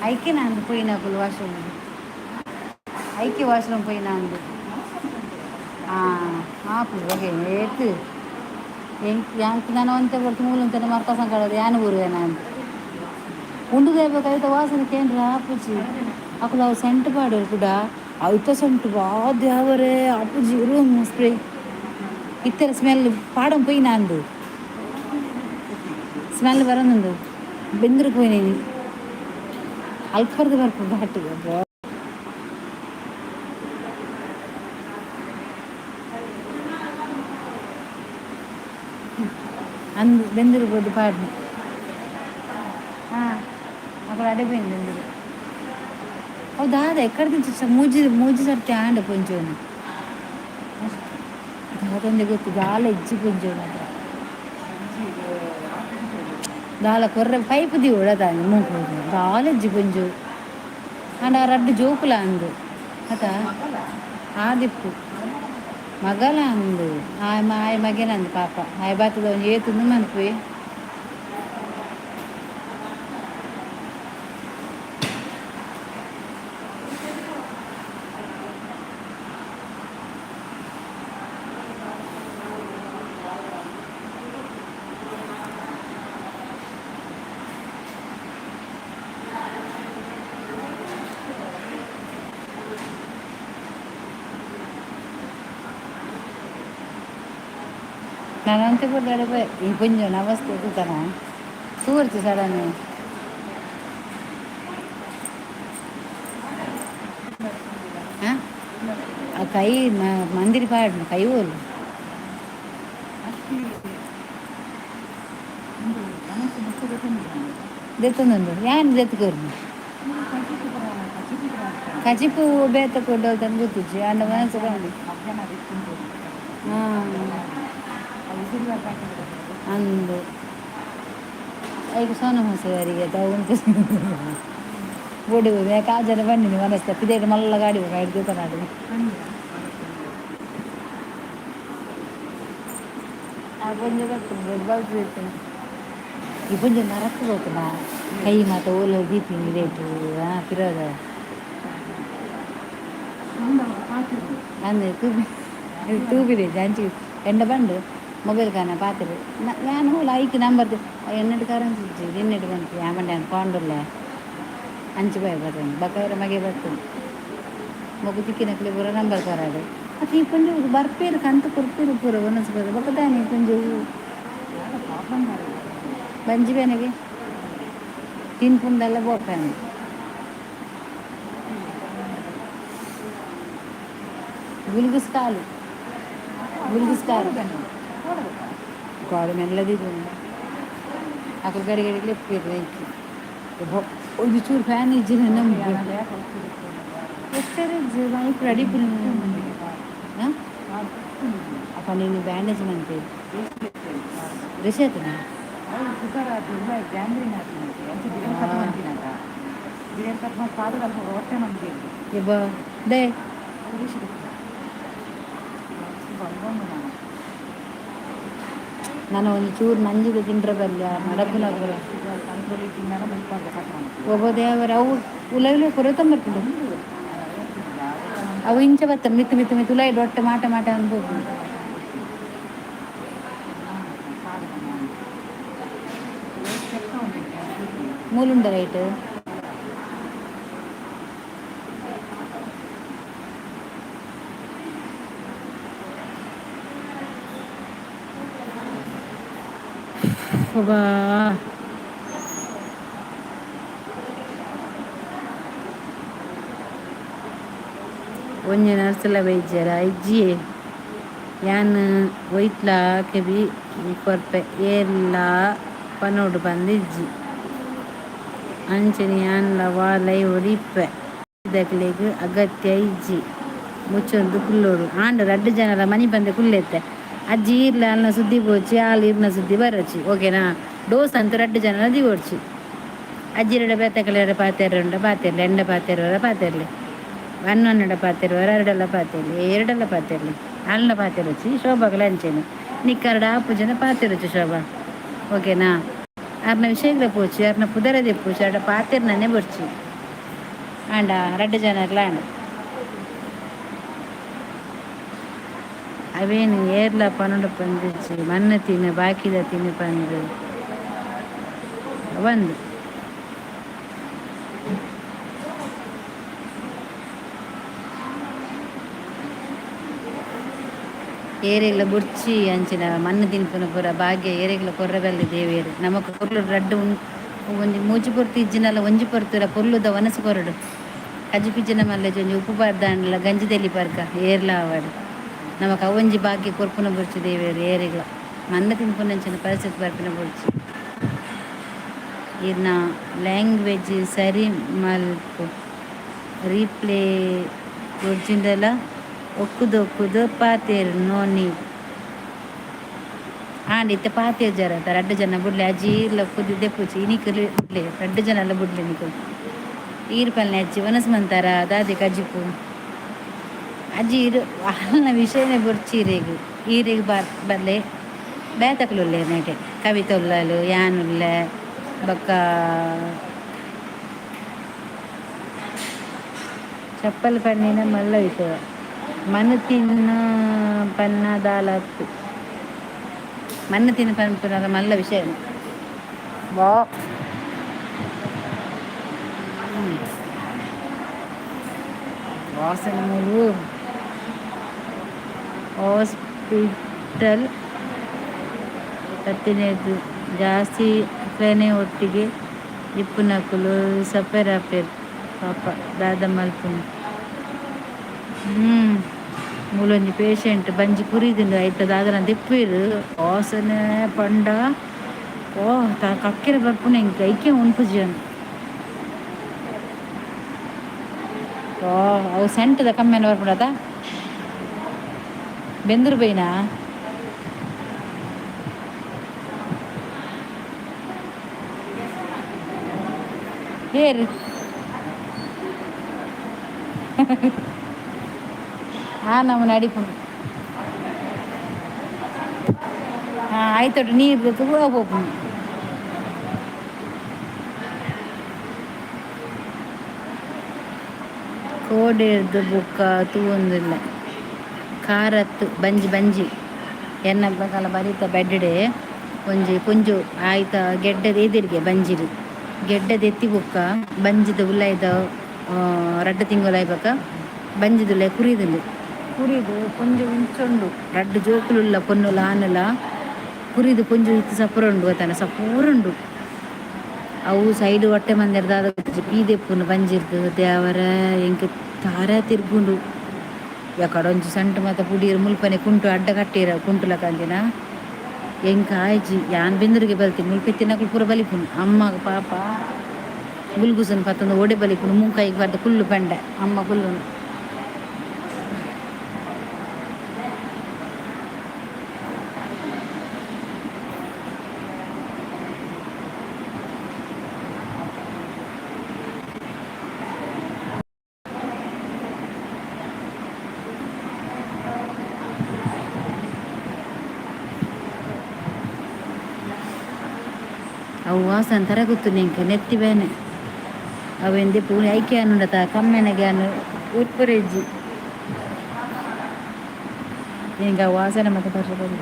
ಐಕೆ ನಾನು ಪೋಯಿನ ಪುಲ್ ವಾಶ್ರೂಮ್ ಐಕೆ ವಾಶ್ರೂಮ್ ಪೋಯಿನ ಅಂದು ಆಪು ಬಗೆ ಏತು ಯಾಂಕ್ ನಾನು ಅಂತೆ ಬರ್ತು ಮೂಲ ಅಂತಾನೆ ಮರ್ಕ ಸಂಕಳದು ಯಾನು ಊರುವೆ ನಾನು ಉಂಡು ದೇಬೇಕಾಯ್ತ ವಾಸನೆ ಕೇಂದ್ರ ಆಪುಜಿ ಅಕ್ಕಲು ಅವು ಸೆಂಟ್ ಪಾಡೋರು ಕೂಡ ಅವತ್ತ ಸೆಂಟ್ ಬಾದ್ ಯಾವರೇ ಆಪುಜಿ ರೂಮ್ ಸ್ಪ್ರೇ ಇತ್ತರ ಸ್ಮೆಲ್ ಪಾಡಂ ಪೋಯಿನ ಅಂದು ಸ್ಮೆಲ್ ಬರೋದು ಬೆಂದ್ರಿಗೆ ಪೋಯಿನಿ ಅಲ್ಪರ್ದು ಬರ್ಪು ಬಾಟಿಗೆ ಅಂದು ಬೆಂದಿರ್ಬೋದು ಪಾಡ್ನಿ ಹಾಂ ಅక్కడ ಅಡೆ పోయింది ಬೆಂದಿರು ಹೌದಾ ಅದು ಎಕ್ಕಡೆ ತಿಂಚ ಮೂಜಿ ಮೂಜಿ ಸರ್ತಿ ಆಂಡ ಪೊಂಚೋನು ಅದೊಂದೇ ಗೊತ್ತು ದಾಲ ಇಜ್ಜಿ ಪೊಂಚೋನು ಅದ ದಾಲ ಕೊರ್ರೆ ಪೈಪ್ ದಿ ಒಳದಾನೆ ಮೂಕು ದಾಲ ಇಜ್ಜಿ ಪೊಂಜು ಅಂಡ ಆ ರಡ್ಡು ಜೋಕುಲ ಅಂದು ಆತ ಆದಿಪ್ಪು ಮಗಲ ಅಂದು ಆಯ ಮಗನ ಅಂದು ಪಾಪ ಆಯ ಬಾತದ ಒಂದು ಏತುಂದು ಮನ್ಪುಯ್ ನಾನು ಅಂತೆ ಕೊಡ್ದಾಡೆ ಬೈ ಈ ಪುಂಜ ನಮಸ್ತೆ ತೂತನ ತೂರ್ಚು ಸಡನ್ ಹಾಂ ಆ ಕೈ ಮಂದಿರ ಪಾಡ್ನು ಕೈ ಹೋಲು ದೆತ್ತೊಂದು ಯಾನು ದೆತ್ಕೊರ್ನು ಕಚಿಪು ಬೇತ ಕೊಟ್ಟವು ತಂದು ಗೊತ್ತಿಜ್ಜಿ ಅಂಡ ಮನಸ್ಸು ಕಂಡು ಹಾಂ ಅಂದು ಈಗ ಸೋನ ಹೊಸವರಿಗೆ ತಗೊಂಡು ಬೋಡಿ ಕಾಜನ ಬಂದಿನಿ ಮನಸ್ತ ಪಿದೇಟ ಮಲ್ಲ ಗಾಡಿ ಐದು ನಾಡು ಆ ಪುಂಜ ಬರ್ತದೆ ಬಲ್ತು ಇರ್ತೇನೆ ಈ ಪುಂಜ ನರಕ್ಕೆ ಹೋಗ್ತದ ಕೈ ಮಾತ ಓಲ ದೀಪಿನಿ ರೇಟು ಪಿರೋದ ಅಂದೆ ತೂಬಿದೆ ಜಾಂಚಿ ಎಂಡ ಬಂಡು ಮೊಬೈಲ್ ಕಾನ ಪಾತ್ರೆ ನಾನು ಹೋಲ ಐಕೆ ನಂಬರ್ದು ಎನ್ನೆಟ್ಟು ಕರೆನ್ಸಿ ಎನ್ನೆಟ್ಟು ಬಂತು ಯಾಮಂಡೆ ಅಂತ ಕೊಂಡಲ್ಲ ಅಂಚು ಬಾಯ್ ಬರ್ತೇನೆ ಬಕ್ಕವರ ಮಗೆ ಬರ್ತೇನೆ ಮಗು ತಿಕ್ಕಿನಕ್ಲಿ ಪೂರ ನಂಬರ್ ಕೊರಾಡು ಮತ್ತು ಈ ಪುಂಜು ಬರ್ಪೇರು ಕಂತು ಕೊಡ್ಪೇರು ಪೂರ ಒಂದೊಂದು ಬರೋದು ಬಕ್ಕದಾನೆ ಪುಂಜು ಬಂಜಿ ಬೇನೆಗೆ ತಿನ್ಪುಂದೆಲ್ಲ ಬೋಗ್ತಾನೆ ಗುಲ್ಗಿಸ್ಕಾಲು ಗುಲ್ಗಿಸ್ಕಾಲು ಕಾಡು ಮೆಲ್ಲದಿದ್ದು ಅక్కడ ಗಡಿ ಗಡಿಗೆ ಲೆಪ್ಪಿರ್ಬೇಕು ಒಂದು ಚೂರು ಫ್ಯಾನ್ ಇಜ್ಜಿನ ನಮ್ಗೆ ಎಷ್ಟೇ ఇప్పుడు ಅಡಿಪು ಹಾಂ ಅಪ್ಪ ನೀನು ಬ್ಯಾಂಡೇಜ್ ಮಂತೆ ರಿಷ್ ಆಯ್ತನಾ ದೇ ನಾನು ಒಂದು ಚೂರು ನಂಜಿಗೆ ತಿಂಡ್ರೆ ಬರಲಿ ನಡಪುಲ ಒಬ್ಬ ದೇವರ ಅವು ಉಲವಿಲೆ ಕೊರತಂಬರ್ತದೆ ಅವು ಇಂಚ ಬರ್ತಾರೆ ಮಿತ್ತು ಮಿತ್ತು ಮಿತ್ತು ಉಲಾಯಿ ಒಟ್ಟೆ ಮಾಟ ಮಾಟ ಅನ್ಬೋದು ಮೂಲುಂಡ ರೈಟ್ ಒಬ್ಬ ಒಂಜಿ ನರ್ಸಲ ಬೈಜ್ಜರ ಇಜ್ಜಿ ಯಾನ್ ಒಯ್ತ್ಲ ಕೆಬಿ ಕೊರ್ಪೆ ಏರ್ಲ ಪನೋಡು ಬಂದು ಇಜ್ಜಿ ಅಂಚನೆ ಅನ್ಲ ವಾಲೈ ಒರಿಪ್ಪೆ ದಕ್ಲೆಗ್ ಅಗತ್ಯ ಇಜ್ಜಿ ಮುಚ್ಚೊಂದು ಕುಲ್ಲೋಡು ಆಂಡ ರಡ್ಡು ಜನರ ಮನಿ ಬಂದೆ ಕುಲ್ಲೆತ್ತೆ ಅಜ್ಜಿ ಈರ್ಲ ಅಲ್ನ ಸುದ್ದಿ ಪೋಚಿ ಆಳು ಇರ್ನ ಸುದ್ದಿ ಬರಚಿ ಓಕೆನಾ ಡೋಸ್ ಅಂತ ರಡ್ಡು ಜನರ ದಿವೋಡ್ಚಿ ಅಜ್ಜಿರಡ ಬೆತ್ತಕಲೆರ ಪಾತೆರ ಪಾತೆರ್ಲಿ ಎಂಡ ಪಾತೆರವರ ಪಾತೆರ್ಲಿ ಹನ್ನೊಂದೆಡ ಪಾತೆರವರ ಎರಡೆಲ್ಲ ಪಾತೆರ್ಲಿ ಎರಡೆಲ್ಲ ಪಾತೆರ್ಲಿ ಅಲ್ನ ಪಾತೆರಚಿ ಶೋಭಾಗಲ ಅಂಚೆನೆ ನಿಕ್ಕರಡ ಆಪು ಜನ ಪಾತೆರಚು ಶೋಭಾ ಓಕೆನಾ ಅರ್ನ ವಿಷಯಗಳ ಪೋಚಿ ಅರ್ನ ಪುದರದೆ ಪೋಚಿ ಅಡ ಪಾತೆರ್ನೇ ಬರ್ಚಿ ಆಂಡ ರಡ್ಡು ಜನರ್ಲ ಆಂಡ ಅವೇನು ಏರ್ಲ ಪನ್ನೊಂಡು ಪಂದಿಚ್ಚಿ ಮಣ್ಣು ತಿನ್ನು ಬಾಕಿದ ತಿನ್ನು ಪಂದು ಒಂದು ಏರೆಗ್ಲ ಬುಡ್ಚಿ ಅಂಚಿನ ಮಣ್ಣು ತಿನ್ಪುನ ಪೂರ ಭಾಗ್ಯ ಏರೆಗ್ಲ ಕೊರ್ರಬಲ್ಲಿ ದೇವೇರು ನಮಕ್ ಕೊರ್ಲು ರಡ್ಡು ಒಂಜಿ ಮೂಜಿ ಪೊರ್ತು ಇಜ್ಜಿನಲ್ಲ ಒಂಜಿ ಪೊರ್ತುರ ಪೊರ್ಲುದ ವನಸು ಕೊರಡು ಕಜ್ಜಿ ಪಿಜ್ಜಿನ ಮಲ್ಲೆಜಿ ಒಂಜಿ ಉಪ್ಪು ಪಾರ್ದಾಂಡ್ಲ ಗಂಜಿ ತೆಲಿ ಪರ್ಕ ಏರ್ಲ ಆವಾಡು ನಮಕ್ ಅವೊಂಜಿ ಭಾಗ್ಯ ಕೊರ್ಪುನ ಬುಡ್ಚಿ ದೇವೇರು ಏರೆಗ್ಲ ಮಣ್ಣು ತಿನ್ಪುನಂಚಿನ ಪರಿಸ್ಥಿತಿ ಬರ್ಪಿನ ಬುಡ್ಚಿ ಇರ್ನ ಲ್ಯಾಂಗ್ವೇಜ್ ಸರಿ ಮಲ್ಪು ರೀಪ್ಲೇ ಗೊರ್ಜಿಂದಲ ಒಕ್ಕುದು ಪಾತೇರು ನೋನಿ ಆಂಡ ಇತ್ತೆ ಪಾತೇರು ಜರ ರಡ್ಡು ಜನ ಬುಡ್ಲೆ ಅಜ್ಜಿ ಈರ್ಲ ಕುದ್ದಿದ್ದೆ ಪೂಚಿ ಇನಿಕ್ ಬುಡ್ಲೆ ರಡ್ಡು ಜನ ಎಲ್ಲ ಬುಡ್ಲೆ ನಿಕು ಈರ್ ಪಲ್ಲೆ ಅಜ್ಜಿ ವನಸ್ ಮಂತಾರ ದಾದಿ ಕಜ್ಜಿಪು ಅಜ್ಜಿ ಇದು ಅಲ್ನ ವಿಷಯನೇ ಬುಡ್ಚೀರೆಗು ಈರೆಗ್ ಬರ್ಲೆ ಬೇತಕ್ಲುಲ್ಲೆ ನೆಟೆ ಕವಿತೆ ಉಲ್ಲಲು ಯಾನುಲ್ಲೆ ಬೊಕ್ಕ ಚಪ್ಪಲ್ ಪಣ್ಣಿನ ಮಲ್ಲ ವಿಷಯ ಮಣ್ಣು ತಿನ್ನ ಪನ್ನದಾಲತ್ತು ಮಣ್ಣು ತಿನ್ನ ಪನ್ನದ ಮಲ್ಲ ವಿಷಯ ವಾ ವಾಸನೆ ಮೂಲು ಹಾಸ್ಪಿಟಲ್ ಹತ್ತಿನದು ಜಾಸ್ತಿ ಕ್ಲನೆ ಒಟ್ಟಿಗೆ ಇಪ್ಪುನಕುಲು ಸಪೆರಾಪೆರ್ ಪಾಪ ದಾದ ಮಲ್ಪುನು ಮೂಲೊಂಜಿ ಪೇಷಂಟ್ ಬಂಜಿ ಕುರಿದಿಂದ ಐತದ ಅದನ್ನ ದಿಪ್ಪಿರು ವಾಸನೆ ಪಂಡ ಓ ಕಕ್ಕೆರೆ ಬರ್ಪುನ ಇಂಕ ಐಕೆ ಉಂಪುಜನ್ ಓ ಅವು ಸೆಂಟದ ಕಮ್ಮಿನ ಬರ್ಬಿಡದ ಬೆಂದೂರು ಬೈನಾ ಹೇರು ನಮ್ಮನ್ನ ಅಡಿಪುಂಡು ಆಯ್ತೊಟ್ಟು ನೀರು ಹೋಗ್ಬೋದು ಕೋಡೆರ್ದು ಬುಕ್ಕ ತೂವೊಂದಿಲ್ಲ ಖಾರತ್ತು ಬಂಜಿ ಎನ್ನ ಬಕಲ ಬರೀತ ಬೆಡ್ಡೆ ಒಂಜಿ ಪುಂಜು ಆಯ್ತ ಗೆಡ್ಡದ ಎದಿರಿಗೆ ಬಂಜಿರು ಗೆಡ್ಡದ ಎತ್ತಿ ಬುಕ್ಕ ಬಂಜಿದ ಉಲ್ಲಾಯ್ದ ರಡ್ಡು ತಿಂಗಳಾಯ್ಬಕ ಬಂಜಿದುಲ್ಲ ಕುರಿದು ಪುಂಜು ಉಂಚುಂಡು ರಡ್ಡು ಜೋಕುಲುಲ್ಲ ಪೊನ್ನುಲ ಆನಲ ಕುರಿದು ಪುಂಜು ಇತ್ತು ಸಪುರಂಡು ಅತನ ಸಪೂರುಂಡು ಅವು ಸೈಡ್ ಹೊಟ್ಟೆ ಮಂದಿರ್ದಾದ ಪೀದೆಪ್ಪುನು ಬಂಜಿರ್ದು ದೇವರ ಎಂಕ್ ತಾರ ತಿರ್ಗುಂಡು ಯಾಕಡೊಂಜಿ ಸಂಟು ಮಾತ ಪುಡೀರು ಮುಲ್ಪನೆ ಕುಂಟು ಅಡ್ಡ ಕಟ್ಟಿರ ಕುಂಟುಲ ಕಂದಿನ ಎಂಕ ಆಯ್ಜಿ ಯಾನ್ ಬೆಂದೂರಿಗೆ ಬಲ್ತೀನಿ ಮುಲ್ಪೆತ್ತಿನಕುಲು ಪೂರ ಬಲಿಪುನು ಅಮ್ಮ ಪಾಪ ಗುಲ್ಗುಸನ್ ಪತ್ತೊಂದು ಒಡೆ ಬಲಿಪುನು ಮುಂಕೈಗೆ ಬರ್ದ ಕುಲ್ಲು ಪಂಡೆ ಅಮ್ಮ ಕುಲ್ಲು ಅವು ವಾಸನ ಥರ ಗೊತ್ತು ನಿಂಗೆ ನೆತ್ತಿ ಬೇನೆ ಅವೆಂದೆ ಪೂಣಿ ಐಕೆ ಅನ್ನುಂಡತ ಕಮ್ಮೆನಗೆ ಅನ್ನು ಉತ್ಪುರೆಜ್ಜಿ ನಿಂಗೆ ಆ ವಾಸನೆ ಮತ್ತೆ ಬರ್ಬೋದು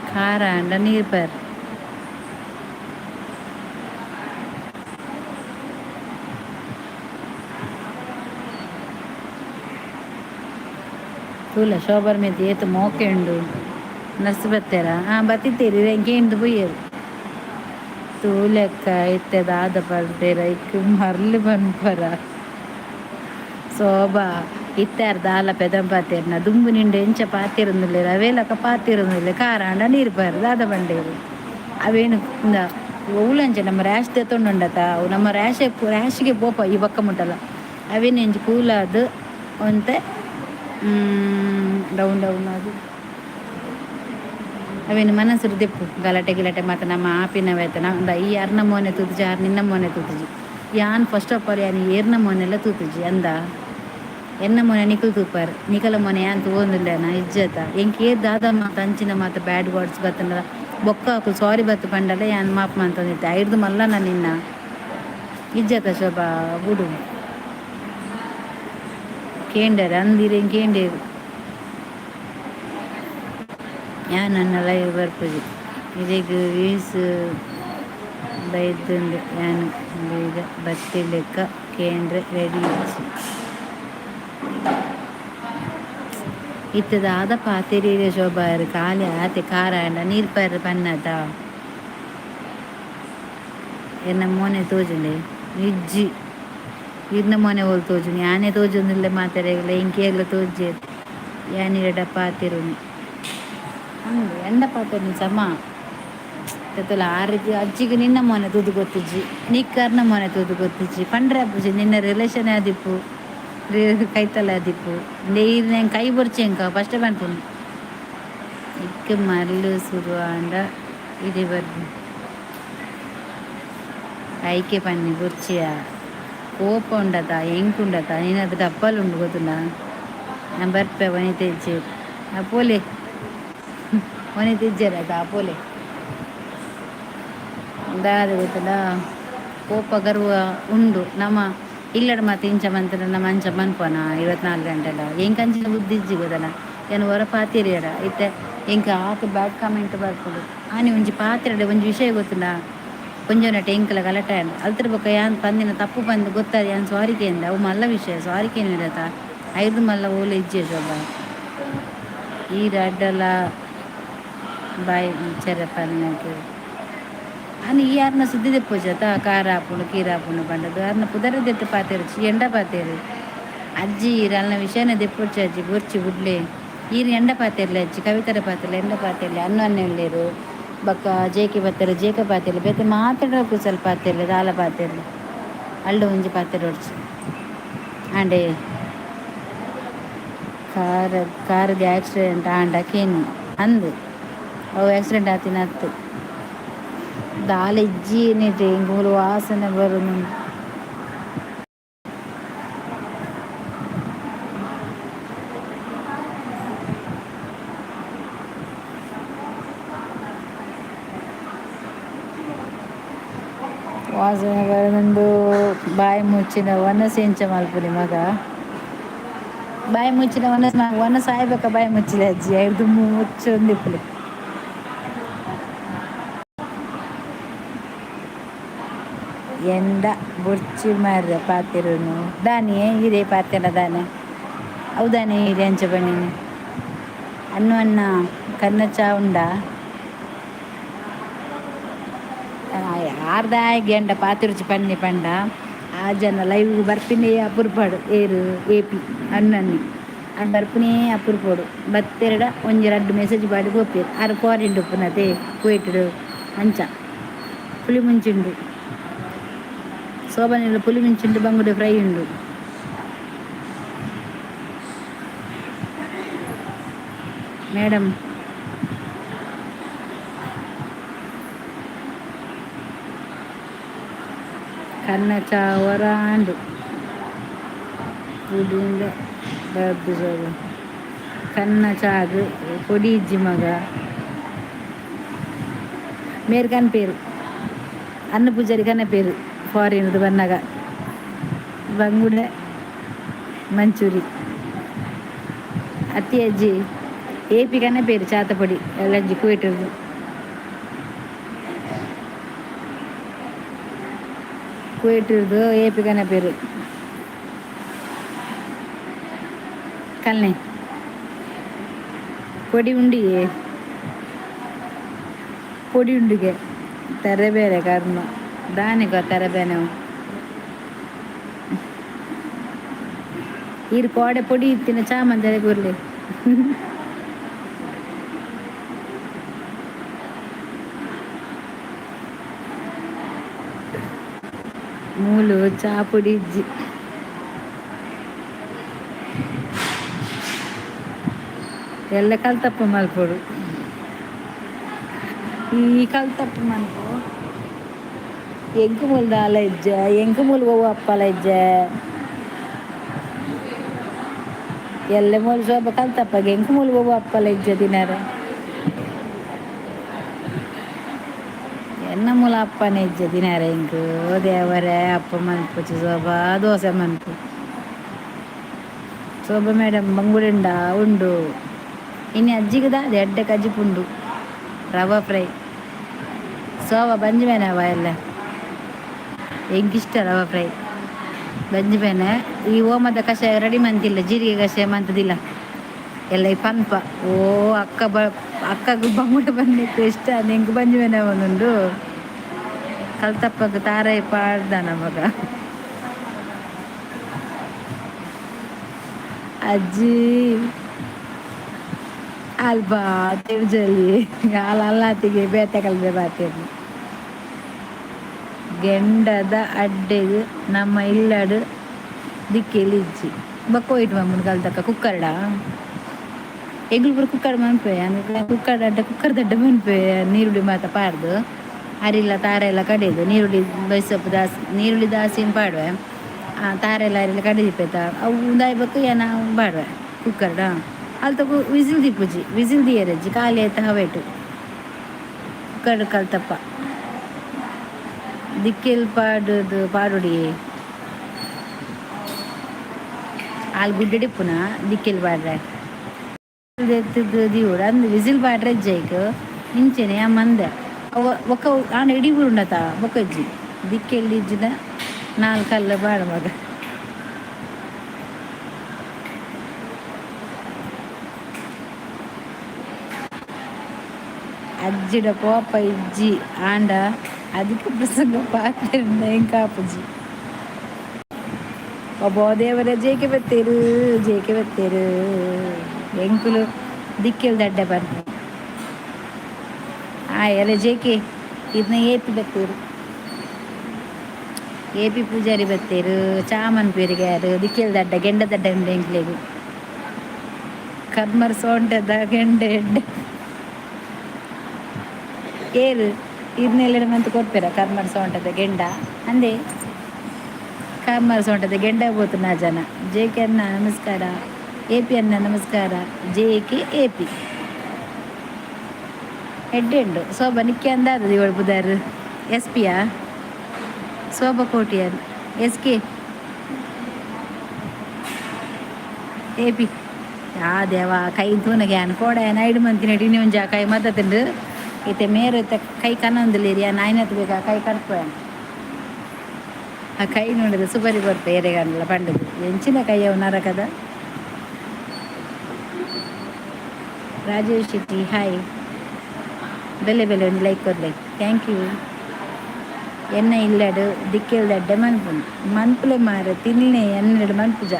ಖಾರ ಅಂಡ ನೀರು ಪರ್ ತೂಲ ಶೋಭರ್ ಮೇಲೆ ಏತು ಮೋಕೆ ಉಂಡು ನರ್ಸ್ ಬತ್ತಾರ ಬತ್ತಿತ್ತೇರಿ ರೆಂಗೆ ಇಂದು ಬುಯ್ಯರು ತೂಲೆಕ್ಕ ಇತ್ತದಾದ ಬರ್ಡೇರ ಇಕ್ಕ ಮರ್ಲಿ ಬನ್ಪರ ಶೋಭಾ ಇತ್ತಾರ್ದ ಆಲ ಪೆದಂ ಪಾತೇರ್ನ ದುಂಬು ನಿಂಡು ಎಂಚ ಪಾತಿರೊಂದುಲ್ಲೆರ್ ಅವೇಲಕ ಪಾತಿರೊಂದುಲ್ಲೆ ಕಾರಾಂಡ ನೀರು ಪಾರು ದಾದ ಬಂಡೇರು ಅವೇನು ಇಂದ ಉಳಂಚ ನಮ್ಮ ರ್ಯಾಶ್ ತೆತ್ತೊಂಡುಂಡತ ಅವು ನಮ್ಮ ರ್ಯಾಶಿಗೆ ಪೋಪ ಈ ಬಕ್ಕ ಮುಟ್ಟಲ್ಲ ಅವೇನು ಎಂಚು ಕೂಲಾದು ಒಂತೆ ಡೌನ್ ಡೌನ್ ಅದು ಅವೇನು ಮನಸ್ಸರು ದೆಪ್ಪು ಗಲಾಟೆ ಗಿಲಾಟೆ ಮತ್ತು ನಮ್ಮ ಆಪಿನವೈತೆ ನಮ್ದ ಈ ಅರ್ನ ಮೋನೆ ತೂತುಜಿ ಆರು ನಿನ್ನ ಮೋನೆ ತೂತುಜಿ ಯಾನ್ ಫಸ್ಟ್ ಆಫ್ ಆಲ್ ಯಾನ್ ಏರ್ನ ಮೋನೆಲ್ಲ ತೂತುಜಿ ಅಂದ ಎನ್ನ ಮೊನೆ ನಿಖಲ್ ತೂಪಾರು ನಿಖಲ ಮೊನೆ ಯಾನ್ ತೂವೊಂದುಲ್ಲೇನ ಇಜ್ಜತ ಎಂಕ್ ಏರ್ ದಾದ ಮಾತು ಅಂಚಿನ ಮಾತು ಬ್ಯಾಡ್ ವರ್ಡ್ಸ್ ಬತ್ತಂಡ ಬೊಕ್ಕ ಹಾಕು ಸಾರಿ ಬತ್ತು ಪಂಡಲ್ಲ ಯಾನ್ ಮಾಪ್ ಅಂತಂದಿತ್ತೆ ಐರ್ದು ಮಲ್ಲ ನಾನು ನಿನ್ನ ಇಜ್ಜತ ಶೋಭಾ ಬಿಡು ಕೇಂಡರು ಅಂದಿರೇನು ಕೇಂಡೇರು ಯಾನ್ ನನ್ನ ಲೈವ್ ಬರ್ಪುಜಿ ಇದೀಗ ವೀಸ್ ಬೈದ್ದುಂಡು ಯಾನ್ ಈಗ ಬತ್ತಿ ಲೆಕ್ಕ ಕೇಂದ್ರ ರೆಡಿ ಇತ್ತದ ಆದ ಪಾತೆರೀರೆ ಶೋಭಾರು ಖಾಲಿ ಆತೆ ಕಾರಾಂಡ ನೀರು ಪರ್ರೆ ಪನ್ನದ ಎನ್ನ ಮೋನೆ ತೋಜುಂಡೆ ಇಜ್ಜಿ ಇರ್ನ ಮೋನೆ ಹೋಲ್ ತೋಜುಂಡು ಯಾನೇ ತೋಜೊಂದುಲ್ಲೆ ಮಾತಾಡಿಲ್ಲ ಇಂಕೇಗ್ಲ ತೋಜೆ ಯಾನಿರಡ ಪಾತಿರುನಿ ಹಂಗೆ ಎಂಡ ಪಾತಿರ್ನಿ ಸಮ ತೆತ್ತಲ ಆ ರೀತಿ ಅಜ್ಜಿಗೆ ನಿನ್ನ ಮನೆ ತೂದು ಗೊತ್ತಿಜ್ಜಿ ನಿಕ್ಕರ್ನ ಮನೆ ತೂದು ಗೊತ್ತಿಜ್ಜಿ ಪಂಡ್ರೆ ಅಪ್ಪುಜಿ ನಿನ್ನ ರಿಲೇಷನ್ ಆದಿಪ್ಪು ಕೈತಲ್ಲ ಆದಿಪ್ಪು ನೀರು ನಂಗೆ ಕೈ ಬರ್ಚೆಂಕ ಫಸ್ಟೇ ಬಂತೀನಿ ಇಕ್ಕ ಮರಳು ಶುರು ಆಂಡ ಇದೇ ಬರ್ದು ಕೈಕೆ ಪನ್ನಿ ಬುರ್ಚಿಯ ಕೋಪ ಉಂಡತ ಹೆಂಗೆ ಉಂಡತ ನೀನದು ಡಬ್ಬಲ್ ಉಂಡು ಗೊತ್ತುಂಡ ನಾನು ಬರ್ಪೆ ಒನಿತೆ ಇಜ್ಜೆ ಅಪೋಲೆ ಒನಿತೆ ಇಜ್ಜೆರ ಅಪೋಲೆ ದಾದ ಗೊತ್ತಲ್ಲ ಕೋಪ ಗರ್ವ ಉಂಡು ನಮ್ಮ ಇಲ್ಲಡ ಮತ್ತೆ ಇಂಚ ಮಂತ್ರ ನಮ್ಮ ಅಂಚ ಮನ್ಪೋನ 24 ಗಂಟೆಲ್ಲ ಹೆಂಗೆ ಅಂಚಿನ ಬುದ್ಧಿ ಇಜ್ಜಿ ಗೊತ್ತಲ್ಲ ಏನು ಹೊರ ಪಾತಿರಿಯಡ ಇತ್ತೆ ಹೆಂಗೆ ಆತ ಬ್ಯಾಡ್ ಕಾಮೆಂಟ್ ಬರ್ಕೊಡು ಆನೆ ಒಂಜಿ ಪಾತಿರಡೆ ಒಂಜಿ ವಿಷಯ ಗೊತ್ತಿಲ್ಲ ಕೊಂಚನಟ ಎಂಕಲ ಗಲಾಟೆ ಅಲ್ತರ ಬೊಕ್ಕ ಯಾನ್ ಪಂದಿನ ತಪ್ಪು ಬಂದು ಗೊತ್ತಾದ ಯಾನ್ ಸಾರಿಕೆಯಿಂದ ಅವು ಮಲ್ಲ ವಿಷಯ ಸಾರಿಕೇನು ಇರತ್ತ ಐದು ಮಲ್ಲ ಓಲೆ ಇಜ್ಜೆ ಶೋಭ ಈ ಅಡ್ಡಲ ಬಾಯಿ ಚೆರಪನ್ನಕ್ಕೆ ಅನ್ನ ಈ ಯಾರನ್ನ ಸುದ್ದಿ ತೆಪ್ಪೋಜತ ಖಾರ ಹಾಪುಂಡು ಕೀರ ಹಾಪುಂಡು ಬಂಡದು ಅರ್ನ ಪುದರ ದೆತ್ತು ಪಾತೇರು ಎಂಡ ಪಾತೇರು ಅಜ್ಜಿ ಅಲ್ನ ವಿಷಯನ ದೆಪ್ಪೊಚ್ಚಿ ಅಜ್ಜಿ ಬೊರ್ಚಿ ಬುಡ್ಲೆ ಈರು ಎಂಡ ಪಾತೇರ್ಲೆ ಅಜ್ಜಿ ಕವಿತರ ಪಾತಿರ್ಲೆ ಎಂಡ ಪಾತೇರ್ಲೆ ಅನ್ನ ಉಳ್ಳೇರು ಬಕ್ಕ ಜೇಕೆ ಬತ್ತರು ಜೇಕ ಪಾತಿರ್ಲೆ ಬೇತೆ ಮಾತಾಡೋಕು ಸ್ವಲ್ಪ ಪಾತಿರ್ಲೆ ದಾಲ ಪಾತಿರ್ಲೆ ಅಳ್ಳು ಒಂಜಿ ಪಾತೆರು ಹೊಡ್ಚಿ ಆಂಡೆ ಕಾರದ್ದು ಆಕ್ಸಿಡೆಂಟ್ ಆಂಡ ಕೇನು ಅಂದು ಅವು ಆಕ್ಸಿಡೆಂಟ್ ಆತಿನ ಹತ್ತು ದಾಲ ಇಜ್ಜಿ ಏನಿದೆ ಹಿಂಗೆ ವಾಸನೆ ಬರೋದು ವಾಸನೆ ಬರೋದೊಂದು ಬಾಯಿ ಮುಚ್ಚಿನ ಒನಸು ಎಂಚ ಮಲ್ಪುನಿ ಮಗ ಬಾಯಿ ಮುಚ್ಚಿನ ಒನಸು ಸಾಯ್ಬೇಕ ಬಾಯಿ ಮುಚ್ಚಿಲ್ಲ ಅಜ್ಜಿ ಐದು ಮುಚ್ಚೊಂದಿಪ್ಪಲಿ ಎಂಡ ಬುರ್ಚಿ ಮಾರ್ರೆ ಪಾತಿರುನು ದಾನಿಯೇ ಹಿರೇ ಪಾತೆನ ದಾನೆ ಅವು ದಾನೆ ಹಿರೇ ಅಂಚ ಬಣ್ಣಿನಿ ಅನ್ನ ಕನ್ನ ಚಾ ಉಂಡ ಯಾರ್ದಾಗಿ ಎಂಡ ಪಾತಿರುಚಿ ಪನ್ನಿ ಪಂಡ ಆ ಜನ ಲೈವ್ ಬರ್ಪಿನೇ ಅಪುರ್ಪಾಡು ಏರು ಏಪಿ ಅನ್ನಿ ಅದು ಬರ್ಪಿನೇ ಅಪುರ್ಪಾಡು ಬತ್ತೆರಡ ಒಂಜಿ 2 ಮೆಸೇಜ್ ಪಾಡಿ ಹೋಗ್ತೀರಿ ಆರು ಫಾರಿನ್ ಉಪ್ಪುನತೆ ಕುಯ್ಟಿಡು ಅಂಚ ಪುಳಿ ಮುಂಚುಂಡು ಶೋಭನೆಲ್ಲ ಪುಲಿ ಮಿಂಚುಂಡು ಬಂಗುಡೆ ಫ್ರೈ ಉಂಡು ಮೇಡಮ್ ಕನ್ನ ಚಾವರಾಂಡು ಪುಡಿಂದ ಬರ್ದು ಸೋಗ ಕನ್ನ ಚಾಗು ಪೊಡಿ ಇಜ್ಜಿ ಮಗ ಮೇರು ಕನ್ ಪೇರು ಅನ್ನ ಪೂಜಾರಿ ಕನ್ನ ಪೇರು ಫಾರಿನ್ದು ಬನ್ನಾಗ ಬಂಗುಡೆ ಮಂಚೂರಿ ಅತ್ತಿ ಅಜ್ಜಿ ಏಪಿ ಕನ್ನ ಪೇರು ಚಾತಪೊಡಿ ಎಲ್ಲ ಅಜ್ಜಿ ಕುಯ್ಟಿರ್ದು ಏಪಿ ಕನ್ನ ಪೇರು ಕಲ್ನೆ ಪೊಡಿ ಉಂಡಿಗೆ ತರಬೇರೆ ಕರ್ಮ ದಾನಿಗೋ ತರಬೇನೆ ಈರು ಕೋಡೆ ಪೊಡಿ ಇತ್ತಿನ ಚಾಮಂದಿ ಗುರ್ಲಿ ಮೂಲು ಚಾ ಪುಡಿ ಇಜ್ಜಿ ಎಲ್ಲ ಕಲ್ತಪ್ಪ ಮಲ್ಪೊಡು ಈ ಕಲ್ತಪ್ಪ ಮಲ್ಪು ಎಂಕು ಮೂಲ ದಾಲ ಇಜ್ಜ ಎಂಕು ಮೂಲ ಗೋವು ಅಪ್ಪಲ ಇಜ್ಜ ಎಲ್ಲ ಮೂಲ ಶೋಭ ಕಲ್ತಪ್ಪಗೆ ಎಂಕು ಮೂಲ ಗೋವು ಅಪ್ಪಲ ಇಜ್ಜ ದಿನಾರ ಎನ್ನ ಮೂಲ ಅಪ್ಪನೇ ಇಜ್ಜ ದಿನಾರ ಎಂಕು ದೇವರೇ ಅಪ್ಪ ಮನ್ಪುಚ್ಚು ಶೋಭ ದೋಸೆ ಮನ್ಪು ಶೋಭ ಮೇಡಮ್ ಬಂಗುಡಿಂಡ ಉಂಡು ಇನ್ನು ಅಜ್ಜಿಗದ ಅದು ಎಡ್ಡೆ ಕಜ್ಜಿ ಪುಂಡು ರವಾ ಫ್ರೈ ಶೋಭ ಬಂಜ್ಮೇನವ ಎಲ್ಲ ಎಂಗಿಷ್ಟ ರವಾ ಫ್ರೈ ಬಂಜ್ಮೇನೆ ಈ ಓಮದ ಕಷಾಯ ರೆಡಿ ಮಂತಿಲ್ಲ ಜೀರಿಗೆ ಕಷಾಯ ಮಂತದಿಲ್ಲ ಎಲ್ಲ ಈ ಪನ್ಪ ಓ ಅಕ್ಕಗೂ ಬಂಗುಡ ಬಂದಿತ್ತು ಇಷ್ಟ ನೆಂಗೆ ಬಂಜ್ಮೇನೆ ಒಂದುಂಡು ಕಲ್ತಪ್ಪಗ ತಾರಾಯಿ ಪಾಡ್ದ ನಮಗ ಅಜ್ಜಿ ಅಲ್ಬಾ ತಿರ್ಜಲ್ಲಿ ಅಲ್ಲಾತಿಗೆ ಬೇತೆ ಕಲ್ಬೆ ಬಾತೇನು ಗೆಂಡದ ಅಡ್ಡೆಗೆ ನಮ್ಮ ಇಲ್ಲಡು ದಿಕ್ಕೇಲಿ ಇಜ್ಜಿ ಬಕ್ಕ ಹೋಯ್ತು ಮಮ್ಮನ ಕಲ್ತಕ್ಕ ಕುಕ್ಕರ್ಡ ಎಗ್ಲು ಬರ ಕುಕ್ಕರ್ ಮನ್ಪೆ ಅಂದ್ರೆ ಕುಕ್ಕರ್ ಅಡ್ಡ ಕುಕ್ಕರ್ ದಡ್ಡ ಮನ್ಪೆ ನೀರುಳ್ಳಿ ಮಾತ ಪಾಡ್ದು ಅರಿಲ್ಲ ತಾರ ಎಲ್ಲ ಕಡೆದು ನೀರುಳ್ಳಿ ಬೈಸೊಪ್ಪು ದಾಸಿ ನೀರುಳ್ಳಿ ದಾಸಿನ ಪಾಡುವೆ ತಾರ ಎಲ್ಲ ಅರಿಲ್ಲ ಕಡಿದಿಪ್ಪೈತ ಅವು ಉಂದಾಯ್ಬೇಕು ಏನ ಬಾಡುವೆ ಕುಕ್ಕರ್ಡ ಅಲ್ಲಿ ತಗೋ ವಿಸಿಲ್ ದಿಪ್ಪುಜಿ ವಿಸಿಲ್ ದಿಯರಜ್ಜಿ ಖಾಲಿ ಆಯ್ತಾ ಹವೇಟು ಕುಕ್ಕರ್ ಕಲ್ತಪ್ಪ ದಿಕ್ಕೆಲ್ ಪಾಡುದು ಪಾಡುಡಿ ಅಲ್ಲಿ ಗುಡ್ಡಿಡಿಪ್ಪುನ ದಿಕ್ಕೆಲ್ ಪಾಡ್ರೆ ಎತ್ತಿದ್ದು ದೀವುಡು ಅಂದು ವಿಸಿಲ್ ಪಾಡ್ರೆ ಅಜ್ಜೈಕ್ ಇಂಚೆನೆ ಆ ಮಂದೆ ಒಕ್ಕ ಆಂಡ ಇಡೀ ಉಂಡತ ಬೊಕ್ಕಜ್ಜಿ ದಿಕ್ಕೆಲ್ಲಿ ಇಜ್ಜಿದ ನಾಲ್ಕಲ್ಲ ಬಾಡ ಮಗ ಅಜ್ಜಿಡ ಕೋಪ ಇಜ್ಜಿ ಆಂಡ ಅದಕ್ಕೆ ಪ್ರಸಂಗ ಪಾತ್ರೆ ಕಾಪುಜಿ ಒಬ್ಬ ದೇವರ ಜೇಕೆ ಬತ್ತೇರು ಎಂಕುಲು ದಿಕ್ಕೆಲ್ ದಡ್ಡ ಬಂತು ಎಲ್ಲ ಜೇಕೆ ಇದನ್ನ ಏಪಿ ಬತ್ತೇರು ಏಪಿ ಪೂಜಾರಿ ಬತ್ತೇರು ಚಾಮನ್ ಪೇರಿಗೆ ಯಾರು ದಿಕ್ಕೆಲ್ ದಡ್ಡ ಗೆಂಡ ದಡ್ಡ ಉಂಡು ಎಂಕ್ಲೆಗು ಕರ್ಮರ್ ಸೊಂಟದ ಗೆಂಡ ಎಡ್ಡೆ ಏರು ಇದನ್ನೆಲ್ಲ ಮಂತ್ ಕೊಡ್ಪೇರ ಕರ್ಮರ್ ಸೊಂಟದ ಗೆಂಡ ಅಂದೆ ಕರ್ಮರ್ ಸೊಂಟದ ಗೆಂಡ ಬೋತು ನಾ ಜನ ಜೆ ಕೆ ಅನ್ನ ನಮಸ್ಕಾರ ಎ ಪಿ ಅನ್ನ ನಮಸ್ಕಾರ ಜೆ ಕೆ ಎ ಪಿ ಹೆಡ್ಡೆ ಉಂಡು ಶೋಭಾ ನಿಕ್ಕೆ ಅಂದಾದ ಇವಳು ಬುಧಾರು ಎಸ್ ಪಿಯಾ Shobha Kotian S K A P ಯಾ ದೇವ ಕೈ ತೂನಗೆ ಅನ್ಕೋಡ ನೈಡು ಮಂತಿ ನಡಿ ನೀವು ಜಾ ಕೈ ಮದ್ದತಿಂಡು ಈತೆ ಮೇರೆ ಕೈ ಕನ್ನೊಂದಿಲ್ಲ ನಾಯಿನತ್ ಬೇಕಾ ಕೈ ಕಟ್ಪೋಯ ಆ ಕೈ ನೋಡಿದ್ರೆ ಸುಬರಿ ಬರ್ತೆ ಎರೆಗಲ್ಲ ಪಂಡದು ಎಂಚಿನ ಕೈಯವು ನರಕದ ರಾಜೇಶ್ ಶೆಟ್ಟಿ ಹಾಯ್ ಬೆಲೆ ಒಂದು ಲೈಕ್ ಕೊಡ್ಲಿ ಥ್ಯಾಂಕ್ ಯು ಎನ್ನ ಇಲ್ಲಡು ದಿಕ್ಕೆಲ್ದಡ್ಡೆ ಮನ್ಪುಲೆ ಮಾರ ತಿನ್ನೆ ಎನ್ನೆರಡು ಮನ್ಪುಜ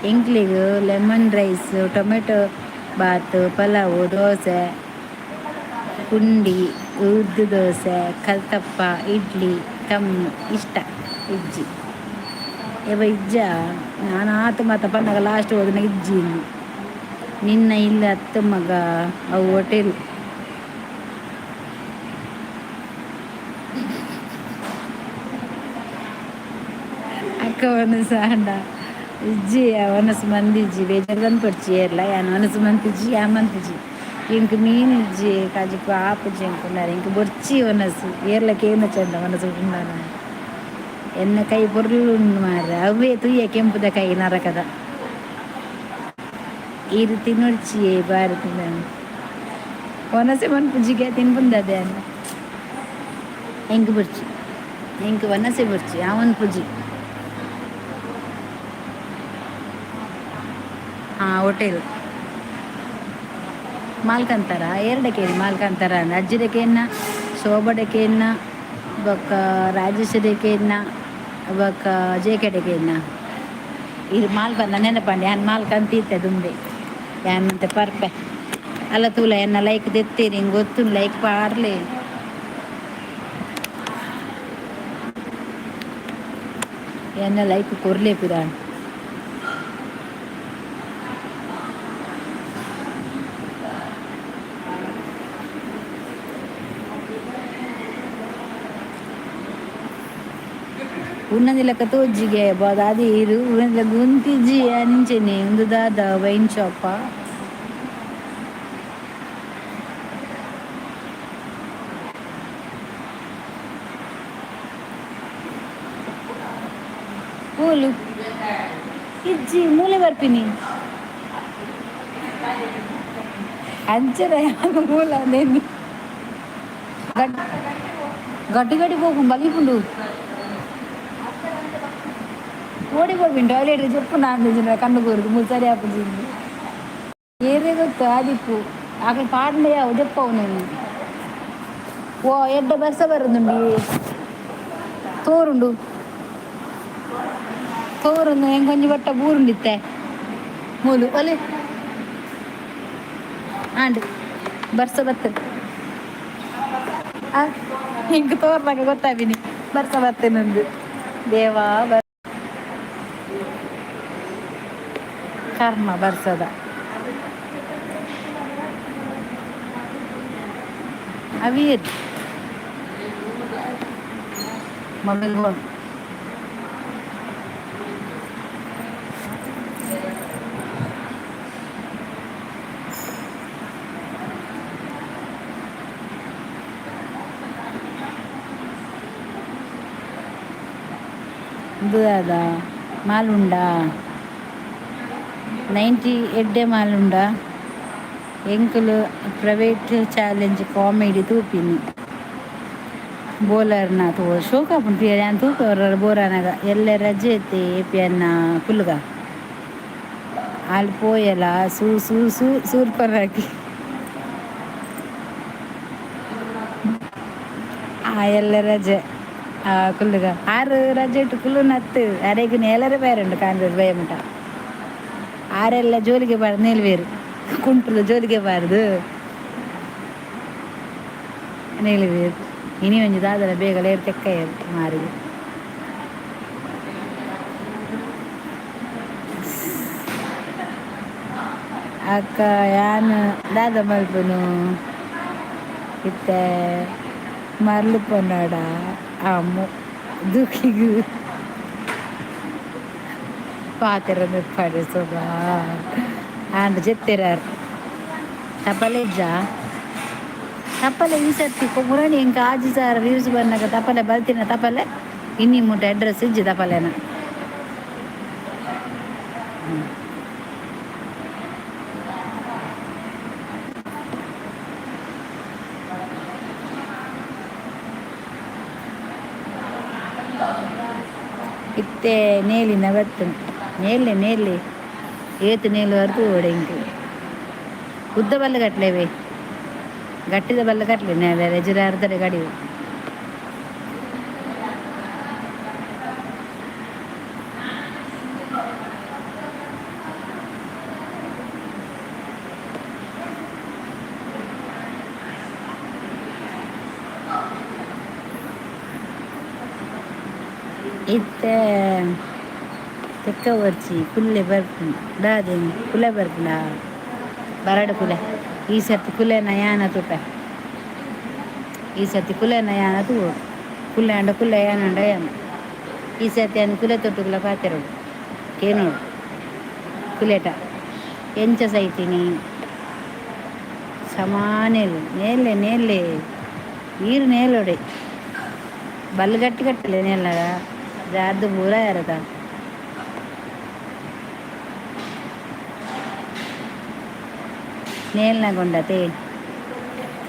ಎಂಕ್ಲಿಗು ಲೆಮನ್ ರೈಸ್ ಟೊಮೆಟೊ ಬಾತು ಪಲಾವು ದೋಸೆ ಪುಂಡಿ ಉದ್ದು ದೋಸೆ ಕಲ್ತಪ್ಪ ಇಡ್ಲಿ ಕಮ್ಮಿ ಇಷ್ಟ ಇಜ್ಜಿ ಯಾವ ಇಜ್ಜ ನಾನು ಆತು ಮಾತ ಪನ್ನಗ ಲಾಸ್ಟ್ ಹೋದನ ಇಜ್ಜಿ ನಿನ್ನ ಇಲ್ಲ ಹತ್ತು ಮಗ ಅವು ಹೋಟೆಲ್ ಅಕ್ಕ ಒನಸು ಆಂಡ ಇಜ್ಜಿ ಒನಸು ಮಂದಿ ಇಜ್ಜಿ ಬೇಜಾರು ತಂದ್ಕೊಡ್ಚಿ ಎಲ್ಲ ಯಾನು ಒನಸು ಮಂತಿಜ್ಜಿ ಆ ಮಂತಿಜ್ಜಿ ಇಂಕ ಮೀನು ಇಜ್ಜಿ ಕಾಜಿಕ್ಕು ಆಪುಜ್ಜಿ ಅಂకున్నారు ఇంక బొర్చి ಒನಸು ಏರ್ಲಕ್ಕೆ ಏನು ಚಂದ ಒನಸು ಉಂಡಾನ ಎನ್ನ ಕೈ ಪೊರ್ಲು ಮಾರ ಅವೇ ತುಯ್ಯ ಕೆಂಪುದ ಕೈ ನರಕದ ಈ ರೀತಿ ನೋಡ್ಚಿಯೇ ಭಾರತದ ಒನಸೆ ಮನ್ಪುಜ್ಜಿಗೆ ತಿನ್ಬಂದದೆ ಅನ್ನ ಎಂಕ ಬುರ್ಚಿ ಎಂಕ ಒನಸೆ ಬುರ್ಚಿ ಅವನ್ ಪುಜಿ ಹೋಟೆಲ್ ಮಾಲ್ಕಂತಾರ ಎರಡಕ್ಕೆ ಮಾಲ್ಕಂತಾರ ಅಜ್ಜಿದಕ್ಕೆ ಶೋಭಡೆಕೆನ್ನ ಬೊಕ್ಕ ರಾಜೇಶ್ವರಿಕೆನ್ನ ಬೊಕ್ಕ ಜೇಕೆಡೆಕೆನ್ನ ಇದು ಮಾಲ್ ಬಂದ ನೆನಪಂಡಿ ಯಾನ್ ಮಾಲ್ ಕಂತೀತೆ ದುಂಬೆ ಯಾನ್ ಮತ್ತೆ ಪರ್ಪೆ ಅಲ್ಲ ತೂಲ ಎನ್ನ ಲೈಕ್ ತೆತ್ತೀರಿ ಹಿಂಗೆ ಗೊತ್ತು ಲೈಕ್ ಪಾರ್ಲೆ ಎನ್ನ ಲೈಕ್ ಕೊರ್ಲೇಪಿದಾಣ ఉన్నది లెక్క తోజ్జిಗೆ అది ఇరు ఉన్నది గుంతిజ్జి అంచెని ಒಂದು ದಾದ ವೈನ್ ಶಾಪ పూలు ఇజ్జి మూಲೆ ಬರ್ಪಿನಿ ಅಂಚರ ಮೂಲ నేను గడ్డి గడ్డి పోకు బలిపుండు ಓಡಿపోయి ಟಾಯ್ಲೆಟ್ చెప్పు ನಾನು ಕಣ್ಣು ಕೋರಿದು ಮುಸರಿ ಹಾಕಿದ್ದೀನಿ ಏನೇ ಗೊತ್ತು ಆದಿಪ್ಪು ಆಕಳು ಪಾಡ್ಲೆಯ ಉದಪ್ಪವು నేను ಓ ಎಡ್ಡ ಬಸ್ಸ ಬರುದುಂಡಿ ತೋರುಂಡು ತೋರುಂಡು ಹೆಂಗೆ ಕೊಂಚ ಬಟ್ಟ ಬೂರುಂಡಿತ್ತೆ ಮೂಲು ಒಲೆ ಆಂಡ್ ಬರ್ಸ ಬರ್ತದೆ ಹಿಂಗೆ ತೋರ್ನಾಗ ಗೊತ್ತಾಗಿನಿ ಬರ್ಸ ಬರ್ತೇನೊಂದು ದೇವಾ ಕರ್ಮ ಬರ್ಸದ ಅವೀರ್ ಮೊಬೈಲ್ ಫೋನ್ ಇದು ಅದ ಮಾಲುಂಡ 90 ಎಡ್ಡೆ ಮಾಲುಂಡ ಎಂಕುಲು ಪ್ರೈವೇಟ್ ಚಾಲೆಂಜ್ ಕಾಮಿಡಿ ತೂಪಿನಿ ಬೋಲರ್ನ ತೋ ಶೋಕ ಪುಂಪಿಯರ್ ಯಾನ್ ತೂಪವ್ರ ಬೋರಾನಾಗ ಎಲ್ಲ ರಜೆ ಐತೆ ಏಪಿಯನ್ನ ಕುಲ್ಗ ಅಲ್ಲಿ ಪೋಯಲ್ಲ ಸೂರ್ಪರ್ ಹಾಕಿ ಎಲ್ಲ ರಜೆ ಕುಲ್ಲುಗ ಆರು ರಜೆ ಇಟ್ಟು ಕುಲ್ಲು ನತ್ತು ಅರೆಗಿನ ಎಲ್ಲರ ಬೇರೆಂಡು ಕಾಣ್ಬೇಕು ಭಯಮುಟ ಆರೆಲ್ಲ ಜೋಲಿಗೆ ಬಾರ್ದು ನಿಲ್ವೇರು ಕುಂಟ್ರದು ಜೋಲಿಗೆ ಬಾರ್ದು ನಿಲ್ವೇರು ಇನಿ ಒಂಜಿ ದಾದಲ ಬೇಗ ಲೇರ್ ತೆಕ್ಕ ಮಾರಿಗೆ ಅಕ್ಕ ಯಾನ್ ದಾದ ಮಲ್ಪನು ಇತ್ತೆ ಮರ್ಲು ಪೊನ್ನಾಡ ಅಮ್ಮ ದುಃಖಿಗು ಪಾತೆರ ಮೆಪ್ಪಾಡೆ ಸೊಬಾ ಆಂಡ್ ಜೆತ್ತಿರಾರ್ ತಪಲೆ ಇಜ್ಜ ತಪ್ಪಲೆ ಈ ಸರ್ತಿ ಮುರಣಿ ಇಂಕ ಆಜಿ ಸಾರ ವ್ಯೂಸ್ ಬಂದಾಗ ತಪಲೆ ಬರ್ತೀನ ತಪಲೆ ಇನ್ನಿ ಮುಟ್ಟ ಅಡ್ರೆಸ್ ಇಜ್ಜಿ ತಪಲೆನ ಇತ್ತೆ ನೇಲಿನ ಬತ್ತು ನೇಲೆ ಏತು ನೇಲು ಅರ್ದು ಓಡೆಂಟು ಉದ್ದ ಬಲ್ಲ ಕಟ್ಲೇವೆ ಗಟ್ಟಿದ ಬಲ್ಲ ಕಟ್ಲೆ ನೇಲೆ ರೆಜಿರ ಅರ್ಧಡೆ ಗಡಿವು ಇತ್ತೆ ತೆಕ್ಕ ಬರ್ಚಿ ಕುಲ್ಲೆ ಬರ್ಪುಂಡು ದಾದೇನು ಕುಲೆ ಬರ್ಪುಂಡ ಬರಡು ಕುಲೆ ಈ ಸರ್ತಿ ಕುಲೆನ ಯಾನ ತುಪ ಈ ಸರ್ತಿ ಕುಲೆನ ಯಾನ ತೂ ಕುಲ್ಲೆ ಅಂಡ ಕುಲ್ಲೆ ಯಾನಂಡ ಯಾನ ಈ ಸರ್ತಿ ಅನ್ನು ಕುಲೆ ತೊಟ್ಟುಗಳ ಪಾತೆರೋಡು ಕೇನೋಡು ಕುಲೆಟ ಎಂಚ ಸೈತಿನಿ ಸಮಾನೇಲು ನೇಲೆ ನೀರು ನೇಲೊಡೆ ಬಲ್ಲು ಗಟ್ಟಿ ಕಟ್ಟಲೆ ನೇಲಾಗ ಜಾರ್ದು ಪೂರ ಯಾರದ ನೇಲ್ನಗೊಂಡತೆ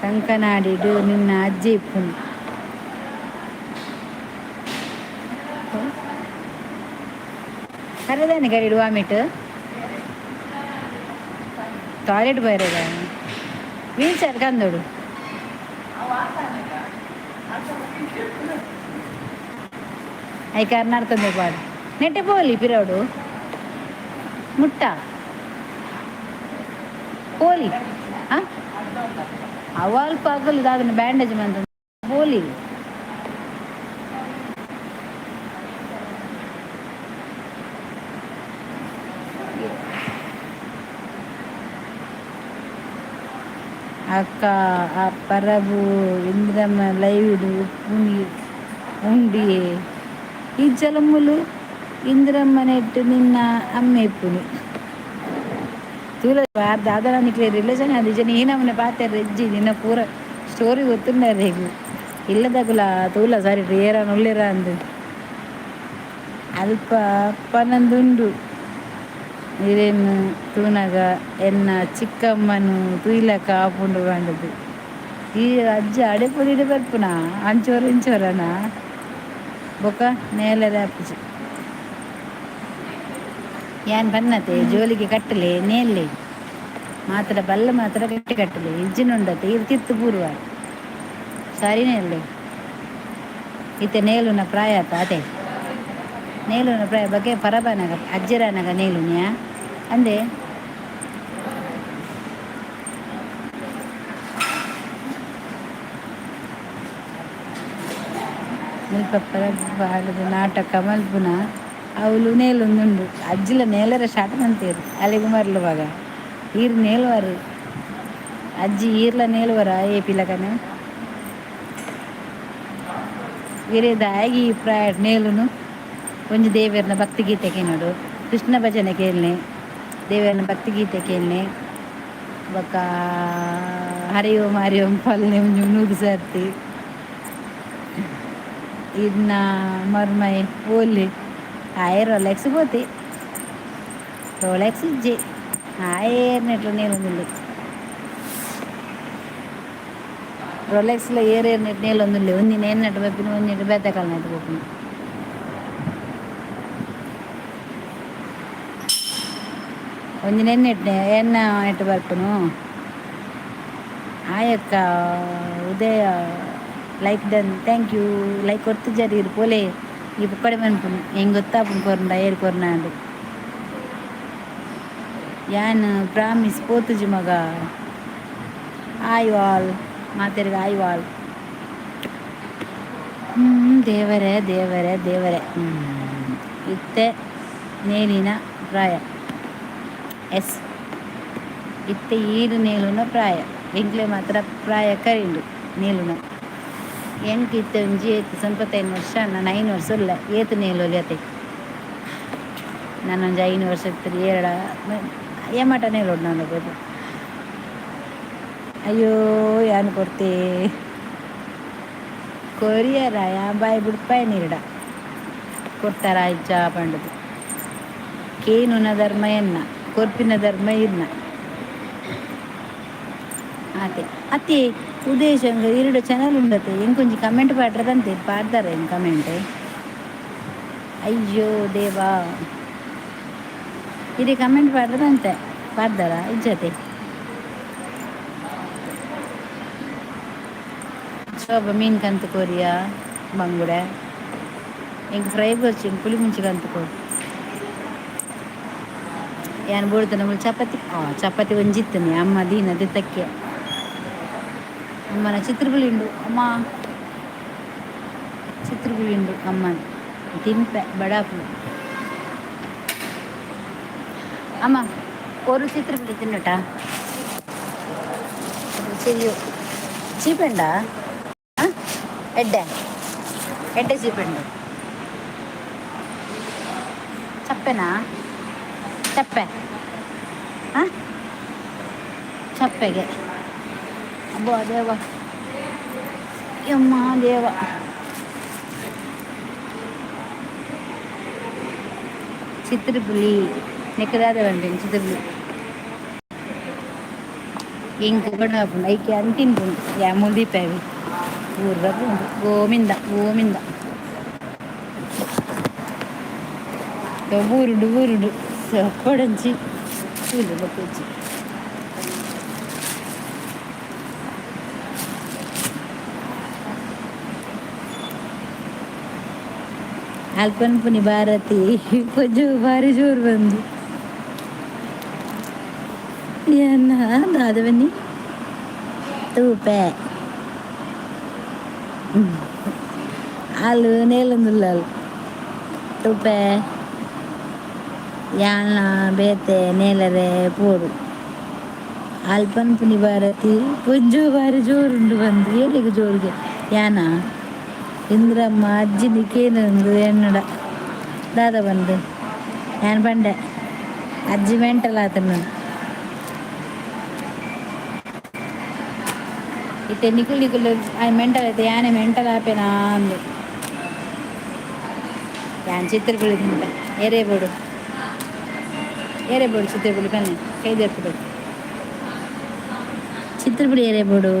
ಕಂಕನಾಡಿಡು ನಿನ್ನ ಅಜ್ಜಿ ಇಪ್ಪುಂಡು ಕರೆದಾನೆ ಗಡಿಡು ವಾಮಿಟ್ ಟಾಯ್ಲೆಟ್ ಬೈರದ ವೀಲ್ ಚೇರ್ ಕಂದೋಡು ಐಕಾರ್ ನಡ್ತಂದೆ ಪಾಡು ನೆಟ್ಟೆ ಪೋಲಿ ಪಿರೋಡು ಮುಟ್ಟ ಪೋಲಿ ಹಾಂ ಅವಲ್ಪ ಆಗಲ್ಲ ಅದನ್ನು ಬ್ಯಾಂಡೇಜ್ ಮಂತ ಪೋಲಿ అక్క ఆ పరబు ఇంద్రమ్మ లైవుడు ఉని ఉండి ఈ జలములు ఇంద్రమ్మ నెట్టు నిన్న అమ్మేపుని ತೂಲ ದಾದಾ ನಿಕ್ಲೆ ರಿಲೇಷನ್ ಅದು ಜನ ಏನಮ್ಮನೆ ಪಾತೆ ರೆಜ್ಜಿ ನಿನ್ನ ಪೂರ ಸ್ಟೋರಿ ಗೊತ್ತುಂಡಾರೆ ಹೇಗೂ ಇಲ್ಲದಾಗುಲ ತೂಲ ಸಾರಿ ಏರ ನೊಳ್ಳೆರ ಅಂದು ಅಲ್ಪ ಪನಂದುಂಡು ಇರೇನು ತೂನಗ ಎನ್ನ ಚಿಕ್ಕಮ್ಮನು ತುಯ್ಲಕ ಆಪುಂಡು ಕಂಡದು ಈ ಅಜ್ಜ ಅಡೆಪುಡಿಡೆ ಬರ್ಪುನ ಅಂಚೋರು ಇಂಚೋರನ ಬೊಕ ನೇಲರೆ ಆಪುಜಿ ಯಾನ್ ಬನ್ನತೆ ಜೋಲಿಗೆ ಕಟ್ಟಲೆ ನೇಲೆ ಮಾತ್ರ ಬಲ್ಲ ಮಾತ್ರ ಗಟ್ಟಿ ಕಟ್ಟಲೆ ಇಜ್ಜಿನುಂಡತೆ ಇದು ಕಿತ್ತು ಪೂರ್ವ ಸರಿನೇ ಅಲ್ಲೇ ಇತ್ತೆ ನೇಲುನ ಪ್ರಾಯ ಆತ ಅದೇ ನೇಲುನ ಪ್ರಾಯ ಬಗ್ಗೆ ಪರಬನಗ ಅಜ್ಜರನಗ ನೇಲುನ್ಯಾ ಅಂದೆ ಮುಲ್ಪ ಪರಬಾಡದು ನಾಟಕ ಮಲ್ಪುನ ಅವಳು ನೇಲೊಂದುಂಡು ಅಜ್ಜಿಲ ನೇಲರ ಸ್ಟಾರ್ಟ್ ಮಂತೇರು ಅಲ್ಲಿಗೆ ಮರಳುವಾಗ ಈರ್ ನೇಲ್ವಾರು ಅಜ್ಜಿ ಈರ್ಲ ನೇಲ್ವರ ಏ ಪಿಲಕನ ಇರೇದಾಗಿ ಪ್ರಾಯ ನೇಲುನು ಒಂಜಿ ದೇವರನ ಭಕ್ತಿಗೀತೆ ಕೇಳೋಡು ಕೃಷ್ಣ ಭಜನೆ ಕೇಳನೆ ದೇವರನ ಭಕ್ತಿಗೀತೆ ಕೇಳನೆ ಬೊಕ್ಕ ಹರಿ ಓಂ ಪಲ್ಲೆ ಒಂಜಿ ನೂರು ಸರ್ತಿ ಇದನ್ನ ಮರ್ಮೈ ಓಲಿ ಆಯೆ ರೊಲೆಕ್ಸ್ పోతే రోలెక్స్ ఇజ్జి ఆయేర్నెట్లు నేలొందుంది రొలెక్స్లో ఏరేర్నెట్ నేలొందుంది ఉంది నేన్నట్టు వెప్పిన ಒಂದಿಟ್ಟು ಬೆತ್ತಕಾಲ ನೆಟ್ಟು ಹೋಗ್ತೀನಿ ಒಂಜಿ ನೆನ್ನೆಟ್ನೆ ಎನ್ನ ನೆಟ್ಟು ಬರ್ಪುನು ಆಯಕ್ಕ ಉದಯ ಲೈಕ್ ದನ್ ಥ್ಯಾಂಕ್ ಯು ಲೈಕ್ ಕೊಡ್ತು ಜರೀರು ಪೋಲೆ ಈ ಪುಕ್ಕಡೆ ಮನ್ಪುನು ಹೆಂಗೆ ಗೊತ್ತಾಪುನು ಕೊರ್ನ ಏರು ಕೊರ್ನ ಅಂಡು ಯಾನ್ ಪ್ರಾಮಿಸ್ ಪೋತುಜಿ ಮಗ ಆಯ್ವಾಲ್ ಮಾತೆರ್ಗ ಆಯ್ವಾಲ್ ದೇವರೇ ದೇವರೇ ದೇವರೇ ಇತ್ತೆ ನೇಲಿನ ಪ್ರಾಯ ಎಸ್ ಇತ್ತೆ ಈರು ನೇಲುನ ಪ್ರಾಯ ಎಂಕ್ಲೆ ಮಾತ್ರ ಪ್ರಾಯ ಕರಿಂಡು ನೇಲುನ ಎಂಕ್ ಇತ್ತೆ ಒಂಜಿ ಏತು ಸಂಪತ್ತೈನು ವರ್ಷ ನಾನು 5 ವರ್ಷ ಇಲ್ಲ ಏತು ನೇಲು ಅತೆ ನಾನೊಂದು 5 ವರ್ಷ ಇರ್ತದೆ ಏಮಟ ನೇಲೋಡು ನಾನು ಹೋಗೋದು ಅಯ್ಯೋ ಯಾನು ಕೊಡ್ತೆ ಕೊರಿಯರ ಬಾಯಿ ಬಿಡ್ಪಾಯ ನೀರಿಡ ಕೊಡ್ತಾರ ಇಜ್ಜ ಪಂಡದು ಕೇನುನ ಧರ್ಮ ಎನ್ನ ಕೊರ್ಪಿನ ಧರ್ಮ ಇನ್ನ ಅದೇ ಅತ್ತೆ ಉದ್ದೇಶಂಗ ಇರುಡು ಚಾನಲ್ ಉಂಡತೆ ಇಂಕೊಂಚಿ ಕಮೆಂಟ್ ಪಾಡ್ರದಂತೆ ಪಾಡ್ದಾರ ಏನು ಕಮೆಂಟ್ ಅಯ್ಯೋ ದೇವಾ ಇದೇ ಕಮೆಂಟ್ ಪಾಡ್ರದಂತೆ ಪಾಡ್ದಾರ ಇಜ್ಜತೆ ಶೋಭ ಮೀನು ಕಂತು ಕೋರಿಯಾ ಬಂಗುಡೆ ಇಂಕ ಫ್ರೈ ಬರ್ಚಿ ಪುಳಿ ಮುಂಚೆ ಕಂತು ಕೋರಿ ಏನು ಬೋಡ್ತು ನಮ್ಮಲ್ಲಿ ಚಪಾತಿ ಒಂಜಿತ್ತನೆ ಅಮ್ಮ ದೀನದೆ ತಕ್ಕೆ ಅಮ್ಮನ ಚಿತ್ರಪುಳಿ ಉಂಡು ಅಮ್ಮ ಚಿತ್ರಪುಳಿ ಉಂಡು ಅಮ್ಮನ ತಿಂಪೆ ಬಡಾಪು ಅಮ್ಮ ഒരു ചിത്രപ്പുളി തിന്നട്ടാ ശരിയോ ചീപ്പുണ്ടാ ആ എഡ്ഡ ചീപ്പുണ്ട് ചപ്പനാ ಚಪ್ಪೆ ಹಾಂ ಚಪ್ಪೆಗೆ ಅಬ್ಬಾ ದೇವ ಯಮ್ಮ ದೇವ ಚಿತ್ರಪುಲಿ ನೆಕ್ಕದಾದ ಬಂದೇನು ಚಿತ್ರಪುಲಿ ಹಿಂಗೆ ಬಡಾಪುಂಡು ಐಕೆ ಅಂತ ತಿನ್ಪುಂಡು ಯಾ ಮುಲ್ದೀಪಾವಿ ಊರ್ಗ ಪುಂಡು ಗೋಮಿಂದ ಊರುಡು ಕೊಡಂಚಿ ಕೂಲಿ ಬಕ್ಕಿ ಅಲ್ಪನ್ ಪುನಿ ಭಾರತಿ ಪೊಜ್ಜು ಭಾರಿ ಜೋರು ಬಂದು ಏನ ದಾದ ಬನ್ನಿ ತೂಪೆ ಹಾಲು ನೇಲೊಂದುಲ್ಲಾಲು ತೂಪೆ ಯಾನ ಬೇತೆ ನೇಲರೆ ಪೋಡು ಅಲ್ಪನ್ ಪುನಿ ಭಾರತಿ ಪೊಜ್ಜು ಭಾರಿ ಜೋರುಂಡು ಬಂದು ಏನಿಗೆ ಜೋರಿಗೆ ಯಾನ ಇಂದ್ರಮ್ಮ ಅಜ್ಜಿ ನಿಕ್ಕೇನೊಂದು ಎನ್ನಡ ದಾದ ಬಂದು ನಾನು ಬಂಡೆ ಅಜ್ಜಿ ಮೆಂಟಲ್ ಆತನು ಇತ್ತೆ ನಿಖಿಲ್ ನಿಖಿಲ್ ಮೆಂಟಲ್ ಐತೆ ಯಾನೆ ಮೆಂಟಲ್ ಆಪೇನಾ ಅಂದು ಯಾನ್ ಚಿತ್ರ ಬಿಳಿದಿಂತ ಎರೆಬೋಡು ಚಿತ್ರ ಬಿಳಿ ಬನ್ನಿ ಕೈದೇರ್ಬಿಡು ಚಿತ್ರ ಬಿಳಿ ಎರೆಬೋಡು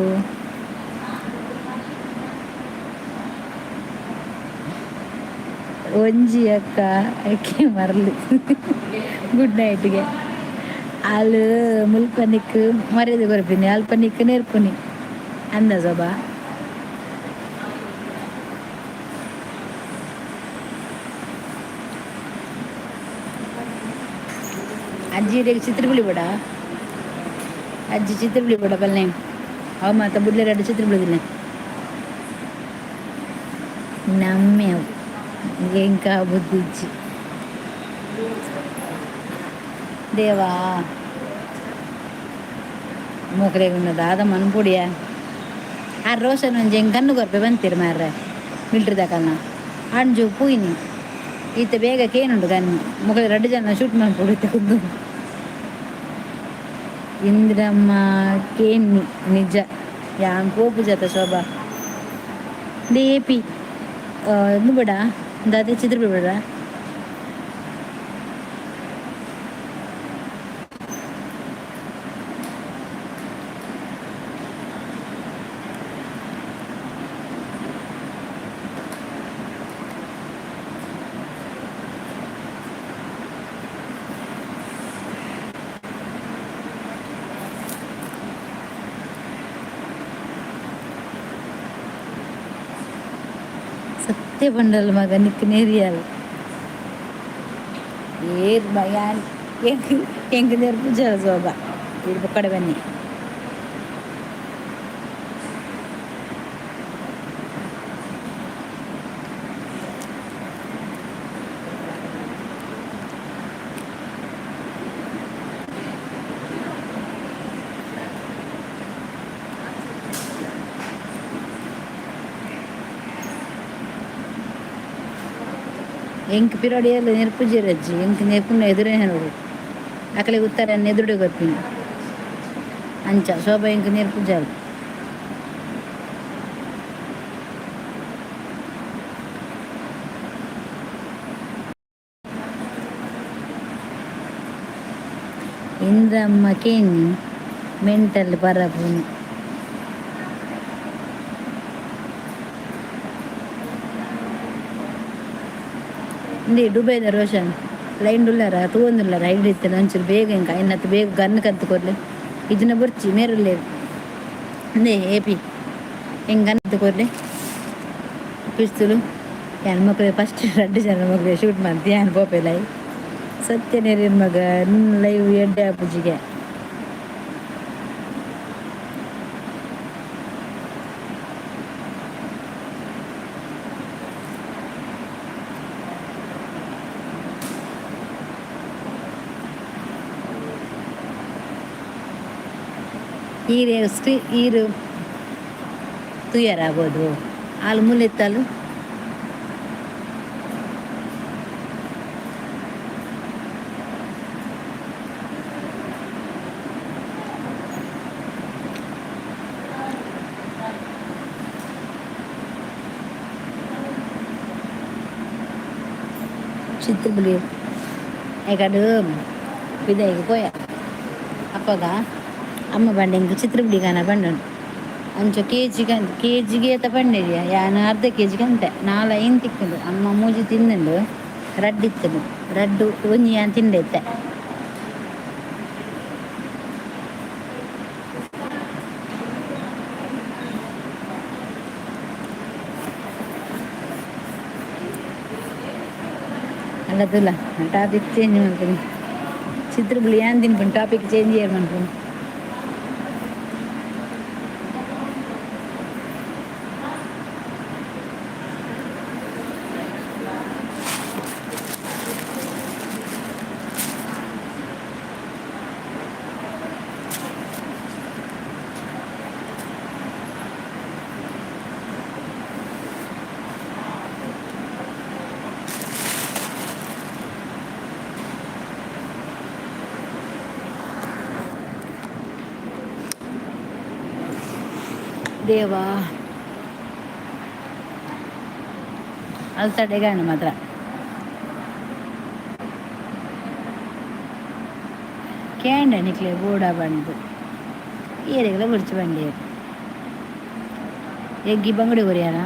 ಒಂಜಿ ಅಕ್ಕ ಅಕ್ಕಿ ಮರಲು ಗುಡ್ ನೈಟ್ಗೆ ಹಾಲು ಮುಲ್ಪನಿಕ್ ಮರ್ಯಾದೆ ಕೊರಪಿನಿ ಅಲ್ಪನಿಕ್ ನೇರ್ಪುನಿ ಅಂದ ಸೊಬ ಅಜ್ಜಿ ಚಿತ್ರ ಬಿಳಿ ಬಿಡ ಅಜ್ಜಿ ಚಿತ್ರ ಬಿಳಿ ಬಿಡ ಬಲ್ಲೆ ಅವ ಮಾತ ಬುಡ್ಲೆ ಎರಡು ಚಿತ್ರ ಬಿಡುದಿಲ್ಲ ನಮ್ಮೆವು ಎಂಕ ಬುದ್ಧಿಜ್ಜಿ ದೇವಾ ಮೂಕಲೆಗುಂಡ ದಾದ ಮನ್ಪುಡಿಯ ಆ ರೋಷನ್ ಒಂಜಿ ಹೆಂಗೆ ಕಣ್ಣು ಕೊರ್ಪೆ ಬಂತೀರಿ ಮಾರ್ರೆ ಮಿಲ್ಟ್ರಿ ತಕಲ್ನ ಅಂಜು ಪೂಯ್ನಿ ಈತ ಬೇಗ ಕೇನುಂಡು ಕಣ್ಣು ಮುಖದ 2 ಜನ ಶೂಟ್ ಮಾಡ್ಕೊಡು ಕುಂದು ಇಂದ್ರಮ್ಮ ಕೇನ್ನಿ ನಿಜ ಯಾನ್ ಕೋಪು ಜತ ಶೋಭಾ ದೇಪಿ ಇನ್ನು ಬಿಡ ದಾದಿ ಚಿತ್ರ ಬಿಡ ಸತ್ಯ ಬಂಡಲ್ ಮಗ ನಿಕ್ ನೇರಿಯಲ್ ಏರ್ ಯಾನ್ ಹೆಂಗ್ ನೆರ್ಪು ಜಲ ಸೋಬ ಇದು ಕಡೆ ಬನ್ನಿ ಎಂಕ್ ಪಿರೋಡಿಯಲ್ಲ ನೆರ್ಪುಜಿರಜ್ಜಿ ಎಂಕ್ ನೆರ್ಪುನ ಎದುರೇ ನೋಡು ಅಕಲೆ ಉತ್ತರ ಎದುರುಡೆ ಗೊತ್ತಿನ ಅಂಚ ಶೋಭಾ ಎಂಕ್ ನೆರ್ಪುಜಾಲು ಇಂದ್ರಮ್ಮ ಕೇನಿ ಮೆಂಟಲ್ ಪರಪುನು ಇಂದೇ ದುಬೈದ ರೋಷನ್ ಲೈನ್ ಡುಲ್ಲಾರ ತೂವೊಂದುಲ್ಲಾರ ಐಡ್ ಇತ್ತೇನೆ ಒಂಚೂರು ಬೇಗ ಇಂಕ ಇನ್ನತ್ತು ಬೇಗ ಗನ್ನು ಕತ್ತು ಕೊರ್ಲೆ ಇದನ್ನ ಬರ್ಚಿ ಮೇರುಲ್ಲೇರು ಅಂದೇ ಏಪಿ ಹೆಂಗೆ ಗನ್ನು ಕೊರ್ಲೆ ಪಿಸ್ತುಲು ಯಾನ್ ಮಕ್ಕಳು ಫಸ್ಟ್ 2 ಜನ ಮಕ್ಕಳು ಶೂಟ್ ಮಾಡ್ತಿ ಯಾನ್ ಪೋಪೆ ಲೈ ಸತ್ಯ ನೇರಿನ ಮಗ ಲೈವ್ ಎಡ್ಡೆ ಅಪ್ಪುಜಿಗೆ ಈರು ತುಯ್ಯಾರಾಗ್ಬೋದು ಹಾಲು ಮುಲ್ಲೆತ್ತಲು ಚಿತ್ರ ಬಿಳಿ ಯಾಕಂದ್ರೆ ವಿದಾಯಿಗೆ ಪೋಯ ಅಪ್ಪಗ ಅಮ್ಮ ಬಂಡೆ ಇಂಕ ಚಿತ್ರ ಬಿಡಿ ಗಾನ ಬಂಡನು ಅಂಚ ಕೆಜಿಗೆ ಏತ ಬಂಡಿರಿಯ ಯಾನು ಅರ್ಧ ಕೆಜಿಗೆ ಅಂತೆ 4 ಏನು ತಿಕ್ಕಂಡು ಅಮ್ಮ ಮೂಜಿ ತಿಂದುಂಡು ರಡ್ಡು ಇತ್ತನು ರಡ್ಡು ಒಂಜಿ ಯಾನ್ ತಿಂಡೈತೆ ಅಲ್ಲ ತುಲ ಟಾಪಿಕ್ ಚೇಂಜ್ ಮಾಡ್ತೀನಿ. ಚಿತ್ರ ಬುಳಿ ಏನು ತಿನ್ಪುಂಡು ಟಾಪಿಕ್ ಚೇಂಜ್ ಏರ್ ಮಾಡ್ತೀನಿ. ದೇವಾ ಅದು ತಡೆಗಾಣ ಮಾತ್ರ ಕ್ಯಾಂಡ ನಿಕ್ಲೆ ಗೋಡ ಬಂದು ಏರಿಗೆಲ್ಲ ಬಿಡ್ಚು ಬಂಡಿ ಎಗ್ಗಿ ಬಂಗಡಿ ಕೊರಿಯಾನ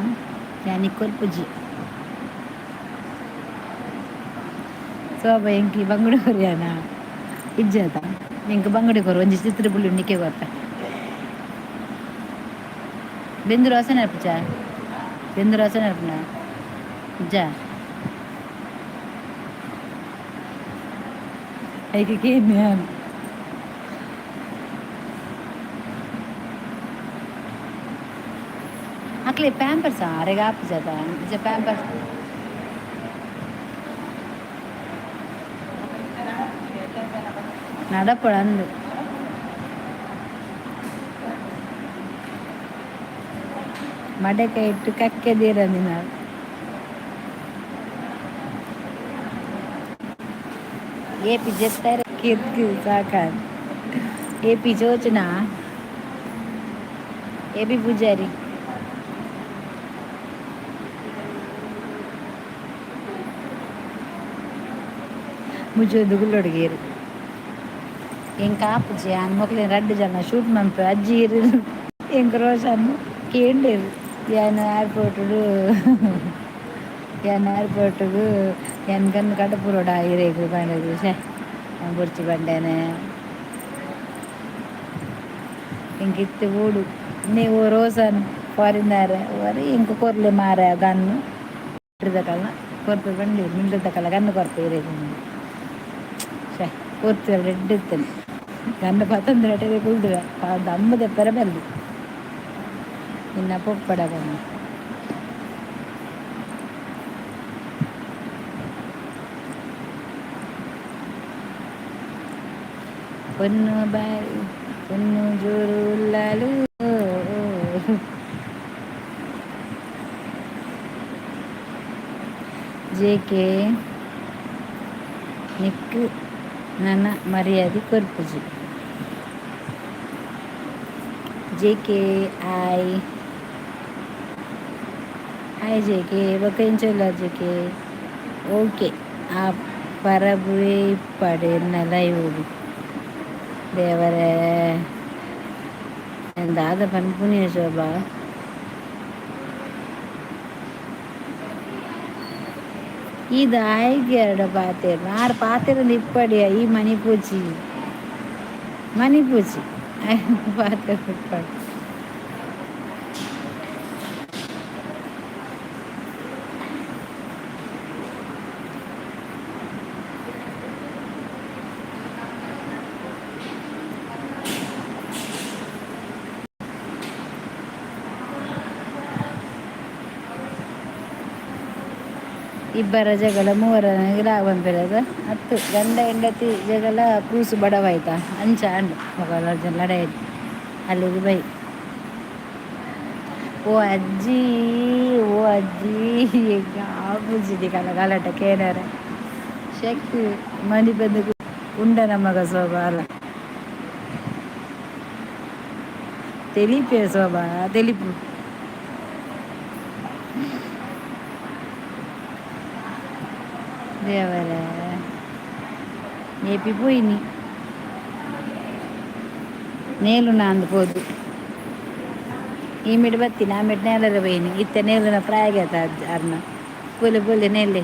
ಯಾನಿಕ್ಕೋರ್ ಪುಜಿ ಸೋಬ ಎಂಕಿ ಬಂಗಡಿ ಕೊರಿಯಾನ ಇಜ್ಜಾತ ನಿಂಗೆ ಬಂಗಡಿ ಕೊರು ಒಂಜಿ ಚಿತ್ರ ಪುಳ್ಳಿ ನಿಕ್ಕೆ ಗೊತ್ತ ಬೆಂದೂರು ವಾಸನೆ ಅರ್ಪುಚ ಬೆಂದೂರು ವಾಸನೆ ಅರ್ಪಣ ಇಜ್ಜ ಐಕೆ ಕೇನು ಅಕ್ಲೆ ಪ್ಯಾಂಪರ್ಸ್ ಅರೆಗ ಆಪುಜದ ಇಜ್ಜ ಪ್ಯಾಂಪರ್ಸ್ நடப்பட ಅಂದು ಮಡಕೆ ಇಟ್ಟು ಕಕ್ಕೆದೀರನಿ ನಾವು ಏಪಿ ಜೆತ್ತಾರೆ ಕಿರ್ಕು ಸಾಕ ಏಪಿ ಚೋಚನಾ ಏಪಿ ಪೂಜಾರಿ ಮುಜೋದು ಗುಳ್ಳೊಡ್ಗೇರು ಎಂಕ ಆಪುಜಿ ಅನ್ ಮಕ್ಳಿನ 2 ಜನ ಶೂಟ್ ಮನ್ಪು ಅಜ್ಜಿ ಇರು ಎಂಕ ರೋಷನ್ ಕೇಂಡೇರು ಯಾನ್ ಏರ್ಪೋರ್ಟ್ಗು ಯಾನ್ ಕಣ್ಣು ಕಡಪುರೋಡ ಇರೇಗು ಬಂದದು ಶೇ ಬುರ್ಚಿ ಬಂಡೇನೆ ಎಂಕಿತ್ತು ಊಡು ನೀವು ರೋಸನ್ ಫಾರಿನರ್ ಅವರಿ ಇಂಕ ಕೊರ್ಲೆ ಮಾರ ಗನ್ನು ಕಲ್ಲ ಕೊರ್ಪೆ ಬಂಡಿ ನಿಂದ ಕಲ್ಲ ಗನ್ನು ಕೊರ್ಪೆ ಇರೇಗು ಶೇ ಕೊರ್ತು ರೆಡ್ ಇತ್ತೇನೆ ಗಂಡು ಪತ್ತೊಂದು ರೆಟೆ ಕುಳ್ದ್ರೆ ಅದು ಅಮ್ಮದ ಪೆರಬಲ್ಲಿ ಇನ್ನು ಪೊಪ್ಪಡ ಬನ್ನಿ పొన్ను బాయి పొన్ను జోరులాలు ಜೇಕೆ ನಿಕ್ಕು ನನ್ನ ಮರ್ಯಾದೆ ಕೊರ್ಪುಜಿ ಜೇಕೆ ಆಯ್ ಹಾಯ್ ಜೇಕೆ ಬೊಕ್ಕೆಂಚೊಲ್ಲ ಜೇಕೆ ಓಕೆ ಆ ಪರಬುವೆ ಪಡೆ ಲೈವ್ ದೇವರೇ ಎಂದಾದ ಪನ್ಪುನಿಯ ಶೋಭಾ ಇದು ಆಯ್ಕೆ 2 ಪಾತೆರು 6 ಪಾತೆರು ಇಪ್ಪಡಿಯ ಈ ಮನಿ ಪೂಚಿ ಪಾತೆರು ಇಪ್ಪಡಿ ಇಬ್ಬರ ಜಗಳ 3 ಬಂದಿರೋದು 10 ಗಂಡ ಹೆಂಡತಿ ಜಗಳ ಕೂಸು ಬಡವಾಯ್ತಾ ಅಂಚ ಅಂಡು ಮಗಳ ಲಡೆ ಅಲ್ಲಿಗೆ ಬೈ ಓ ಅಜ್ಜಿ ಆಪುಜಿದಿ ಗಲಾಟ ಕೇಳಾರ ಶಕ್ತಿ ಮನಿ ಬಂದು ಉಂಡ ನಮಗ ಶೋಭ ಅಲ್ಲ ತೆಲಿಪೆ ಶೋಭ ತೆಲಿಪು ದೇವರೇ ಏಪಿ ಪೋಯಿನಿ ನೇಲು ನಾಂದು ಪೋದು ಈ ಮಿಡ್ ಬತ್ತೀನಿ ಆ ಮಿಡ್ ನೇಲರ ಬೈನಿ ಇತ್ತೆ ನೇಲುನ ಪ್ರಾಯ ಅರ್ನ ಪೊಲೆ ನೇಲೆ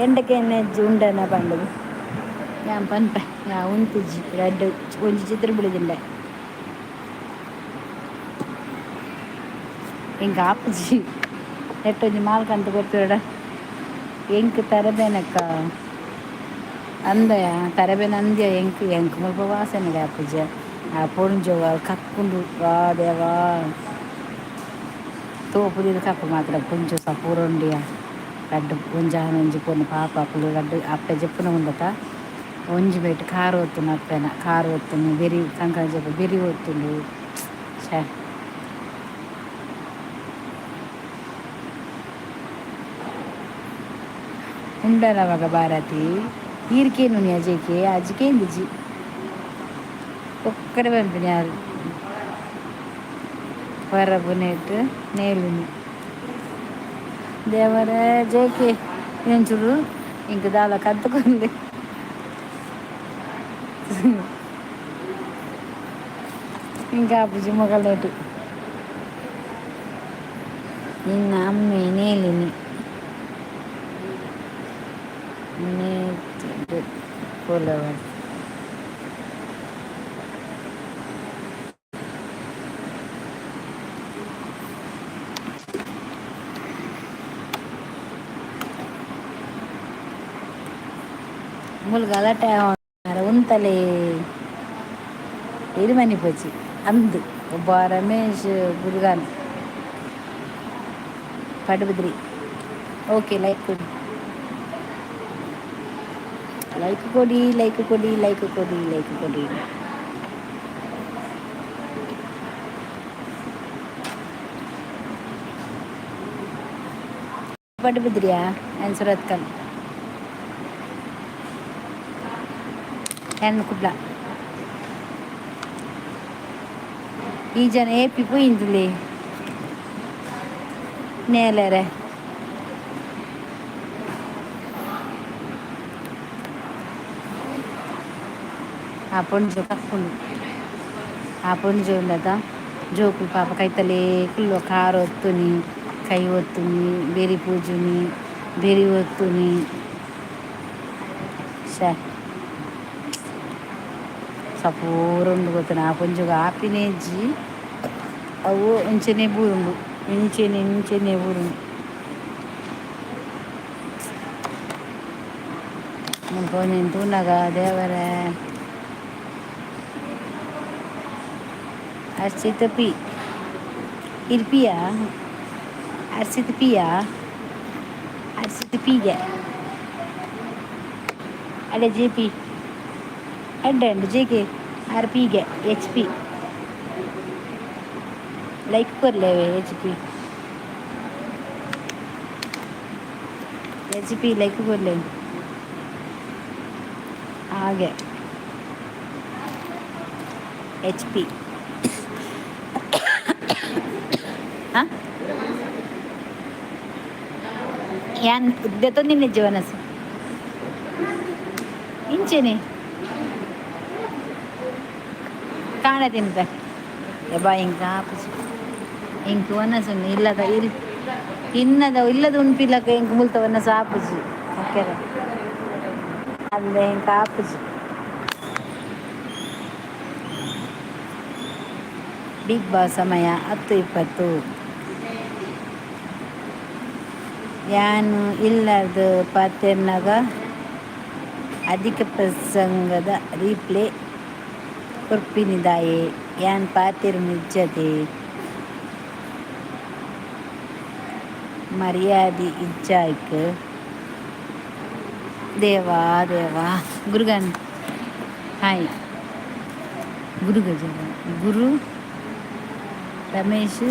ಎಂಡಕ್ಕೆ ಎಣ್ಣೆಜ್ಜಿ ಉಂಡನ ಪಂಡದು ಯಾನ್ ಪನ್ಪ ಯಾ ಉಂತಿಜ್ಜಿ ರಡ್ಡು ಒಂಜಿ ಚಿತ್ರ ಬಿಳಿದಿಂಡೆ ಎಂಕ ಆಪುಜಿ ನೆಟ್ಟೊಂಜಿ ಮಾಲ್ಕಂತ ಕೊರ್ಪಿರಡ ಎಂಕ್ ತರಬೇನಕ್ಕ ಅಂದಯ ತರಬೇನ ಅಂದ್ಯ ಎಂಕ್ ಎಂಕ್ ಮುಲ್ಪ ವಾಸನೆಗೆ ಆಪುಜ ಆ ಪೊಂಜೋವ ಕಕ್ಕುಂಡು ವಾ ದೇವಾ ತೋಪುದಿದ ಕಪ್ಪು ಮಾತ್ರ ಪೊಂಜು ಸ ಪೂರೊಂಡಿಯ ಗಡ್ಡು ಒಂಜಾನ ಒಂಜಿ ಪೊಣ್ಣು ಪಾಪ ಅಪ್ಪುಲು ಗಡ್ಡು ಅಪ್ಪೆ ಜಪ್ಪುನ ಉಂಡತ ಒಂಜಿ ಬೇಟ್ ಕಾರು ಒತ್ತುಂಡು ಅಪ್ಪೆನ ಕಾರು ಒತ್ತುಂಡು ಬೆರಿ ಕಂಕಣ ಜಪ್ಪ ಬೆರಿ ಒತ್ತುಂಡು ಛೇ ಉಂಡನವಾಗ ಭಾರತಿ ಈರ್ಕೇನು ನೀ ಅಜಯ್ಕೆ ಅಜ್ಕೇಂದಿಜಿ ಒಕ್ಕಡೆ ಬಂಪಿನಿ ಯಾರು ಹೊರಬು ನೆಟ್ಟು ನೇಲುನಿ ದೇವರ ಜೇಕೆ ಎಂಚುಡು ಇಂಕ ದಾಲ ಕತ್ತುಕೊಂಡೆ ఇంకా అప్పుడు మొగలేటు నిన్న అమ్మే నేలిని పోలేవాడు ములుగలట ఉంతలే ఎరుమని పోచి అందు ಒಬ್ಬ ರಮೇಶ್ ಗುರುಗಾನ್ ಪಡುಬಿದ್ರಿ ಓಕೆ ಲೈಕ್ ಕೊಡಿ ಲೈಕ್ ಕೊಡಿ ಲೈಕ್ ಕೊಡಿ ಲೈಕ್ ಕೊಡಿ ಲೈಕ್ ಕೊಡಿ ಪಡುಬಿದ್ರಿಯಾ ನಾನು ಸುರತ್ಕಲ್ ಹೆಣ್ಣು ಕುಡ್ಲ ಈ ಜನ ಏಪಿ ಪೋಯಿಂದಿಲ್ಲಿ ನೇಲರೆ ಆ ಪೊಂಜು ಕಕ್ಕುಂಡು ಆ ಪೊಂಜು ಉಂಡದ ಜೋಕು ಪಾಪ ಕೈತಲೇ ಕುಲ್ಲು ಕಾರು ಒತ್ತುನಿ ಕೈ ಒತ್ತುನಿ ಬೆರಿ ಪೂಜುನಿ ಬೆರಿ ಒತ್ತುನಿ ಶೇ ಸಪೂರುಂಡು ಗೊತ್ತುನ ಆ ಪೊಂಜುಗ ಆಪಿನೇಜ್ಜಿ ಅವು ಇಂಚೆನೆ ಬೂರುಂಡು ಇಂಚೆನೆ ಬೂರುಂಡು ಮುನ್ಪೊಂದು ತೂನಗ ದೇವರ ಅರ್ಚಿತ ಪಿ ಇರ್ಪಿಯಾ ಅರ್ಚಿತ ಪಿಯಾ ಅರ್ಚಿತ ಪಿಗೆ ಅಡೆ ಜೆ ಪಿ ಅಡ್ಡಂಡು ಜೆ ಕೆ ಆರ್ ಪಿಗೆ ಎಚ್ ಪಿ ಲೈಕ್ ಕೊರ್ಲೇವೆ ಎಚ್ ಪಿ ಲೈಕ್ ಕೊರ್ಲೆ ಹಾಗೆ ಎಚ್ ಪಿ ಹಾಂ ಯಾನ್ ಉದ್ದೆತೊ ನಿನ್ನೆ ಜೀವನಸು ಇಂಚೆನೆ ಕಾಣ ತಿಂತ ಬಾ ಇಂಕ ಇಂಕ ವನಸುಂಡು ಇಲ್ಲದ ಇಲ್ಲದ ಉಂಪಿಲ್ಲಕ ಇಂಕ ಮುಲ್ತ ವನಸು ಆಪುಜಿ ಓಕೆರ ಅಂದೆ ಇಂಕ ಆಪುಜಿ ಬಿಗ್ ಬಾಸ್ ಸಮಯ 10:20 ಯಾನು ಇಲ್ಲದ ಪಾತೆರ್ನಾಗ ಅಧಿಕ ಪ್ರಸಂಗದ ರೀಪ್ಲೇ ಕೊರ್ಪಿನಿದಾಯೆ ಯಾನ್ ಪಾತೆರ್ ನಿಜ್ಜದೆ ಮರ್ಯಾದೆ ಇಜ್ಜಾಯ್ಕ್ ದೇವಾ ಗುರುಗನ್ ಹಾಯ್ ಗುರು ರಮೇಶ್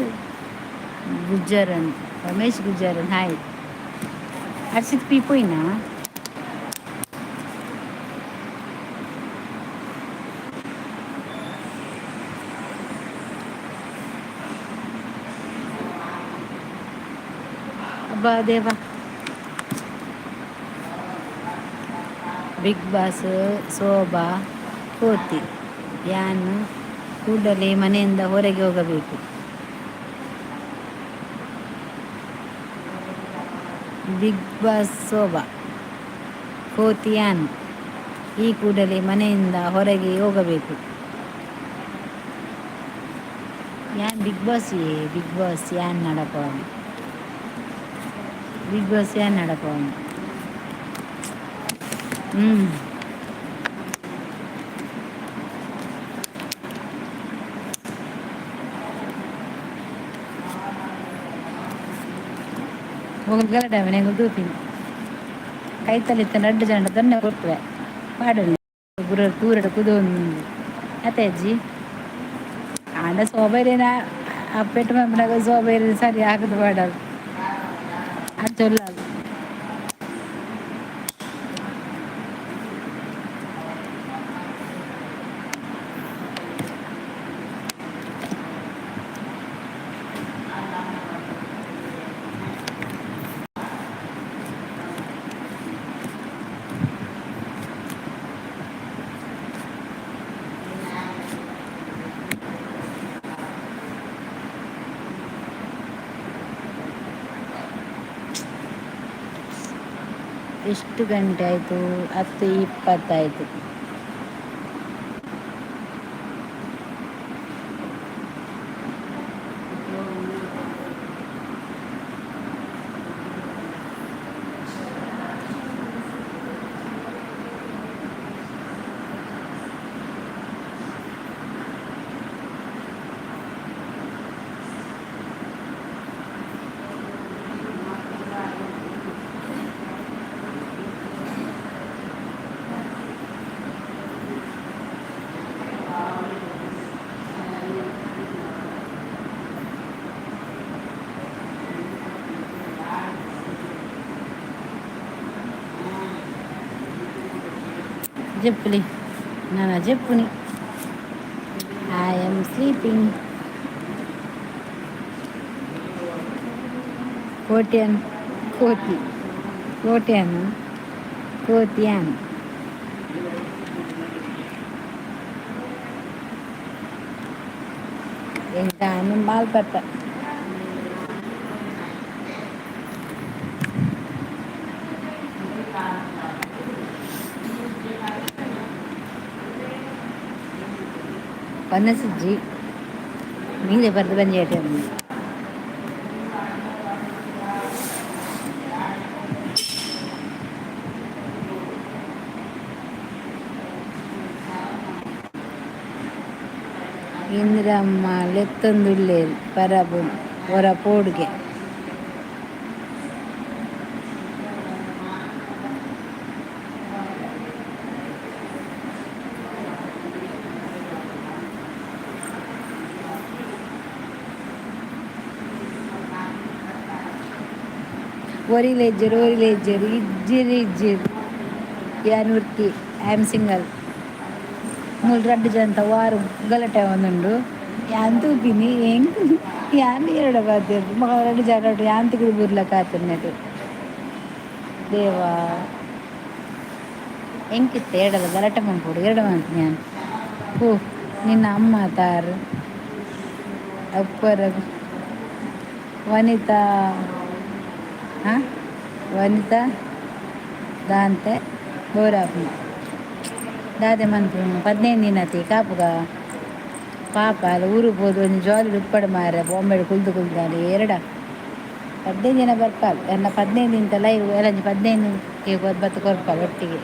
ಗುಜ್ಜರನ್ ಹಾಯ್ ಹರ್ಷಿತ್ ಪಿ ಪೋಯ್ನಾ ಅಬ್ಬಾ ದೇವ ಬಿಗ್ ಬಾಸ್ ಶೋಭಾ ಕೋತಿ ಯಾನು ಕೂಡಲೇ ಮನೆಯಿಂದ ಹೊರಗೆ ಹೋಗಬೇಕು ಬಿಗ್ ಬಾಸ್ ಶೋಭಾ ಕೋತಿಯಾನ್ ಈ ಕೂಡಲೇ ಮನೆಯಿಂದ ಹೊರಗೆ ಹೋಗಬೇಕು. ಯಾನ್ ಬಿಗ್ ಬಾಸ್ ಬಿಗ್ ಬಾಸ್ ಯಾನ್ நடக்கும் பிக் பாஸ் ஏன் நடக்கும்? ம் உங்களுக்கு டைம் நீங்கள் தூப்பீங்க ಕೈತಲ್ಲಿತ್ತ ರಡ್ಡು ಜಂಡ ದೊನ್ನೆ ಕೊಟ್ಟವೆ ಪಾಡಲ್ಲ ಗುರ ತೂರಡ ಕುದೊಂದು ಅತ್ತೆ ಅಜ್ಜಿ ಆಂಡ ಸೋಬೈರೇನ ಅಪ್ಪೆಟ್ಟು ಮಮ್ಮನಾಗ ಸೋಬೈರಿ ಸರಿ ಆಗದು ಪಾಡಲ್ಲ ಅದು ಚೊಲ್ಲಲ್ಲ ಎಷ್ಟು ಗಂಟೆ ಆಯಿತು? 10:20 చెప్పులి నాన్న చెప్పుని ఐఎమ్ స్లీపింగ్ కోట్యాన్ కోతి కోట్యాను కోతియాన్ ఇంకా మాల్పట్ట ಪನ್ನಸಜ್ಜಿ ನೀರೇ ಬರೆದು ಬಂಜೇಟೆ ಇಂದಿರಮ್ಮ ಲೆತ್ತೊಂದುಳ್ಳೇರು ಪರಬು ಹೊರ ಪೋಡ್ಗೆ ಒರಿಲೇಜ್ಜರು ಇಜ್ಜಿರು ಯಾನ್ ಉರ್ತಿ ಐ ಆಮ್ ಸಿಂಗಲ್ ಮೂಲು ರಡ್ಡು ಜಂತ ವಾರು ಗಲಾಟೆ ಒಂದುಂಡು ಯಾನ್ ತೂಪಿನಿ ಹೆಂಗ್ ಯಾನ್ ಎರಡ ಬಾತಿರ್ದು ಮಗ ರಡ್ಡು ಜನ ಯಾನ್ ತಿಗುಡು ಬುರ್ಲಕ್ಕ ಆತನ್ನದು ದೇವಾ ಹೆಂಗಿತ್ತ ಎರಡಲ್ಲ ಗಲಾಟೆ ಮಾಡ್ಕೊಡು ಎರಡು ಮಾತು ನಾನು ಹೋ ನಿನ್ನ ಅಮ್ಮ ತಾರು ಅಪ್ಪರ ವನಿತಾ ಹಾಂ ವನಿತಾ ದಾಂತೆ ಬೋರಾಪು ದಾದೆ ಮನ್ಪು 15 ದಿನತಿ ಕಾಪುಗ ಪಾಪ ಅಲ್ಲಿ ಊರಿಗೆ ಹೋದು ಒಂದು ಜಾಲಿ ಉಪ್ಪಡು ಮಾರ ಬೊಂಬೆಡು ಕುಲ್ದು ಕುಲ್ದಾಡಿ 15 ದಿನ ಬರ್ಪಾಲ ಎಲ್ಲ 15 ದಿನ ಲೈವ್ ಎಲ್ಲ 15 ಬತ್ತು ಕೊರ್ಪಾಲ ಒಟ್ಟಿಗೆ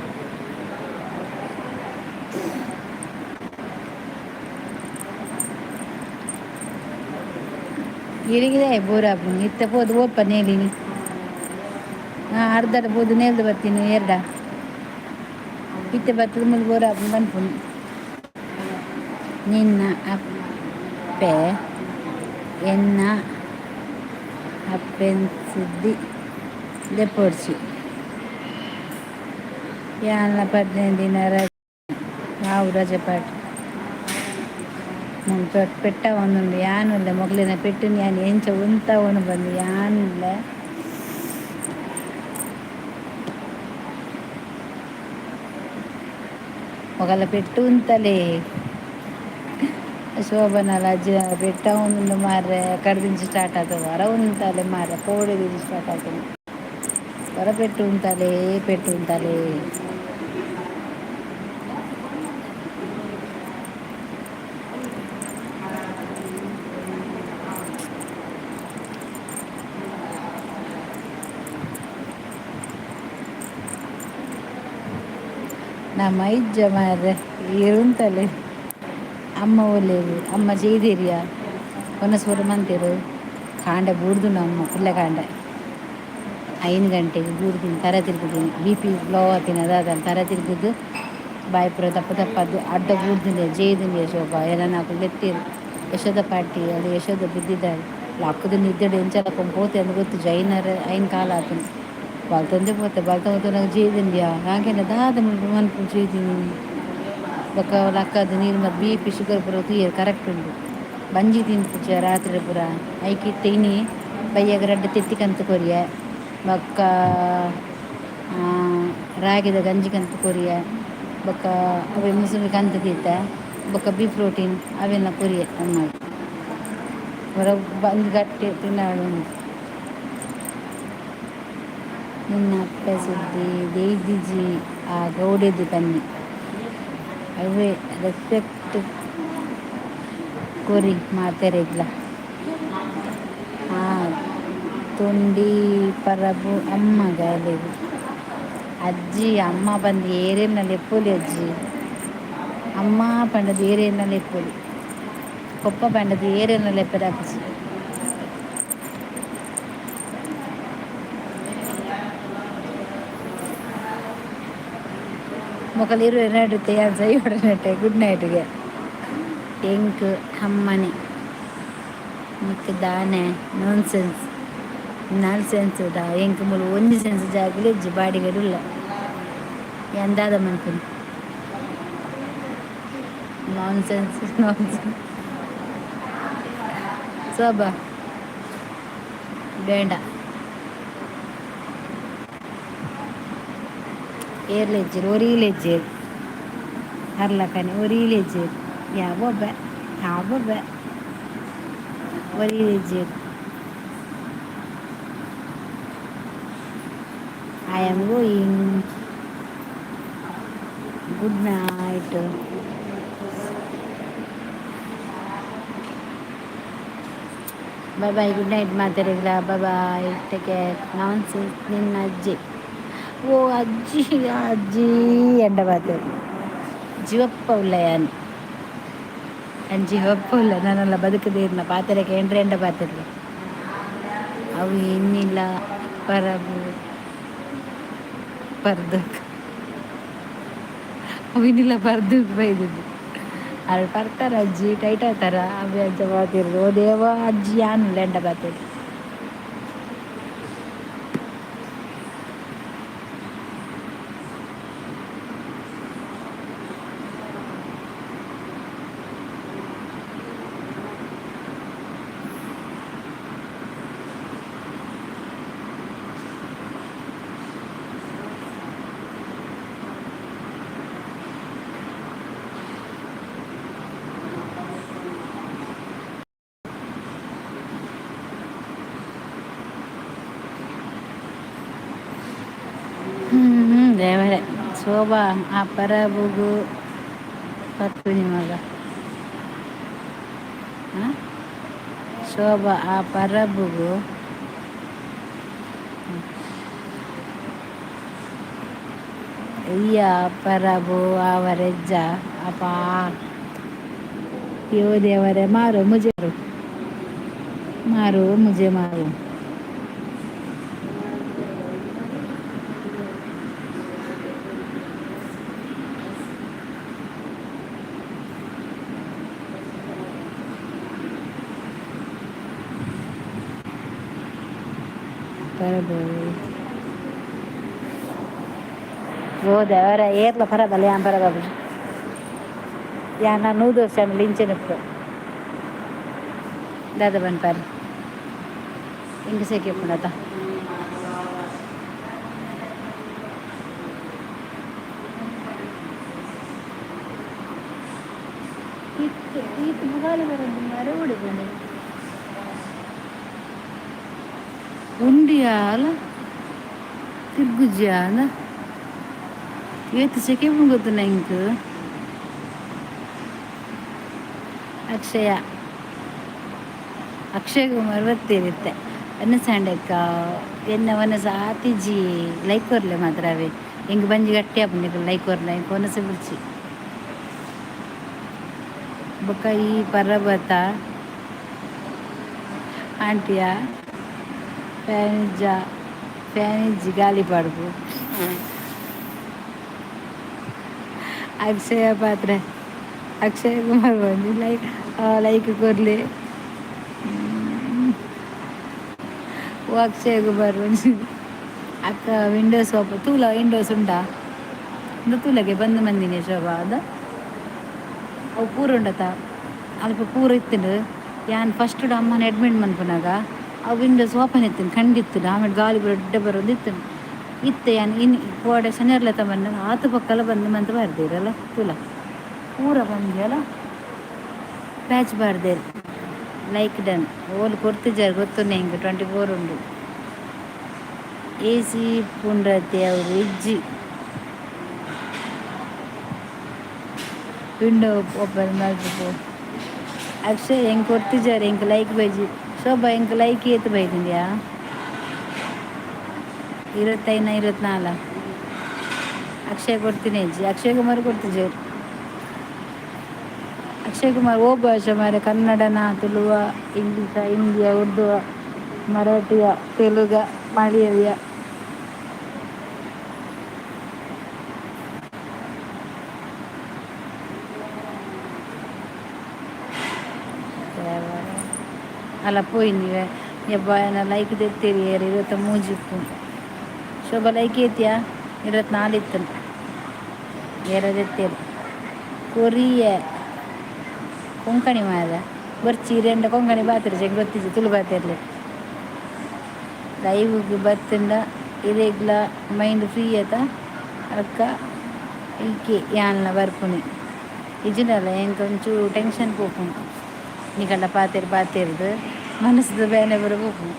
ಇರಿಗಿದೆ ಬೋರಾಪು ಇತ್ತ ಹೋದು ಓಪ ನೇಲಿನಿ ಹಾಂ ಅರ್ಧದ ಬೋದು ನೇಲ್ದು ಬರ್ತೀನಿ ಇತ್ತೆ ಬರ್ತದ ಮುಲ್ ಬೋರಾಪು ಬನ್ಪುನು ನಿನ್ನ ಅಪ್ಪೆ ಎನ್ನ ಅಪ್ಪೆನ್ ಸುದ್ದಿ ದೆಪ್ಪೊಡ್ಸಿ ಯಾನ 15 ದಿನ ರಜೆ ಹಾವು ರಜೆ ಪಾಟ್ ಪೆಟ್ಟ ಒಂದುಂಡು ಯಾನುಲ್ಲ ಮೊಗಲಿನ ಪೆಟ್ಟಿನ ಯಾನು ಎಂಚ ಉಂತ ಅವನು ಬಂದು ಯಾನುಲ್ಲ ಮೊಗಲ ಪೆಟ್ಟು ಉಂತಲೇ ಶೋಭನಲ್ಲ ಅಜ್ಜಿ ಪೆಟ್ಟ ಒಂದು ಮಾರ್ರೆ ಕಡ್ದಿಂಚು ಸ್ಟಾರ್ಟ್ ಆಗ್ತದೆ ಹೊರ ಉಂತಲೆ ಮಾರ್ರೆ ಕೋಡಿ ಸ್ಟಾರ್ಟ್ ಆಗ್ತದೆ ಹೊರ ಪೆಟ್ಟು ಉಂತಲೇ ನಮ್ಮ ಇಜ್ಜ ಮಾರ್ರೆ ಇರುಂತಲೆ ಅಮ್ಮ ಒಳ್ಳೆಯದು ಅಮ್ಮ ചെയ്തരിക ಹೊನಸ್ವರ ಮಂತಿರು ಕಾಂಡೆ ಬೂಡ್ದು ನಮ್ಮ ಪುಲ್ಲ ಕಾಂಡೆ 5 ಗಂಟೆಗೆ ಬೂಡ್ತೀನಿ ತರ ತಿರ್ಗಿದ್ದೀನಿ BP ಲೋ ಆತೀನಿ ಅದಾದ ತರ ತಿರ್ಗಿದ್ದು ಬಾಯ್ಪುರ ತಪ್ಪ ತಪ್ಪದ್ದು ಅಡ್ಡ ಬೂಡ್ದಿನಿ ಜೇದಿನಿ ಶೋಭ ಎಲ್ಲ ನಾಲ್ಕು ಲೆತ್ತಿರು ಯಶೋದ ಪಾರ್ಟಿ ಅಲ್ಲಿ ಯಶೋದ ಬಿದ್ದಿದ್ದಾರೆ ಲಾಕ್ಕದ ನಿದ್ದೆಡು ಎಂಚಲಕ್ಕ ಪೋತೆ ಅಂದು ಗೊತ್ತು ಜೈನರ ಐನ್ ಕಾಲ ಆತನು ಬಲ್ತಂದೆ ಪೋತೆ ಬಲ್ತ ಹೋತ ನಂಗೆ ಜೇದಿಂದ್ಯಾ ಹಾಗೇನ ದಾದ ಮನ್ಪು ಜೇದಿನಿ ಬೊಕ್ಕ ಲಕ್ಕದ ನೀರು ಮತ್ತು BP ಶುಗರ್ ಪೂರ ತೂಯರ್ ಕರೆಕ್ಟ್ ಉಂಡು ಬಂಜಿ ತಿನ್ಪುಜ ರಾತ್ರಿ ಪೂರ ಐಕಿತ್ತ ಇನಿ ಬೈಯಾಗ ರಡ್ಡು ತೆತ್ತಿಕಂತ ಕೊರಿಯ ಬೊಕ್ಕ ರಾಗಿದ ಗಂಜಿ ಕಂತು ಕೊರಿಯ ಬೊಕ್ಕ ಅವೇ ಮುಸುಳಿ ಕಂತು ತೀತ ಬೊಕ್ಕ ಬಿ ಪ್ರೋಟೀನ್ ಅವೆಲ್ಲ ಕೊರಿಯ ಅಮ್ಮ ಹೊರ ಬಂದು ಗಟ್ಟಿ ತಿನ್ನಾಳು ನಿನ್ನ ಅಪ್ಪ ಸುದ್ದಿ ದೇಯ್ದಿಜಿ ಆ ಗೌಡೆದು ಬನ್ನಿ ಅವೇ ರೆಸ್ಪೆಕ್ಟ್ ಕೊರಿ ಮಾತೆರೆಗ್ಲ ಹಾಂ ತೊಂಡಿ ಪರಬು ಅಮ್ಮ ಗಾಲೆವು ಅಜ್ಜಿ ಅಮ್ಮ ಬಂದು ಏರೇನಲ್ಲಿ ಎಪ್ಪೋಲಿ ಅಜ್ಜಿ ಅಮ್ಮ ಪಂಡದು ಏರೇನಲ್ಲಿ ಎಪ್ಪೋಲಿ ಕೊಪ್ಪ ಪಂಡದು ಏರೇನಲ್ಲಿ ಎಪ್ಪದಾಕಿ ಮೊಕಲು 22 ತಯಾರು ಜೈ ಗುಡ್ ನೈಟ್ಗೆ ಎಂಕ್ ಅಮ್ಮನೆ ಮಿಕ್ಕ ದಾನೆ ನಾನ್ ಸೆನ್ಸ್ ದಾ ಎಂಕ್ ಮುಳು ಒಂಜಿ ಸೆನ್ಸ್ ಜಾಗಲಿ ಇಜ್ಜಿ ಬಾಡಿಗಡುಲ್ಲ ಎಂದಾದ ಮನ್ಪುನಿ ನಾನ್ ಸೆನ್ಸ್ ಸೋಬ ಬೇಡ ಏರ್ಲೆಜ್ಜೇರು ಒರೀಲೆಜ್ಜೇರು ಹರ್ಲಕನೆ ಒರೀಲೆಜ್ಜೇರು ಯಾವೊಬ್ಬ ಒರೀಲೆಜ್ಜೇರು I am going. Good night. Bye bye. Good night, Matarigla. Bye bye. Take care. Nonsense. Ninna ajji. ಓ ಅಜ್ಜಿ ಎಂಡ ಬಾತರು ಜೀವಪ್ಪ ಉಲ್ಲ ಯಾನು ಜೀವಪ್ಪ ಉಲ್ಲ ನಾನೆಲ್ಲ ಬದುಕದೇರ್ನ ಪಾತ್ರೆಗೆ ಎಂಡ ಬಾತರು ಅವು ಇನ್ನಿಲ್ಲ ಪರಬು ಪರ್ದಕ್ ಅವಿನಿಲ್ಲ ಪರ್ದಕ್ ಬೈದಿದ್ದು ಅಲ್ಲಿ ಬರ್ತಾರ ಅಜ್ಜಿ ಟೈಟ್ ಆಯ್ತಾರ ಅವಿ ಅಜ್ಜ ಬಾತಿರು ಓ ದೇವ ಅಜ್ಜಿ ಯಾನಿಲ್ಲ ಎಂಡ ಬಾತರು ದೇವರೇ ಶೋಭಾ ಆ ಪರಬುಗು ಪತ್ತು ನಿಮಗ ಶೋಭಾ ಆ ಪರಬುಗು ಅಯ್ಯ ಪರಬು ಅವರೆಜ್ಜ ಅಪ್ಪ ಯೋ ದೇವರೇ ಮಾರು ಮುಜೆ ಮಾರು ಓ ದೇವರ ಏರ್ಲ ಪರಬಲ್ಲ ಯಾನ್ ಪರಬಾಬು ಯಾನ 100 ವರ್ಷ ಲಿಂಚೆನಪ್ಪು ದಾದ ಬನ್ಪಾರ ಹಿಂಗ ಸೇಕೆ ಪುಣತ ಈತು ಮುಗಾಲು ಬರೋದು ಮರ ಹುಡುಗನೆ ಉಂಡಿಯಾ ಅಲ್ಲ ತಿರ್ಗುಜ್ಜಾ ಅಲ್ಲ ಇವತ್ತು ಸೆಕೆ ಗೊತ್ತು ನಂಗೆ ಅಕ್ಷಯ ಕುಮಾರ್ ಬರ್ತಿರುತ್ತೆ ಅನ್ನ ಸ್ಯಾಂಡಕ್ಕ ಎನ್ನ ವನಸ ಆತಿಜಿ ಲೈಕ್ ಕೊರ್ಲೆ ಮಾತ್ರ ಅವೇ ಹೆಂಗೆ ಬಂಜಿ ಗಟ್ಟಿ ಹಾಪು ಲೈಕ್ ವರ್ನ ಹೆಂಗೆ ಕೊನಸು ಬಿಡ್ಚಿ ಬೊಕ್ಕ ಈ ಪರ್ರಬತ್ತ ಆಂಟಿಯ ಫ್ಯಾನಿಜ್ಜಿ ಗಾಳಿ ಪಾಡ್ಬು ಅಕ್ಷಯ ಪಾತ್ರೆ ಅಕ್ಷಯ್ ಕುಮಾರ್ ಬಂದು ಲೈಕ್ ಕೊರ್ಲಿ ಓ ಅಕ್ಷಯ್ ಕುಮಾರ್ ಬಂದು ಅಕ್ಕ ವಿಂಡೋಸ್ ತೂಲ ವಿಂಡೋಸ್ ಉಂಟಾ ಇಂದು ತೂಲಗೆ ಬಂದು ಮಂದಿನಿ ಶೋಭಾ ಅದು ಅವು ಪೂರ ಉಂಡತ ಅಲ್ಪ ಪೂರ ಇತ್ತಿಂಡು ಯಾನ್ ಫಸ್ಟ್ ಅಮ್ಮನ ಅಡ್ಮಿಟ್ ಮನ್ಪುನಾಗ ಆ ವಿಂಡೋಸ್ ಓಪನ್ ಇತ್ತಿನ ಖಂಡಿತ್ತು ಆಮೇಲೆ ಗಾಳಿ ಬರೊಡ್ಡೆ ಬರೋದು ಇತ್ತು ಇತ್ತೆ ಯಾನ್ ಪೋಡೆ ಶನಿರ್ಲತ ಬಂದ ಆತು ಪಕ್ಕಲ ಬಂದು ಮಂತ್ ಬರ್ದೇರಲ್ಲ ತುಲ ಪೂರ ಬಂದಿಯಲ್ಲ ಪ್ಯಾಚ್ ಬಾರ್ದೇರು ಲೈಕ್ ಡನ್ ಓಲ್ ಕೊಡ್ತಿದ್ದಾರೆ ಗೊತ್ತುನ್ನೆ ಹಿಂಗೆ 24 ಉಂಡು ಎ ಸಿ ಪುಂಡ್ರತೆ ಅವರು ಇಜ್ಜಿ ವಿಂಡೋ ಓಪನ್ ಮಾಡ್ಬೇಕು ಅಕ್ಷಯ್ ಹೆಂಗೆ ಕೊಡ್ತಿದ್ದಾರೆ ಹೆಂಗೆ ಲೈಕ್ ಬೈಜಿ ಶೋಭಾ ಹೆಂಗೆ ಲೈಕ್ ಏತು ಬೈದಿದ್ಯಾ 25-24 ಅಕ್ಷಯ್ ಕೊಡ್ತೀನಿ ಅಜ್ಜಿ ಅಕ್ಷಯ್ ಕುಮಾರ್ ಕೊಡ್ತಿದ್ದಾರೆ ಅಕ್ಷಯ್ ಕುಮಾರ್ ಓ ಭಾಷೆ ಮಾರೆ ಕನ್ನಡನ ತುಳುವ ಇಂಗ್ಲೀಷ ಹಿಂದಿಯ ಉರ್ದುವ ಮರಾಠಿಯ ತೆಲುಗ ಮಲಯಾಳಿಯ ಅಲ್ಲ ಪೋಯಿಂದಿವೆ ಯಬ್ಬ ಏನ ಲೈಕ್ ತೆತ್ತೀರಿ 23 ಶೋಭಾ ಲೈಕ್ ಏತಿಯಾ 24 ಇತ್ತು ತೆತ್ತೇರಿ ಕೊರಿಯ ಕೊಂಕಣಿ ಮಾರ ಬರ್ಚಿ ರೆಂಡ ಕೊಂಕಣಿ ಬಾತಿರಿ ಚೆಂಗೆ ಗೊತ್ತಿದ್ದು ತುಳು ಬಾತಿರ್ಲಿ ಲೈವ್ಗೆ ಬತ್ತಿಂದ ಇರೆಗ್ಲ ಮೈಂಡ್ ಫ್ರೀ ಆಯ್ತಾ ಅಕ್ಕ ಈಕೆ ಯಾನ್ಲ ಬರ್ಪುನಿ ಇಜುನಲ್ಲ ಎಂಕ ಒಂಚೂರು ಟೆನ್ಷನ್ ಪೋಪುನು ನಿಕಂಡ ಪಾತಿರ್ದು ಮನಸ್ಸು ಬೇನೆ ಬರ ಪೋಪುನು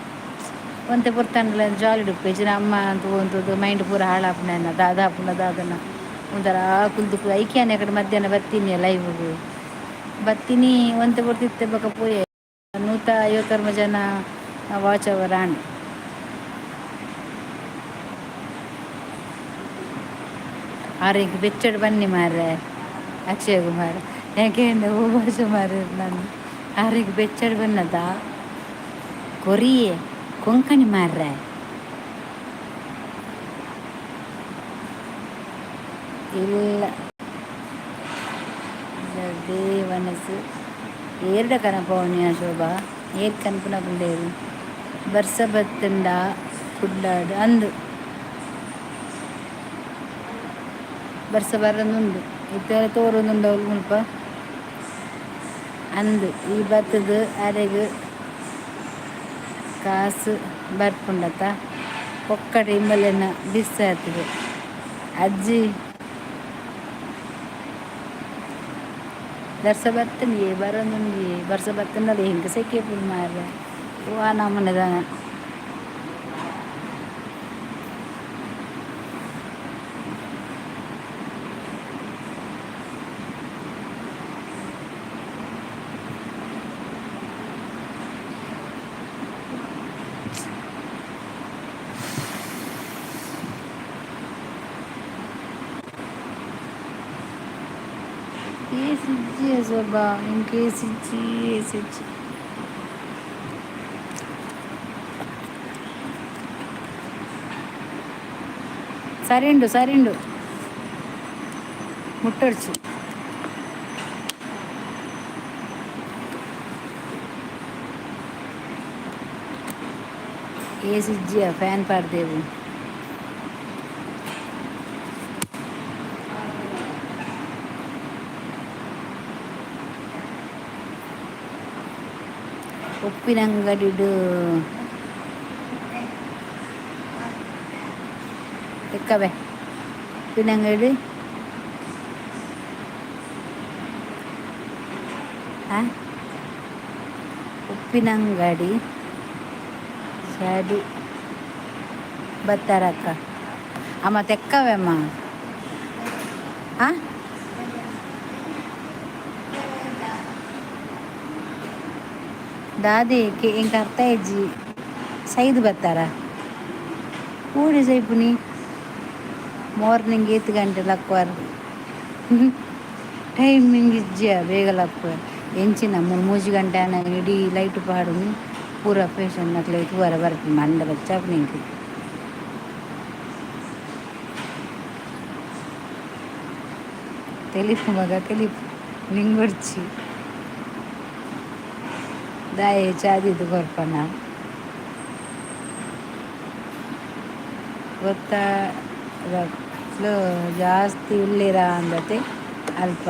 ಒಂತೆ ಪುರ್ತಂಡ್ಲ ಜಾಲಿ ಡುಪ್ಪು ಇಜಿನ ಅಮ್ಮ ಅಂತ ಹೋಂತದ್ದು ಮೈಂಡ್ ಪೂರ ಹಾಳಾಪುನ ದಾದನ ಒಂಥರ ಕುಲ್ದು ಐಕ್ಯಾನೆ ಕಡೆ ಮಧ್ಯಾಹ್ನ ಬತ್ತೀನಿ ಲೈವ್ಗೆ ಬತ್ತೀನಿ ಒಂತೆ ಬರ್ತಿತ್ತೆ ಬಕ್ಕ ಪೋಯೆ 150 ಜನ ವಾಚ್ ಅವರ್ ಆಣ್ ಆರಿಗೆ ಬೆಚ್ಚಡು ಬನ್ನಿ ಮಾರ್ರೆ ಅಕ್ಷಯ್ ಕುಮಾರ್ ಯಾಕೆ ಓ ಭಾಷೆ ಮಾರ ನಾನು ಆರಿಗೆ ಬೆಚ್ಚಡು ಬನ್ನದ ಕೊರಿಯೆ ಕೊಂಕಣಿ ಮಾರ್ರೆ ಇಲ್ಲ ದೇವನಸು ಏರ್ಡ ಕನಪವನಿಯ ಶೋಭಾ ಏರ್ ಕನ್ಪುನ ಕುಂಡೇರು ಬರ್ಸ ಬತ್ತಂಡ ಕುಡ್ಡಾಡು ಅಂದು ಬರ್ಸ ಬರೊಂದುಂಡು ಇತ್ತೆಲ್ಲ ತೋರೊಂದುಂಡು ಅವ್ಲು ಮುಲ್ಪ ಅಂದು ಈ ಬತ್ತದು ಅರೆಗ್ ಕಾಸು ಬರ್ಪುಂಡತ ಒಕ್ಕಡೆ ಇಂಬಲೆನ ಬಿಸ್ಸ ಆಗ್ತದೆ ಅಜ್ಜಿ ಬರ್ಸ ಬರ್ತನಿಯೇ ಬರೋನುಂಡಿಯೇ ಬರ್ಸ ಬರ್ತನಲ್ಲ ಹೆಂಗೆ ಸೆಕೆ ಪುಲ್ ಮಾರ್ರೆ ಓ ನಮ್ಮನೆದಾನ ಏಸಿಜ್ಜಿ ಶೋಭಾ ಇಂಕೆ ಏಸಿಜ್ಜಿ ಸರಿಂಡು ಮುಟ್ಟೊಡ್ಚು ಏಸಿಜ್ಜಿಯ ಫ್ಯಾನ್ ಪಾಡ್ದೇವು ಉಪ್ಪಿನಂಗಡಿಡು ಎಕ್ಕವೆ ಉಪ್ಪಿನಂಗಡಿ ಉಪ್ಪಿನಂಗಡಿ ಶಾಡಿ ಬತ್ತಾರಕ್ಕ ಅಮ್ಮ ತೆಕ್ಕವೆ ಅಮ್ಮ ದಾದಿ ಇಂಕ ಅರ್ಥ ಇಜ್ಜಿ ಸೈದು ಬತ್ತಾರ ಕೂಡಿ ಸೈಪುನಿ ಮಾರ್ನಿಂಗ್ 8 ಗಂಟೆಲಕ್ವಾರ್ ಟೈಮಿಂಗ್ ಇಜ್ಜಿಯ ಬೇಗಲಕ್ವ ಎಂಚಿನ ಮೂಜಿ ಗಂಟೆ ಇಡೀ ಲೈಟ್ ಪಾಡು ಪೂರ ಫೇಶನ್ ನಕ್ಲೆ ತೂವರ ಬರ್ತೀನಿ ಮಂಡ ಬಚ್ಚಾಪ್ ನಿಂಗೆ తెలిపు మగ తెలిపు నింగొచ్చి దాయే చాదిದ್ದು ಕೊರ್ಪನ ಗೊತ್ತಾಗಲು ಜಾಸ್ತಿ ಉಳ್ಳಿರ ಅಂದತೆ ಅಲ್ಪ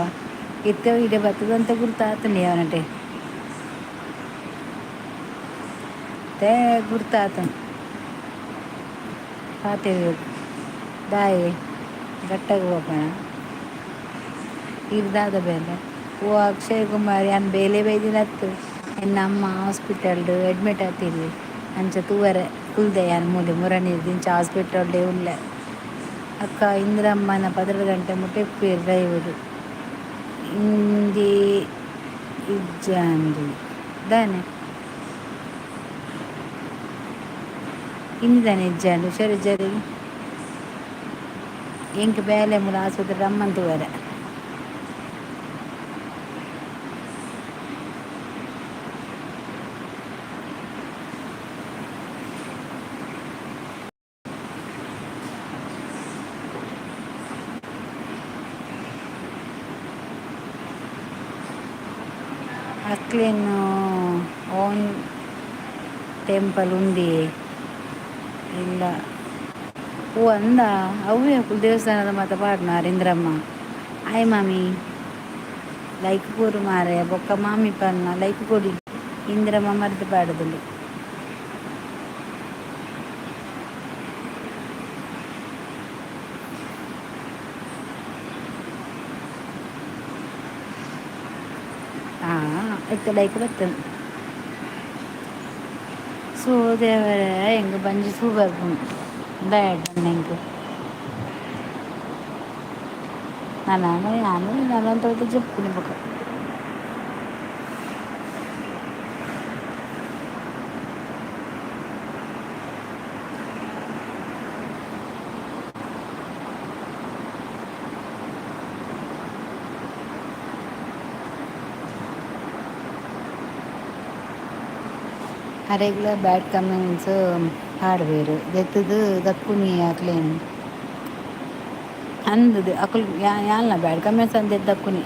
ಇತ್ತೆ ಇಡೆ ಬರ್ತದಂತ ಗುರ್ತಾತನಿ ಅವನಟೆ ತೇ ಗುರ್ತಾತ ಪಾತೇವೆ ದಾಯೆ ಗಟ್ಟಾಗ ಹೋಗೋಣ ಇರ್ದಾದ ಬೇಲೆ ಓ ಅಕ್ಷಯ್ ಕುಮಾರ್ ಏನು ಬೇಲೆ ಬೈದಿನತ್ತು ಎನ್ನ ಅಮ್ಮ ಹಾಸ್ಪಿಟಲ್ಡು ಅಡ್ಮಿಟ್ ಆಗ್ತಿರ್ಲಿ ಅಂಚ ತೂವರೆ ಕುಲ್ದೆ ಯಾನು ಮೂಲೆ ಮುರಣಿರ್ದು ಇಂಚ ಹಾಸ್ಪಿಟಲ್ಡೇ ಉಳ್ಳೆ ಅಕ್ಕ ಇಂದ್ರಮ್ಮನ 12 ಗಂಟೆ ಮುಟ್ಟೆ ಡ್ರೈವರು ಇಂದಿ ಇಜ್ಜಂದು ದಾನೆ ಇಂದಾನೆ ಇಜ್ಜಂಡು ಸರಿ ಜರಿ ಎಂಕ್ ಬೇಲೆ ಮುಲ ಆಸ್ಪತ್ರೆ ರಮ್ಮಂತುವರೆ ಅಕ್ಲೇನು ಓನ್ ಟೆಂಪಲ್ ಉಂಡಿ ಇಲ್ಲ ಓ ಅಂದ ಅವೇ ದೇವಸ್ಥಾನದ ಮಾತ ಪಾಡ್ನಾರು ಇಂದ್ರಮ್ಮ ಆಯ್ ಮಾಮಿ ಲೈಕ್ ಕೊರು ಮಾರೆ ಬೊಕ್ಕ ಮಾಮಿ ಪನ್ನ ಲೈಕ್ ಕೊಡಿ ಇಂದ್ರಮ್ಮ ಮರ್ದು ಪಾಡದಲ್ಲಿ ಹಾಂ ಎತ್ತ ಲೈಕ್ ಬರ್ತದೆ ಸೊ ದೇವರ ಹೆಂಗೆ ಬಂಜಿ ಸೂ ಬರ್ಬೋದು ಡಯಟ್ ಹೆಂಗೆ ನಾನು చెప్పుకునే ఒక రెగ్యులర్ బ్యాడ్ కమెంట్స్ ಹಾಡ್ವೇರು ದೆತ್ತದು ದಕ್ಕುನಿ ಅಕ್ಲೇನು ಅಂದದು ಅಕಲ್ ಯಾಲ್ನ ಬ್ಯಾಡ್ ಕಮೆಂಟ್ಸ್ ಅಂದೆ ದಕ್ಕುನಿ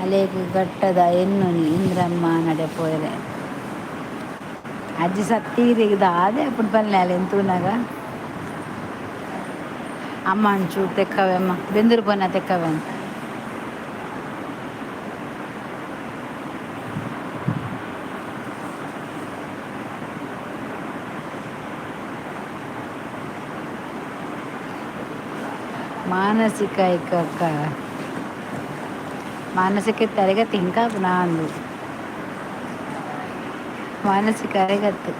ಅಲೇಕು ಗಟ್ಟದ ಎನ್ನುನಿ ಇಂದ್ರಮ್ಮ ನಡೆ ಪೋಯರೆ ಅಜ್ಜಿ ಸತ್ತೀರಿಗದ ಅದೇ ಅప్పుడు ಪಲ್ಲೆ ಅಲ್ಲಿ ಎಂತೂನಾಗ ಅಮ್ಮ ಅಂಚು ತೆಕ್ಕವೆ ಅಮ್ಮ ಬೆಂದೂರು ಪೊನ್ನ ತೆಕ್ಕವೆ ಅಂತ ಮಾನಸಿಕ ಇಕ್ಕ ಮಾನಸಿಕ ತರಗತಿ ఇంకా ನಾನು ಮಾನಸಿಕ ತರಗತಿ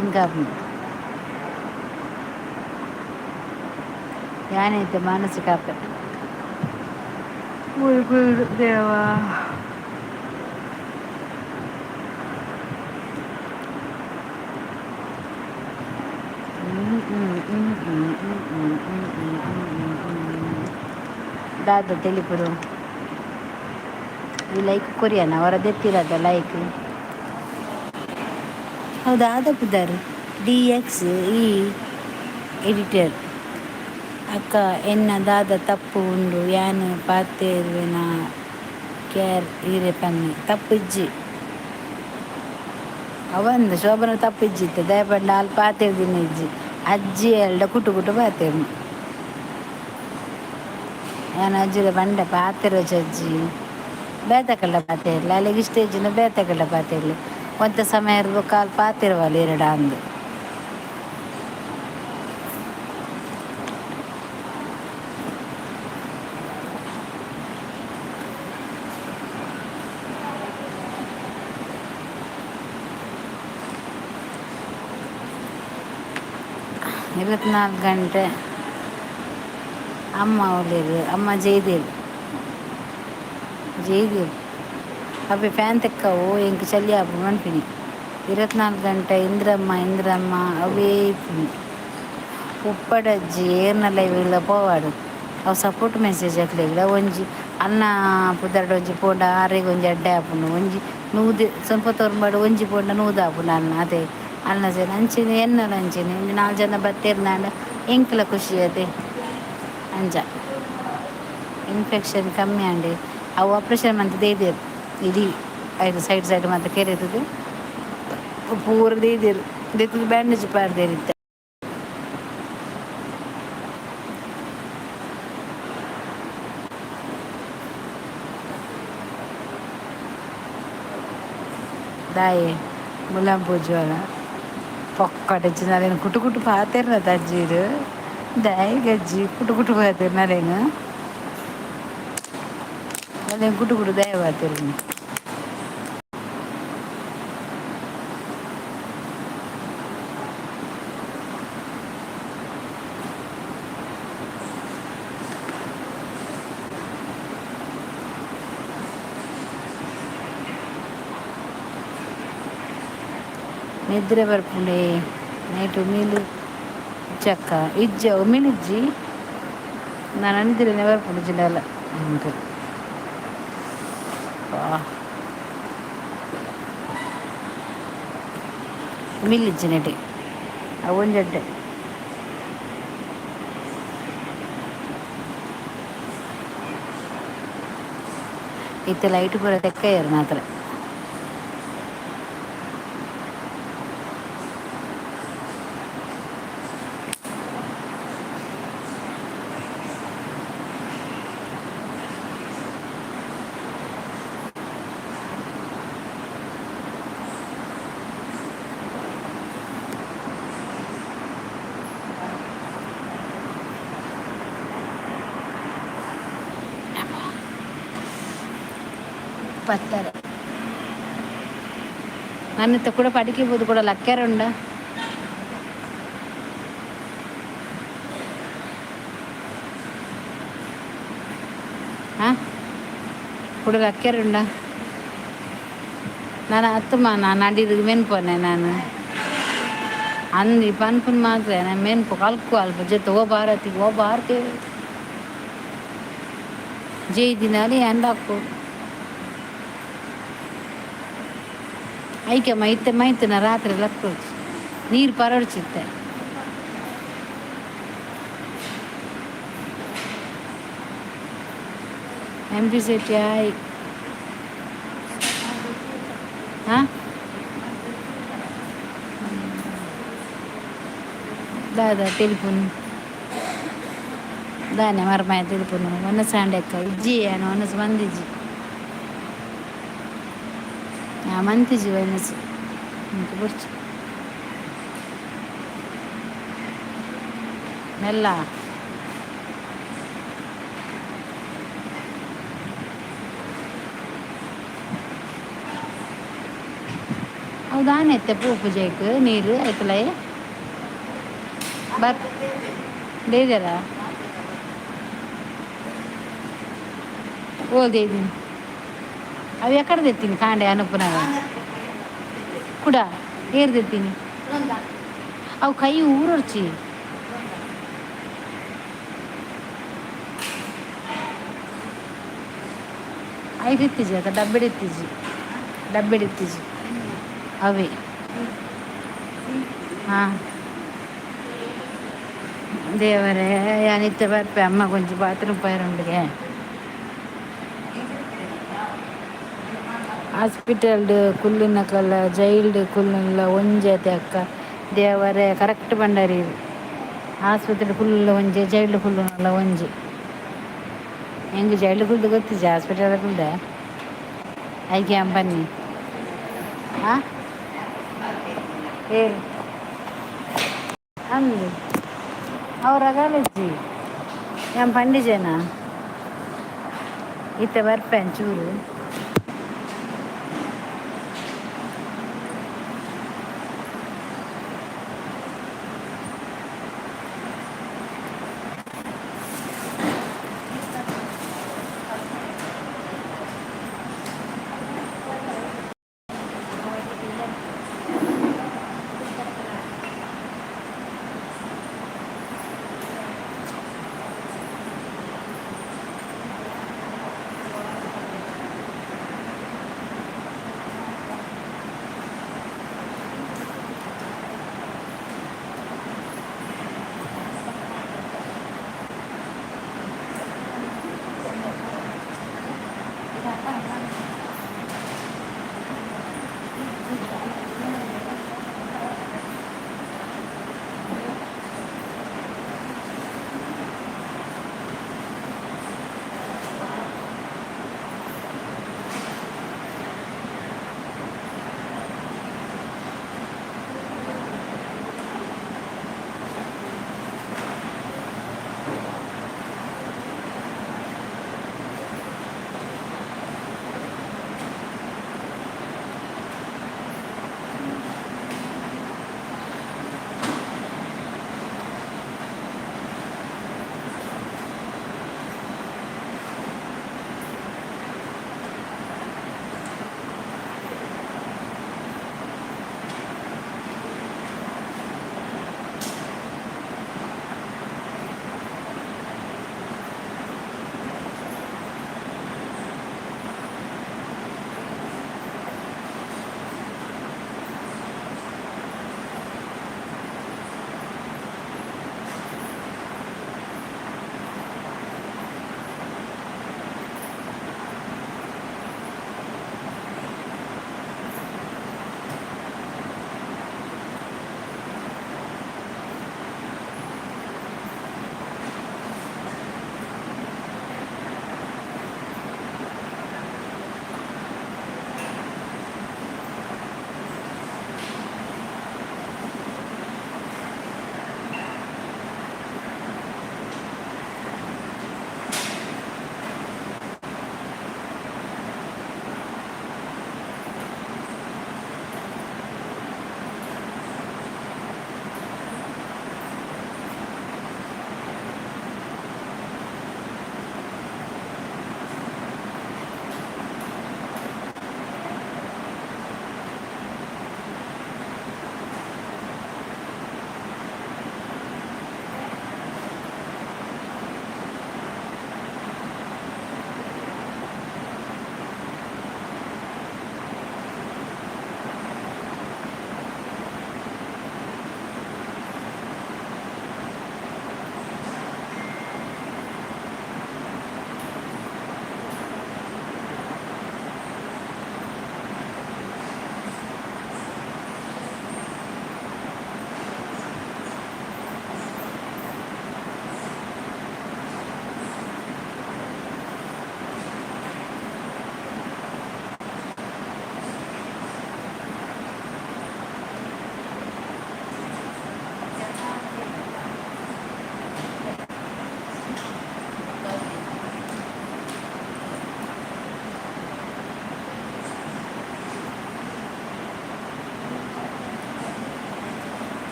ఇంకా ಯಾನೈತೆ ಮಾನಸಿಕ ದೇವಾ ದಾದ ತಿಳಿಪುಡು ಈ ಲೈಕ್ ಕೊರಿಯನ ಅವರದ್ದೆತ್ತಿರೋದ ಲೈಕ್ ಹೌದಾ ಅದಕ್ಕಿದ್ದಾರೆ DXE ಎಡಿಟರ್ ಅಕ್ಕ ಎನ್ನ ದಾದ ತಪ್ಪು ಉಂಡು ಯಾನು ಪಾತೇರುವೆನ ಕೇರ್ ಹೀರೆ ಪನ್ನಿ ತಪ್ಪಿಜ್ಜಿ ಅವಂದು ಶೋಭನ ತಪ್ಪಿಜ್ಜಿತ್ತು ದಯಪಂಡ ಅಲ್ಲಿ ಪಾತೇರ್ದಿನ ಇಜ್ಜಿ ಅಜ್ಜಿ ಎಲ್ಡ ಕುಟು ಕುಟು ಪಾತೇರು ನಾನು ಅಜ್ಜಿದ ಬಂಡ ಪಾತಿರೋಚ ಅಜ್ಜಿ ಬೇತಕಲ್ಲ ಪಾತಿರ್ಲಿ ಅಲ್ಲಿಗೆ ಇಷ್ಟೇಜಿನ ಬೇತಕಲ್ಲ ಪಾತಿರ್ಲಿ ಒಂಥ ಸಮಯ ಇರ್ಬೇಕು ಅಲ್ಲಿ ಪಾತಿರುವಲ್ಲ ಎರಡು ಅಂದು ಇಪ್ಪತ್ನಾಲ್ಕು ಗಂಟೆ ಅಮ್ಮ ಒಳ್ಳೆಯದು ಅಮ್ಮ ಜೈದೇವ್ ಅಬ್ಬೆ ಫ್ಯಾನ್ ತೆಕ್ಕವು ಇಂಕ ಚಲ್ಲಿ ಹಬ್ಬ ಮನ್ಪಿನಿ 24 ಗಂಟೆ ಇಂದ್ರಮ್ಮ ಅವೇ ಇಪ್ಪುನಿ ಉಪ್ಪಡಜ್ಜಿ ಏರ್ನಲ್ಲ ಇವೆಲ್ಲ ಪೋವಾಡು ಅವು ಸಪೋರ್ಟ್ ಮೆಸೇಜ್ ಹಾಕ್ಲಿಲ್ಲ ಒಂಜಿ ಅನ್ನ ಪುದರ್ಡು ಒಂಜಿ ಪೋಂಡ ಆರೆಗ್ ಒಂಜಿ ಅಡ್ಡೆ ಆಪುಂಡು ಒಂಜಿ ನೂದು ಸ್ವಲ್ಪ ತೊರ್ಂಬಾಡು ಒಂಜಿ ಪೋಂಡ ನೂದು ಆಪುಂಡು ಅನ್ನ ಅದೇ ಅನ್ನ ಜನ ಅಂಚಿನ ಎನ್ನಲ ಅಂಚಿನ ಒಂಜಿ 4 ಜನ ಬತ್ತೇರ್ನಾಂಡ ಎಂಕ್ಲ ಖುಷಿ ಅದೇ ಅಂಜ ಇನ್ಫೆಕ್ಷನ್ ಕಮ್ಮಿ ಆಂಡೆ ಅವು ಆಪ್ರೇಷನ್ ಮಂತ್ ದೇದೇರು ಇಡೀ ಐದು ಸೈಡ್ ಮಾತ್ರ ಕೆರೆತದು ಪೂರ ದೇದೇರು ದೇತದು ಬ್ಯಾಂಡೇಜ್ ಪಾಡ್ದೇರಿತ್ತೆ దాయి ములాం పూజోల పొక్కటిచ్చి నరేను కుట్టు పాతేరు దజ్జీరు దాయి గజ్జి కుట్టు పాతేరు నరేను నరేను కుట్టు దాయి పాతేరు ನಿದ್ರೆ ಬರ್ಪುಂಡೆ ನೈಟು ಮೀನು ಚಕ್ಕ ಇಜ್ಜ ಮೀನಿಜ್ಜಿ ನಾನು ನಿದ್ರೆನೇ ಬರ್ಪುಂಡು ಜಿಲ್ಲ ಹಂಗೆ ಮಿಲ್ಲಿಜ್ಜಿ ನೆಟಿ ಒಂಜಡ್ಡೆ ಇತ್ತೆ ಲೈಟ್ ಪೂರ ತೆಕ್ಕಯ್ಯಾರ ಮಾತ್ರ ಪತ್ತರ ನನ್ನತ್ತ ಕೂಡ ಪಡಿಕೆಬೋದು ಕೂಡ ಲಕ್ಕ್ಯಾರುಂಡ ಹಾಂ ಕೂಡ ಲಕ್ಕ್ಯಾರುಂಡ ನಾನು ಅತ್ತಮ್ಮ ನಾನು ಅಡಿದು ಮೆನ್ಪೊನೆ ನಾನು ಅಂದು ಪನ್ಪುನ್ ಮಾತ್ರ ನಾನು ಮೆನ್ಪು ಕಲ್ಕು ಅಲ್ಪ ಜೊತೆ ಓ ಭಾರತಿ ಜೈ ದಿನಾಲಿ ಎಂಡಾಕು ಐಕೆ ಮೈತನ ರಾತ್ರಿ ಲಕ್ಕೋಚು ನೀರು ಪರಡ್ಚಿತ್ತೆ MP ಸೆಟ್ಟಿ ಆಯ್ ಹಾಂ ದಾದಾ ಟೆಲಿಫೋನ್ దానే మరమాయ తెలుపును మనసు అండెక్క ఇజ్జి అని మనసు మందిజ్జి మంతిజ్జి వనసు ఇంక బుర్చు మెల్ల ಅವು ದಾನೆ ಎತ್ತೆ ಪೂಜೆಗೆ ನೀರು ಆಯ್ತಲ್ಲ ಬರ್ ಬೇಜಾರ ಓದಿದ್ದೀನಿ ಅವು ಎಕಡೆ ತೆತ್ತೀನಿ ಕಾಂಡೆ ಅನುಪುನಾಗ ಕೂಡ ಏರ್ ತೆತ್ತೀನಿ ಅವು ಕೈ ಊರೊರ್ಚಿ ಐದಿತ್ತೀಜಿ ಅದ ಡಬ್ಬೆಡಿತ್ತೀಜಿ ಅವೇ ಹಾಂ ದೇವರೇ ಯಾನಿತ್ತೆ ಬರ್ಪೆ ಅಮ್ಮ ಕೊಂಚ ಬಾತ್ರೂಮ್ ಪೈರುಂಡಿಗೆ ಹಾಸ್ಪಿಟಲ್ಡ್ ಕುಲ್ಲಿನಕಲ್ಲ ಜೈಲ್ಡ್ ಕುಲ್ಲ ಒಂಜತೆ ಅಕ್ಕ ದೇವರೇ ಕರೆಕ್ಟ್ ಬಂಡಾರಿ ಆಸ್ಪತ್ರೆ ಫುಲ್ ಒಂಜಿ ಜೈಲ್ಡ್ ಫುಲ್ಲುನಲ್ಲ ಒಂಜಿ ಹೆಂಗೆ ಜೈಲ್ಡ್ ಕುಲ್ದು ಗೊತ್ತಿಜ ಹಾಸ್ಪಿಟಲ್ ಕುಲ್ದ ಐಕೆ ಬನ್ನಿ ಹಾಂ ಹೇಳಿ ಅಂದು ಅವ್ರ ಕಾಲೇಜಿ ಪಂಡಿಜೇನಾ ಇತ್ತೆ ಬರ್ಪೆ ಚೂರು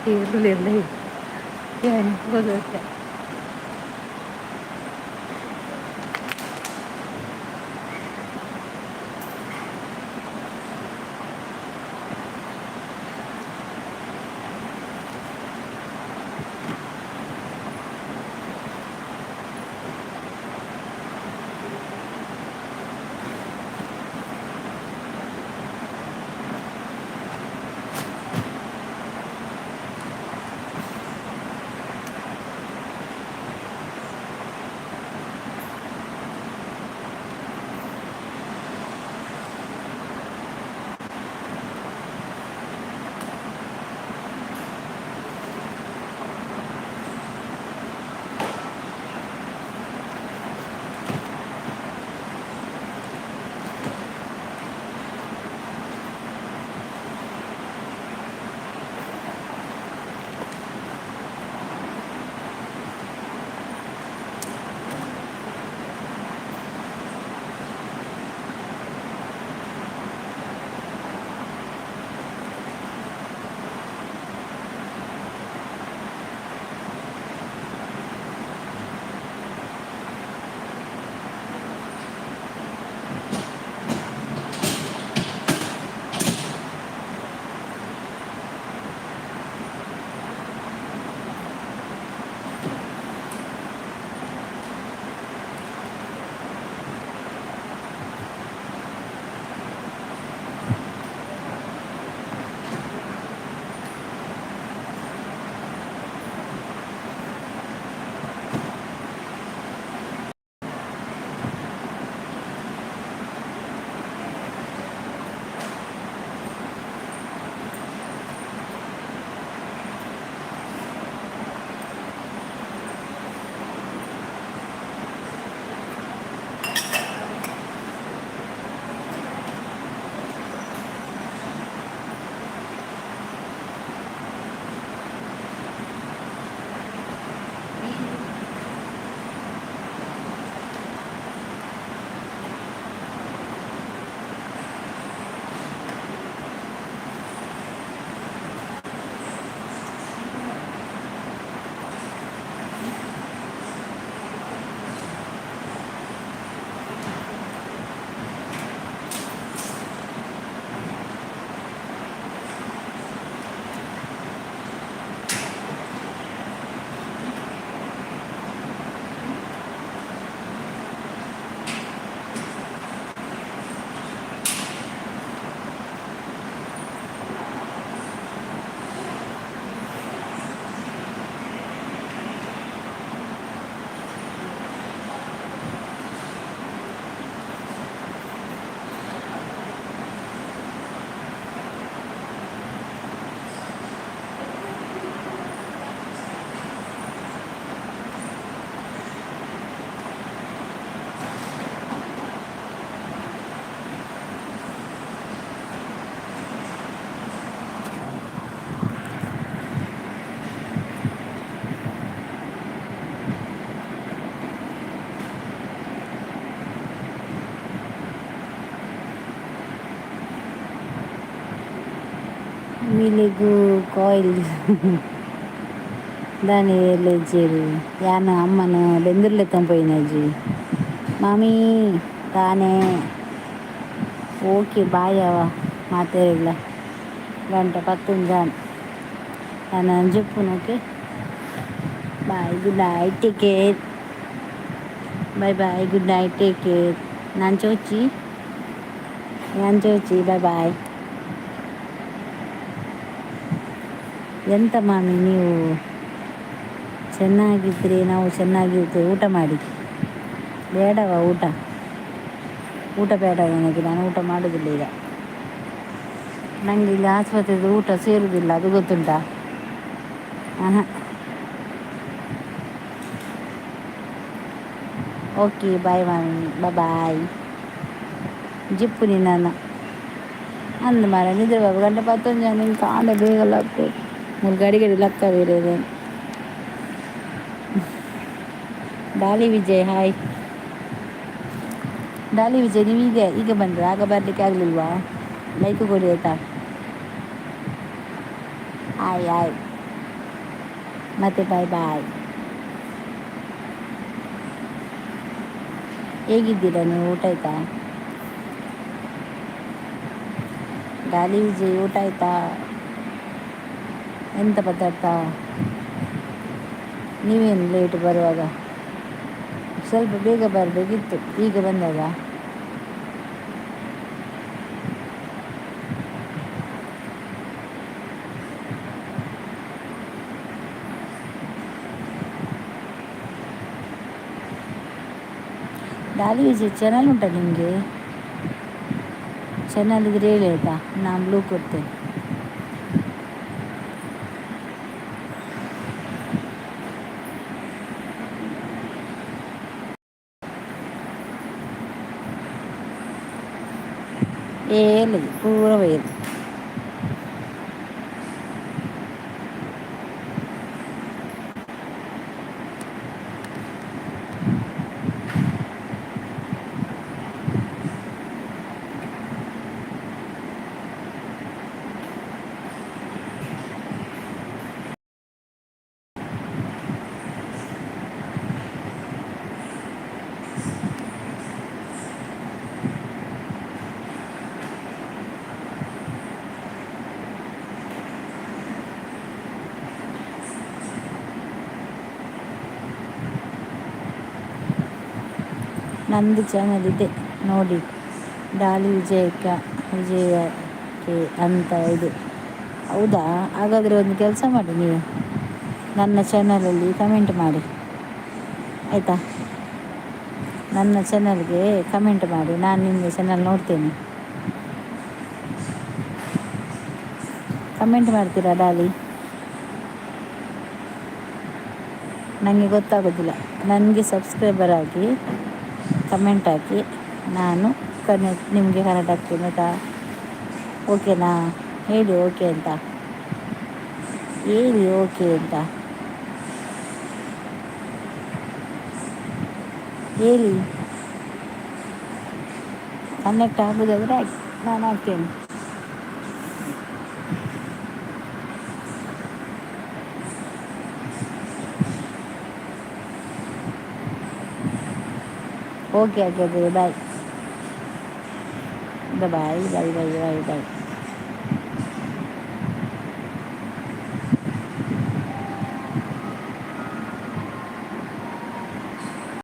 തീർന്നില്ലേ അനുഭവമൊക്കെ. మిలుగు కాయిల్ దాని లేచేరు యాన అమ్మను బెందుర్లు ఎత్తం మామీ ತಾನೇ ಓಕೆ ಬಾಯ್ ಅವ ಮಾತಾಡಿಲ್ಲ ಗಂಟ 10 ಜಾನ್ ನಾನು చెప్పు okay bye good night take care bye bye good night take care నంచోచి బాయ్ బాయ్ ಎಂತ ಮಾಮಿ ನೀವು ಚೆನ್ನಾಗಿದ್ದರೆ ನಾವು ಚೆನ್ನಾಗಿರ್ತೀವಿ ಊಟ ಮಾಡಿ ಬೇಡವಾ ಊಟ ಬೇಡ ನನಗೆ ನಾನು ಊಟ ಮಾಡೋದಿಲ್ಲ ಈಗ ನನಗೆ ಇಲ್ಲಿ ಆಸ್ಪತ್ರೆದು ಊಟ ಸೇರುವುದಿಲ್ಲ ಅದು ಗೊತ್ತುಂಟಾ ಹಾಂ ಓಕೆ ಬಾಯ್ ಮಾಮಿ ಬಾಯ್ ಜಿಪ್ಪು ನಿನ್ನನ್ನು ಅಂದ ಮಾರ ನಿದ್ರೆ ಬಾಬು ಗಂಟೆ 11 ಜನ ಕಾಂಡ ಬೇಗ ಲಕ್ಕು ಮೂರು ಗಡಿ ಗಡಿ ಲಕ್ಕ ಬೇರೆ ಡಾಲಿ ವಿಜಯ್ ಹಾಯ್. ಡಾಲಿ ವಿಜಯ್ ನೀವು ಈಗ ಬಂದ್ರೆ ಆಗ ಬರಲಿಕ್ಕೆ ಆಗಲಿಲ್ವಾ? ಲೈಕ್ ಕೊಡಿ ಆಯಿತಾ. ಆಯ್ ಮತ್ತೆ ಬಾಯ್ ಬಾಯ್. ಹೇಗಿದ್ದೀರಾ ನೀವು? ಊಟ ಆಯಿತಾ? ಡಾಲಿ ವಿಜಯ್ ಊಟ ಆಯಿತಾ? ಎಂತ ಪದಾರ್ಥ? ನೀವೇನು ಲೇಟ್ ಬರುವಾಗ? ಸ್ವಲ್ಪ ಬೇಗ ಬರಬೇಕಿತ್ತು, ಈಗ ಬಂದಾಗ. ಡಾಲಿ ವಿಜಯ್ ಚಾನಲ್ ಉಂಟಾ ನಿಮಗೆ? ಚಾನಲ್ ಇದ್ರೆ ಹೇಳಿ ಆಯಿತಾ, ನಾನು ಬ್ಲೂ ಕೊಡ್ತೇನೆ. ಏನಿದೆ ಪೂರ ಬೈದು. ನಂದು ಚಾನಲ್ ಇದೆ ನೋಡಿ, ಡಾಲಿ ವಿಜಯಕ್ಕೆ ಅಂತ ಇದೆ. ಹೌದಾ? ಹಾಗಾದರೆ ಒಂದು ಕೆಲಸ ಮಾಡಿ, ನೀವು ನನ್ನ ಚಾನಲಲ್ಲಿ ಕಮೆಂಟ್ ಮಾಡಿ ಆಯಿತಾ. ನನ್ನ ಚಾನಲ್ಗೆ ಕಮೆಂಟ್ ಮಾಡಿ, ನಾನು ನಿಮಗೆ ಚಾನಲ್ ನೋಡ್ತೇನೆ. ಕಮೆಂಟ್ ಮಾಡ್ತೀರಾ ಡಾಲಿ? ನನಗೆ ಗೊತ್ತಾಗೋದಿಲ್ಲ. ನನಗೆ ಸಬ್ಸ್ಕ್ರೈಬರ್ ಆಗಿ ಕಮೆಂಟ್ ಹಾಕಿ, ನಾನು ನಿಮಗೆ ಕನೆಕ್ಟ್ ಆಗ್ತೀನಿ ಆಯಿತಾ. ಓಕೆನಾ? ಹೇಳಿ ಓಕೆ ಅಂತ, ಹೇಳಿ ಓಕೆ ಅಂತ ಹೇಳಿ. ಕನೆಕ್ಟ್ ಆಗೋದಾದರೆ ನಾನು ಆಗ್ತೇನೆ. ಓಕೆ ಹಾಗಾದರೆ ಬಾಯ್ ಬಾಯ್ ಬಾಯ್ ಬಾಯ್ ಬಾಯ್ ಬಾಯ್ ಬಾಯ್.